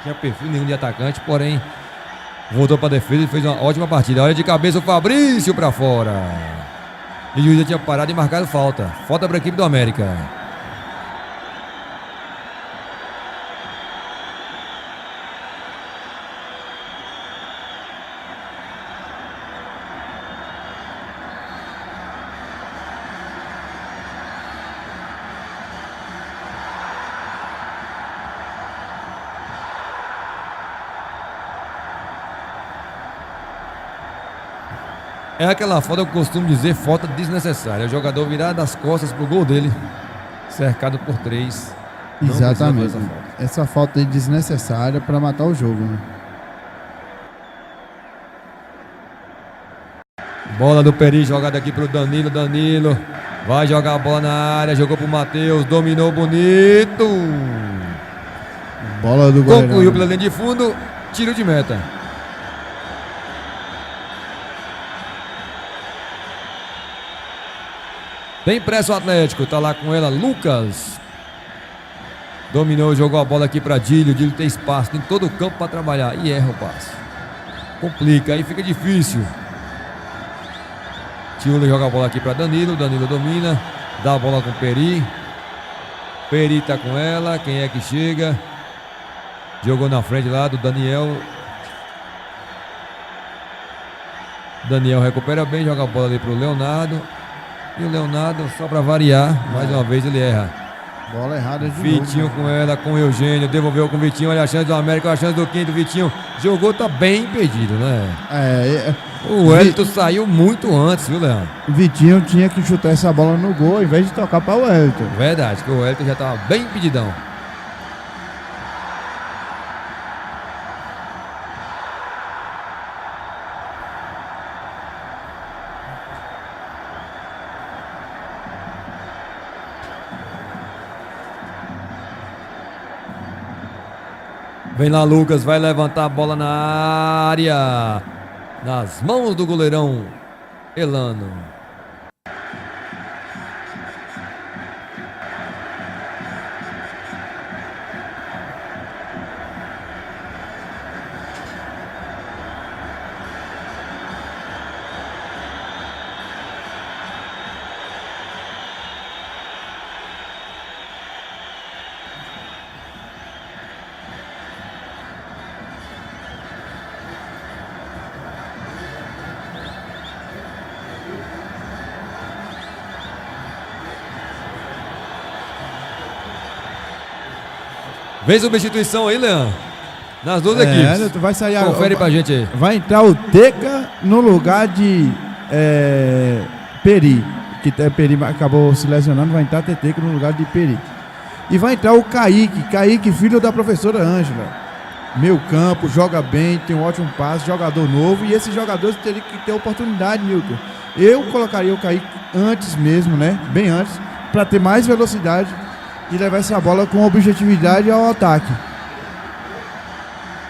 tinha perfil nenhum de atacante, porém voltou para a defesa e fez uma ótima partida. Olha de cabeça o Fabrício para fora. E o juiz já tinha parado e marcado falta. Falta para a equipe do América. É aquela falta que eu costumo dizer, falta desnecessária. O jogador virar das costas pro gol dele, cercado por 3. Exatamente. Essa falta é desnecessária para matar o jogo, né? Bola do Peri, jogada aqui pro Danilo. Danilo vai jogar a bola na área, jogou pro Matheus, dominou bonito. Bola do goleirão. Concluiu pela linha de fundo, tiro de meta. Tem pressa o Atlético, tá lá com ela, Lucas. Dominou, jogou a bola aqui para Dílio. Dílio tem espaço, tem todo o campo para trabalhar e erra o passe. Complica, aí fica difícil. Tiúlio joga a bola aqui para Danilo. Danilo domina, dá a bola com o Peri. Peri tá com ela, quem é que chega? Jogou na frente lá do Daniel. Daniel recupera bem, joga a bola ali pro Leonardo. E o Leonardo, só para variar, mais uma vez ele erra. Bola errada de Vitinho novo, com ela, com o Eugênio, devolveu com o Vitinho, olha a chance do América, olha a chance do quinto, Vitinho jogou, tá bem impedido, né? O Wellington saiu muito antes, viu, Leandro? Vitinho tinha que chutar essa bola no gol, ao invés de tocar para o Wellington. Verdade, que o Wellington já tava bem impedidão. Vem lá Lucas, vai levantar a bola na área. Nas mãos do goleirão Elano. Vem substituição aí, Leandro. Nas duas equipes. Vai sair Confere pra gente aí. Vai entrar o Teca no lugar de Peri. Que Peri acabou se lesionando, vai entrar Teca no lugar de Peri. E vai entrar o Kaique. Kaique, filho da professora Ângela. Meio campo, joga bem, tem um ótimo passe, jogador novo. E esses jogadores teriam que ter oportunidade, Nilton. Eu colocaria o Kaique antes mesmo, né? Bem antes, para ter mais velocidade e levar essa bola com objetividade ao ataque.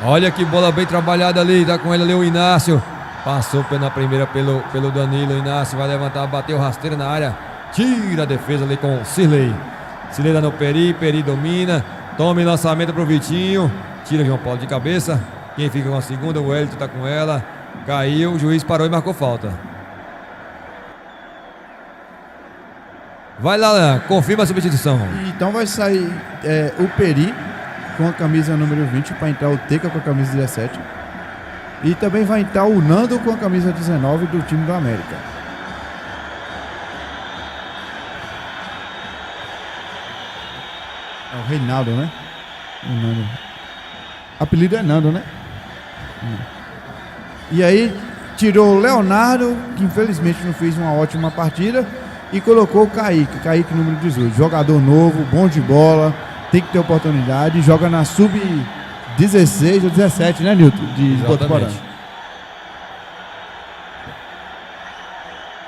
Olha que bola bem trabalhada ali, tá com ele ali o Inácio. Passou na primeira pelo Danilo, o Inácio vai levantar, bateu rasteira na área. Tira a defesa ali com o Sirley. Sirley dá no Peri, Peri domina. Toma o lançamento pro Vitinho. Tira João Paulo de cabeça. Quem fica com a segunda, o Wellington tá com ela. Caiu, o juiz parou e marcou falta. Vai lá, Leandro, confirma a substituição. Então vai sair o Peri com a camisa número 20 para entrar o Teca com a camisa 17. E também vai entrar o Nando com a camisa 19 do time do América. É o Reinaldo, né? O Nando. Apelido é Nando, né? E aí tirou o Leonardo, que infelizmente não fez uma ótima partida, e colocou o Kaique número 18. Jogador novo, bom de bola, tem que ter oportunidade, joga na sub-16 ou 17, né, Nilton? De Botuporã.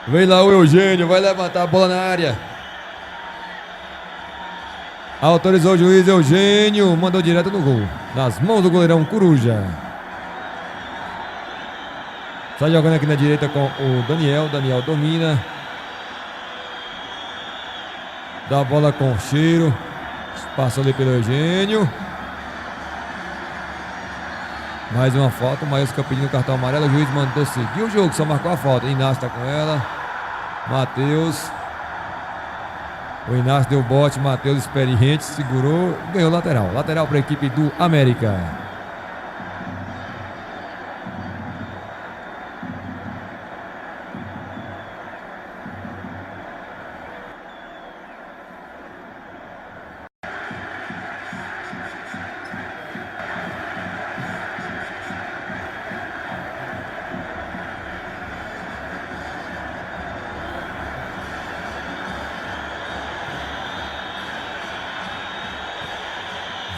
Vem lá o Eugênio, vai levantar a bola na área. Autorizou o juiz Eugênio, mandou direto no gol. Nas mãos do goleirão Coruja. Está jogando aqui na direita com o Daniel. Daniel domina. Dá a bola com o Cheiro. Passa ali pelo Eugênio. Mais uma falta. O Maílson pedindo o cartão amarelo. O juiz mandou seguir o jogo, só marcou a falta. Inácio está com ela. Matheus. O Inácio deu bote. Matheus experiente, segurou. Ganhou lateral. Lateral para a equipe do América.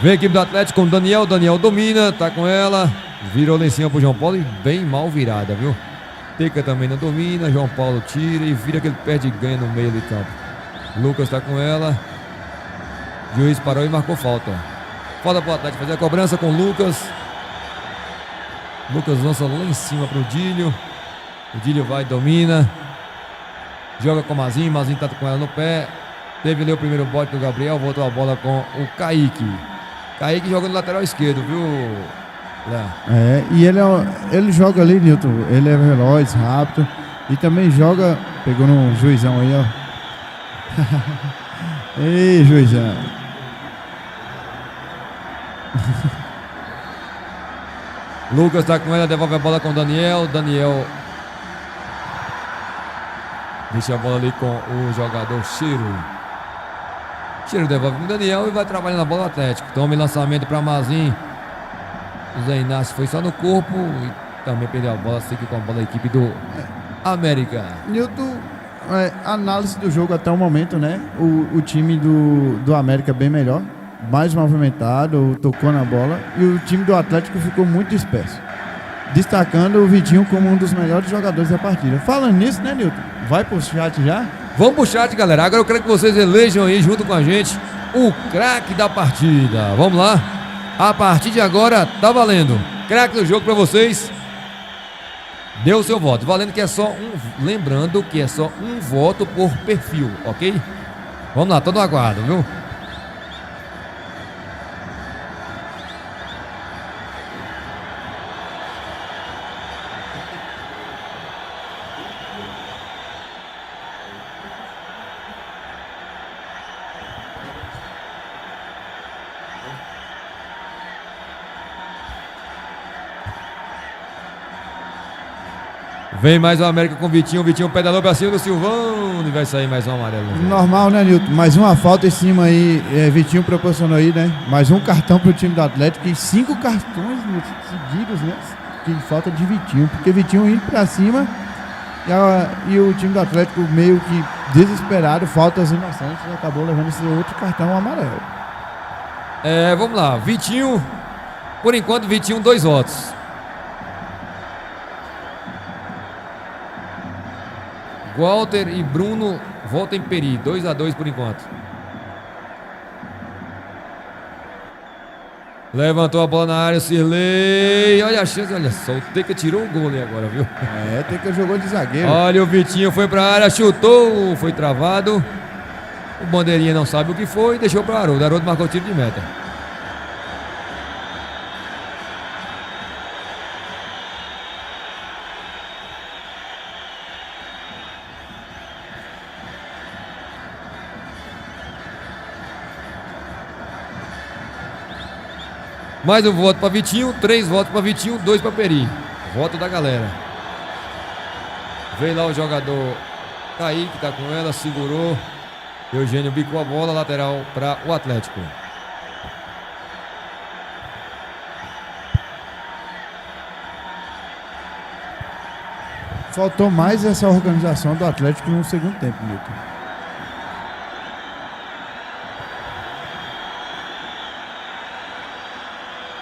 Vem a equipe do Atlético com o Daniel. Daniel domina, tá com ela. Virou lá em cima pro João Paulo e bem mal virada, viu? Teca também não domina. João Paulo tira e vira aquele pé de ganha no meio de campo. Lucas tá com ela. Juiz parou e marcou falta. Falta pro Atlético fazer a cobrança com o Lucas. Lucas lança lá em cima pro Dílio. O Dílio vai, domina. Joga com o Mazinho. Mazinho tá com ela no pé. Teve ali o primeiro bote do Gabriel. Voltou a bola com o Kaique. Kaique joga no lateral esquerdo, viu, Léo? E ele joga ali, Nilton. Ele é veloz, rápido. E também joga. Pegou no juizão aí, ó. Ei, juizão. Lucas tá com ela, devolve a bola com o Daniel. Daniel deixa a bola ali com o jogador Cheiro. Cheiro devolve com o Daniel e vai trabalhando a bola Atlético. Toma lançamento para Mazinho. O Zé Inácio foi só no corpo e também perdeu a bola. Segue com a bola da equipe do América. Nilton, análise do jogo até o momento, né? O time do América bem melhor, mais movimentado, tocou na bola. E o time do Atlético ficou muito disperso, destacando o Vitinho como um dos melhores jogadores da partida. Falando nisso, né, Nilton? Vai pro chat já? Vamos pro chat, galera. Agora eu quero que vocês elejam aí junto com a gente o craque da partida. Vamos lá? A partir de agora tá valendo. Craque do jogo pra vocês. Dê o seu voto. Valendo que é só lembrando que é só um voto por perfil, ok? Vamos lá, todo aguardo, viu? Vem mais o América com o Vitinho. O Vitinho pedalou pra cima do Silvão. E vai sair mais um amarelo. Normal, né, Nilton? Mais uma falta em cima aí. Vitinho proporcionou aí, né? Mais um cartão pro time do Atlético. E 5 cartões, Nilton, seguidos, né? Que falta de Vitinho. Porque Vitinho indo pra cima. E o time do Atlético meio que desesperado. Faltas inocentes. Acabou levando esse outro cartão amarelo. Vamos lá. Vitinho. Por enquanto, Vitinho, 2 votos. Walter e Bruno votam em Peri. 2-2 por enquanto. Levantou a bola na área, Sirley. Olha a chance, olha só. O Teca tirou o gol ali agora, viu? Teca jogou de zagueiro. Olha, o Vitinho foi pra área, chutou, foi travado. O bandeirinha não sabe o que foi, deixou pro Haroldo. Haroldo marcou o tiro de meta. Mais um voto para Vitinho, 3 votos para Vitinho, 2 para Peri. Voto da galera. Vem lá o jogador Kaique, tá com ela, segurou. Eugênio bicou a bola, lateral para o Atlético. Faltou mais essa organização do Atlético no segundo tempo, Milton.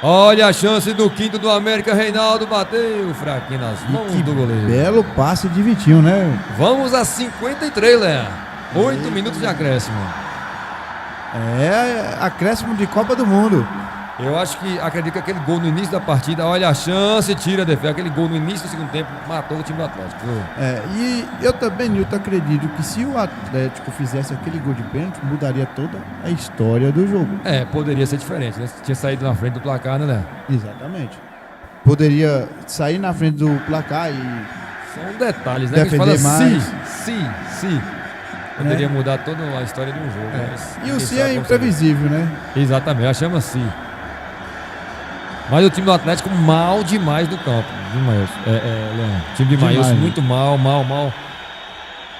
Olha a chance do quinto do América, Reinaldo bateu fraquinho nas mãos do goleiro. Belo passe de Vitinho, né? Vamos a 53, Léa. 8 minutos de acréscimo. É acréscimo de Copa do Mundo. Eu acredito que aquele gol no início da partida, olha a chance, tira a defesa. Aquele gol no início do segundo tempo matou o time do Atlético. E eu também, Nilton, acredito que se o Atlético fizesse aquele gol de pênalti, mudaria toda a história do jogo. Poderia ser diferente, né? Tinha saído na frente do placar, né, Léo? Exatamente. Poderia sair na frente do placar e... São detalhes, né? Defender Que fala mais. se. Poderia mudar toda a história de um jogo. Mas E o ninguém se sabe é como imprevisível, né? será. Exatamente, ela chama se. Mas o time do Atlético mal demais do campo. Demais. Leão. O time de Demais, Maílson né? muito mal.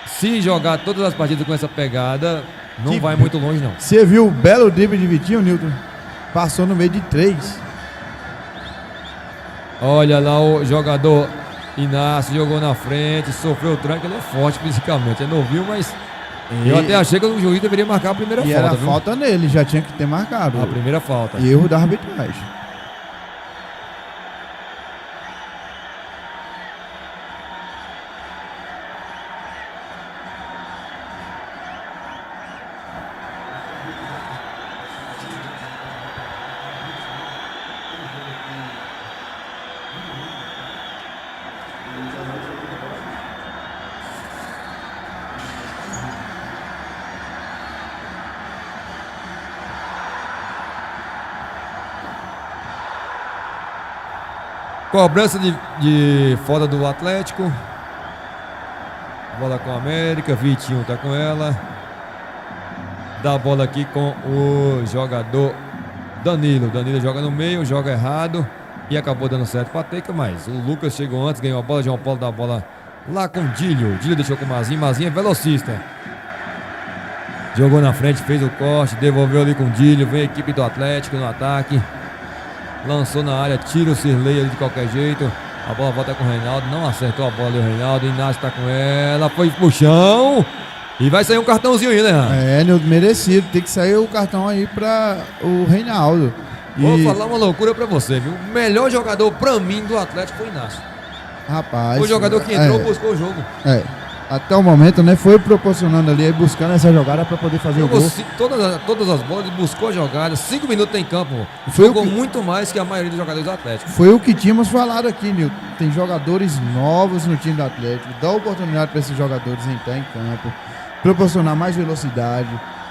Se jogar todas as partidas com essa pegada, não Que vai muito longe, não. Você viu o belo drible de Vitinho, Nilton? Passou no meio de 3. Olha lá o jogador Inácio, jogou na frente, sofreu o tranco, ele é forte fisicamente. É novinho, mas eu até achei que o juiz deveria marcar a primeira E falta. era viu? falta nele, já tinha que ter marcado. A primeira falta. E erro da arbitragem. Cobrança de fora do Atlético. Bola com a América. Vitinho tá com ela. Dá a bola aqui com o jogador Danilo. Danilo joga no meio, joga errado. E acabou dando certo para Teca, mas o Lucas chegou antes, ganhou a bola. João Paulo dá a bola lá com o Dílio. Dílio deixou com o Mazinho. Mazinho é velocista. Jogou na frente, fez o corte, devolveu ali com o Dílio. Vem a equipe do Atlético no ataque. Lançou na área, tira o Cirlei ali de qualquer jeito. A bola volta com o Reinaldo. Não acertou a bola ali o Reinaldo. Inácio tá com ela. Foi pro chão. E vai sair um cartãozinho aí, né? Nilton, merecido. Tem que sair o cartão aí pra o Reinaldo. Vou falar uma loucura pra você, viu? O melhor jogador pra mim do Atlético foi o Inácio. Rapaz. O jogador que entrou buscou o jogo. Até o momento, né? Foi proporcionando ali, buscando essa jogada pra poder fazer o gol. Todas as bolas, buscou a jogada. 5 minutos em campo. Foi Jogou o que- muito mais que a maioria dos jogadores do Atlético. Foi o que tínhamos falado aqui, Nilton. Tem jogadores novos no time do Atlético. Dá oportunidade para esses jogadores entrar em campo, proporcionar mais velocidade,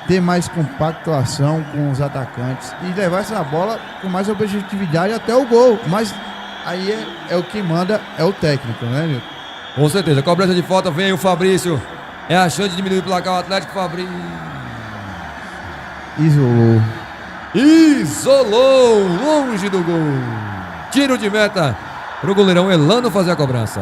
ter mais compactuação com os atacantes e levar essa bola com mais objetividade até o gol. Mas aí é o que manda, é o técnico, né, Nilton? Com certeza. Cobrança de falta, vem o Fabrício. É a chance de diminuir o placar o Atlético. Fabrício Isolou. isolou longe do gol. Tiro de meta pro goleirão Elano fazer a cobrança.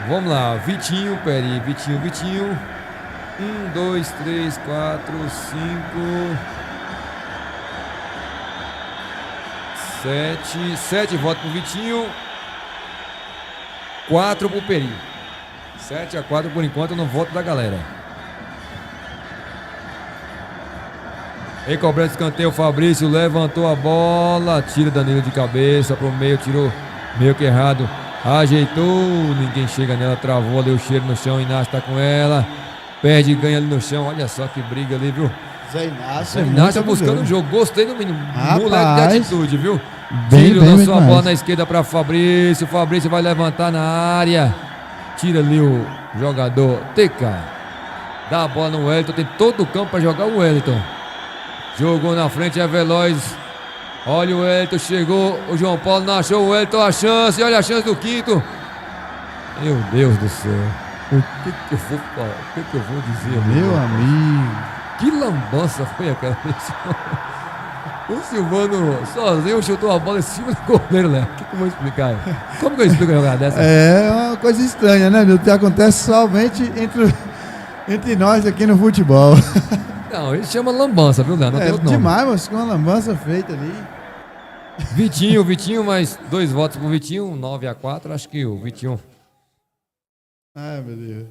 Vamos lá, Vitinho, Peri, Vitinho. 1, 2, 3, 4, 5, 7. 7 votos pro Vitinho. 4 pro Peri. 7-4 por enquanto no voto da galera. Em cobrança de escanteio, o Fabrício levantou a bola. Tira Danilo de cabeça pro meio, tirou meio que errado. Ajeitou, ninguém chega nela, travou ali o cheiro no chão. Inácio tá com ela. Perde e ganha ali no chão. Olha só que briga ali, viu? Zé Inácio. Inácio buscando o jogo. Gostei do menino. Rapaz. Moleque de atitude, viu? Bem, Dílio bem lançou a demais. bola na esquerda para Fabrício. Fabrício vai levantar na área. Tira ali Jogador TK. Dá a bola no Wellington. Tem todo o campo para jogar o Wellington. Jogou na frente, é veloz. Olha o Wellington, chegou. O João Paulo não achou o Wellington a chance. Olha a chance do quinto. Meu Deus do céu. O que eu vou falar? O que eu vou dizer? Meu amigo. Que lambança foi aquela vez? O Silvano sozinho chutou a bola em cima do goleiro, Léo. O que eu vou explicar? Como que eu explico uma jogada dessa? É uma coisa estranha, né, Nilton? Que acontece somente entre nós aqui no futebol. Não, ele chama lambança, viu, Léo? Não tem outro nome. Demais, mas com uma lambança feita ali. Vitinho, mais 2 votos pro Vitinho, 9-4. Acho que o Vitinho. Ai, meu Deus.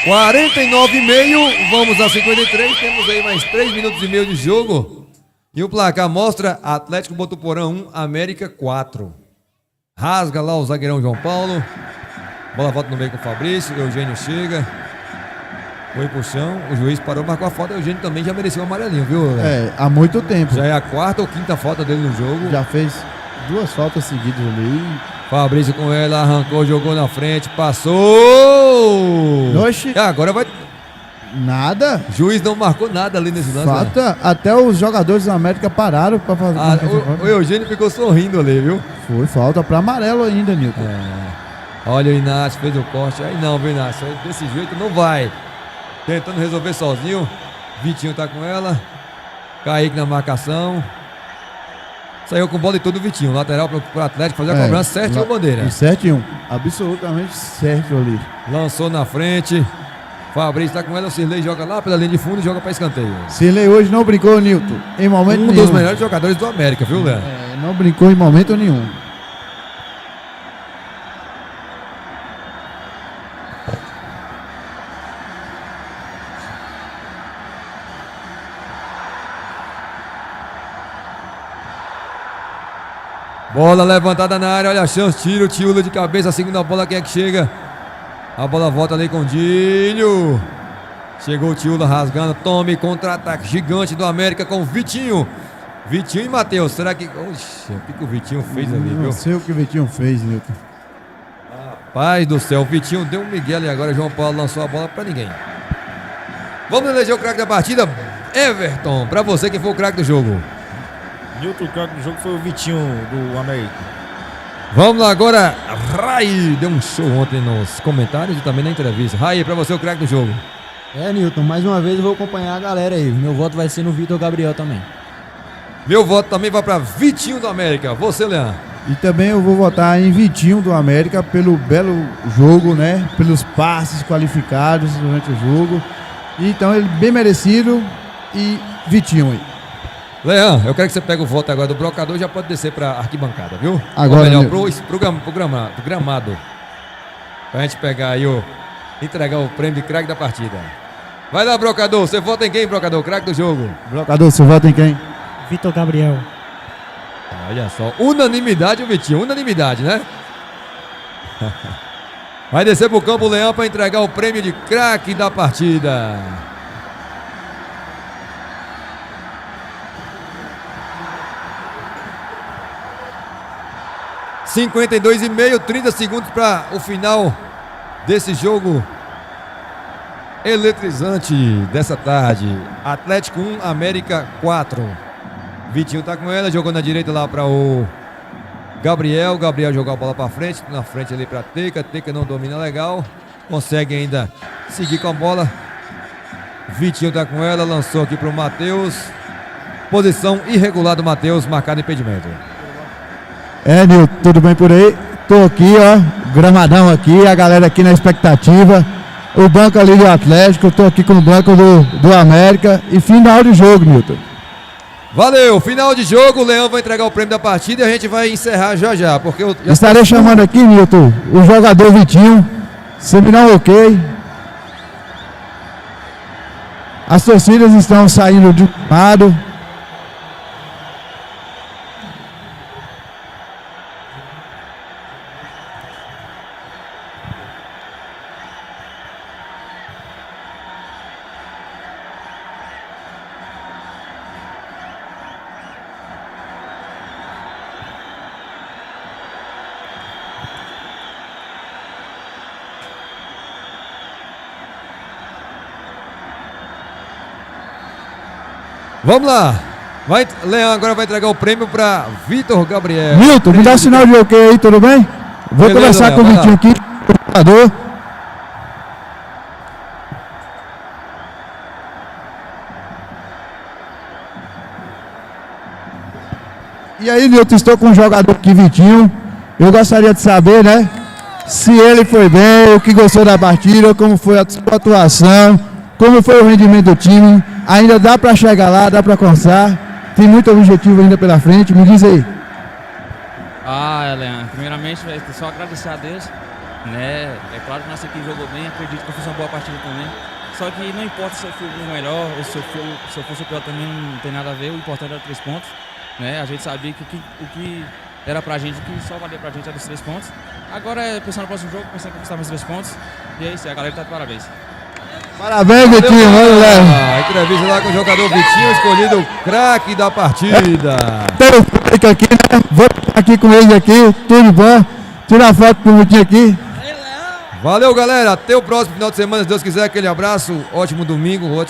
(49,5), vamos a 53, temos aí mais 3 minutos e meio de jogo. E o placar mostra Atlético Botuporã 1, América 4. Rasga lá o zagueirão João Paulo. Bola volta no meio com o Fabrício, Eugênio chega. Foi pro chão, o juiz parou, marcou a falta. O Eugênio também já mereceu um amarelinho, viu, Léo? Há muito tempo. Já é a 4ª ou 5ª falta dele no jogo. Já fez 2 faltas seguidas ali. Fabrício com ela, arrancou, jogou na frente, passou! Oxi. Agora vai. Nada. Juiz não marcou nada ali nesse lance. Falta. Até os jogadores da América pararam pra fazer. O Eugênio ficou sorrindo ali, viu? Foi falta pra amarelo ainda, Nilton. Olha o Inácio, fez o corte. Aí não, viu, Inácio? Aí desse jeito não vai. Tentando resolver sozinho. Vitinho tá com ela. Kaique na marcação. Saiu com bola e tudo o Vitinho. Lateral pro Atlético fazer a cobrança certinho, bandeira. 7-1. Absolutamente certo ali. Lançou na frente. Fabrício tá com ela. O Cirlei joga lá pela linha de fundo e joga pra escanteio. Cirlei hoje não brincou, Nilton. Em momento nenhum. Dos melhores jogadores do América, viu, Léo? Não brincou em momento nenhum. Bola levantada na área, olha a chance, tira o Tiúlo de cabeça, a segunda bola, quem é que chega? A bola volta ali com o Dinho. Chegou o Tiúlo rasgando, tome contra-ataque gigante do América com o Vitinho. Vitinho e Matheus, será que... Oxe, o que o Vitinho fez ali, viu? Não sei o que o Vitinho fez, Nilton. Rapaz do céu, o Vitinho deu um migué e agora João Paulo lançou a bola pra ninguém. Vamos eleger o craque da partida, Everton, pra você, quem foi o craque do jogo? Nilton, o craque do jogo foi o Vitinho do América. Vamos lá agora, Rai, deu um show ontem nos comentários e também na entrevista. Rai, pra você o craque do jogo. Nilton, mais uma vez eu vou acompanhar a galera aí. Meu voto vai ser no Vitor Gabriel também. Meu voto também vai pra Vitinho do América. Você, Leandro? E também eu vou votar em Vitinho do América pelo belo jogo, né? Pelos passes qualificados durante o jogo. Então ele bem merecido e Vitinho aí. Leandro, eu quero que você pegue o voto agora do brocador e já pode descer pra arquibancada, viu? Agora, ou melhor, pro gramado. Pra gente pegar aí entregar o prêmio de craque da partida. Vai lá, brocador. Você vota em quem, brocador? Craque do jogo. Brocador, você vota em quem? Vitor Gabriel. Olha só, unanimidade o Vitinho, unanimidade, né? Vai descer pro campo o Leão para entregar o prêmio de craque da partida. (52,5), 30 segundos para o final desse jogo eletrizante dessa tarde. Atlético 1, América 4. Vitinho tá com ela, jogou na direita lá para o Gabriel. Gabriel jogou a bola para frente, na frente ali para Teca. Teca não domina legal, consegue ainda seguir com a bola. Vitinho tá com ela, lançou aqui para o Matheus. Posição irregular do Matheus, marcado impedimento. Nilton, tudo bem por aí? Tô aqui, ó, gramadão aqui, a galera aqui na expectativa. O banco ali do Atlético, tô aqui com o banco do América. E final de jogo, Nilton. Valeu, final de jogo, o Leão vai entregar o prêmio da partida e a gente vai encerrar já, porque eu já estarei chamando aqui, Nilton, o jogador Vitinho, se me dá um ok. As torcidas estão saindo de um lado. Vamos lá. Leão agora vai entregar o prêmio para Vitor Gabriel. Milton, me dá um sinal de ok aí, tudo bem? Vou Beleza, conversar Léo, com o vai lá. Vitinho aqui, o jogador. E aí, Milton, estou com um jogador aqui, Vitinho. Eu gostaria de saber, né? Se ele foi bem, o que gostou da partida, como foi a sua atuação, como foi o rendimento do time. Ainda dá para chegar lá, dá para alcançar. Tem muito objetivo ainda pela frente. Me diz aí. Leandro, primeiramente, só agradecer a Deus, né? É claro que nossa equipe jogou bem, acredito que eu fiz uma boa partida também. Só que não importa se eu fui o melhor ou se eu fosse o pior também, não tem nada a ver, o importante era 3 pontos, né? A gente sabia que o que era pra gente, o que só valia pra gente era os 3 pontos. Agora é pensar no próximo jogo, pensar em conquistar mais 3 pontos. E é isso, a galera tá de parabéns. Parabéns, Vitinho, mano, Léo. Entrevista lá com o jogador Vitinho, escolhido o craque da partida. Tem o Frederico aqui, né? Vou aqui com ele aqui, tudo bom? Tira a foto com o Vitinho aqui. Valeu, galera. Até o próximo final de semana, se Deus quiser. Aquele abraço, ótimo domingo, ótimo.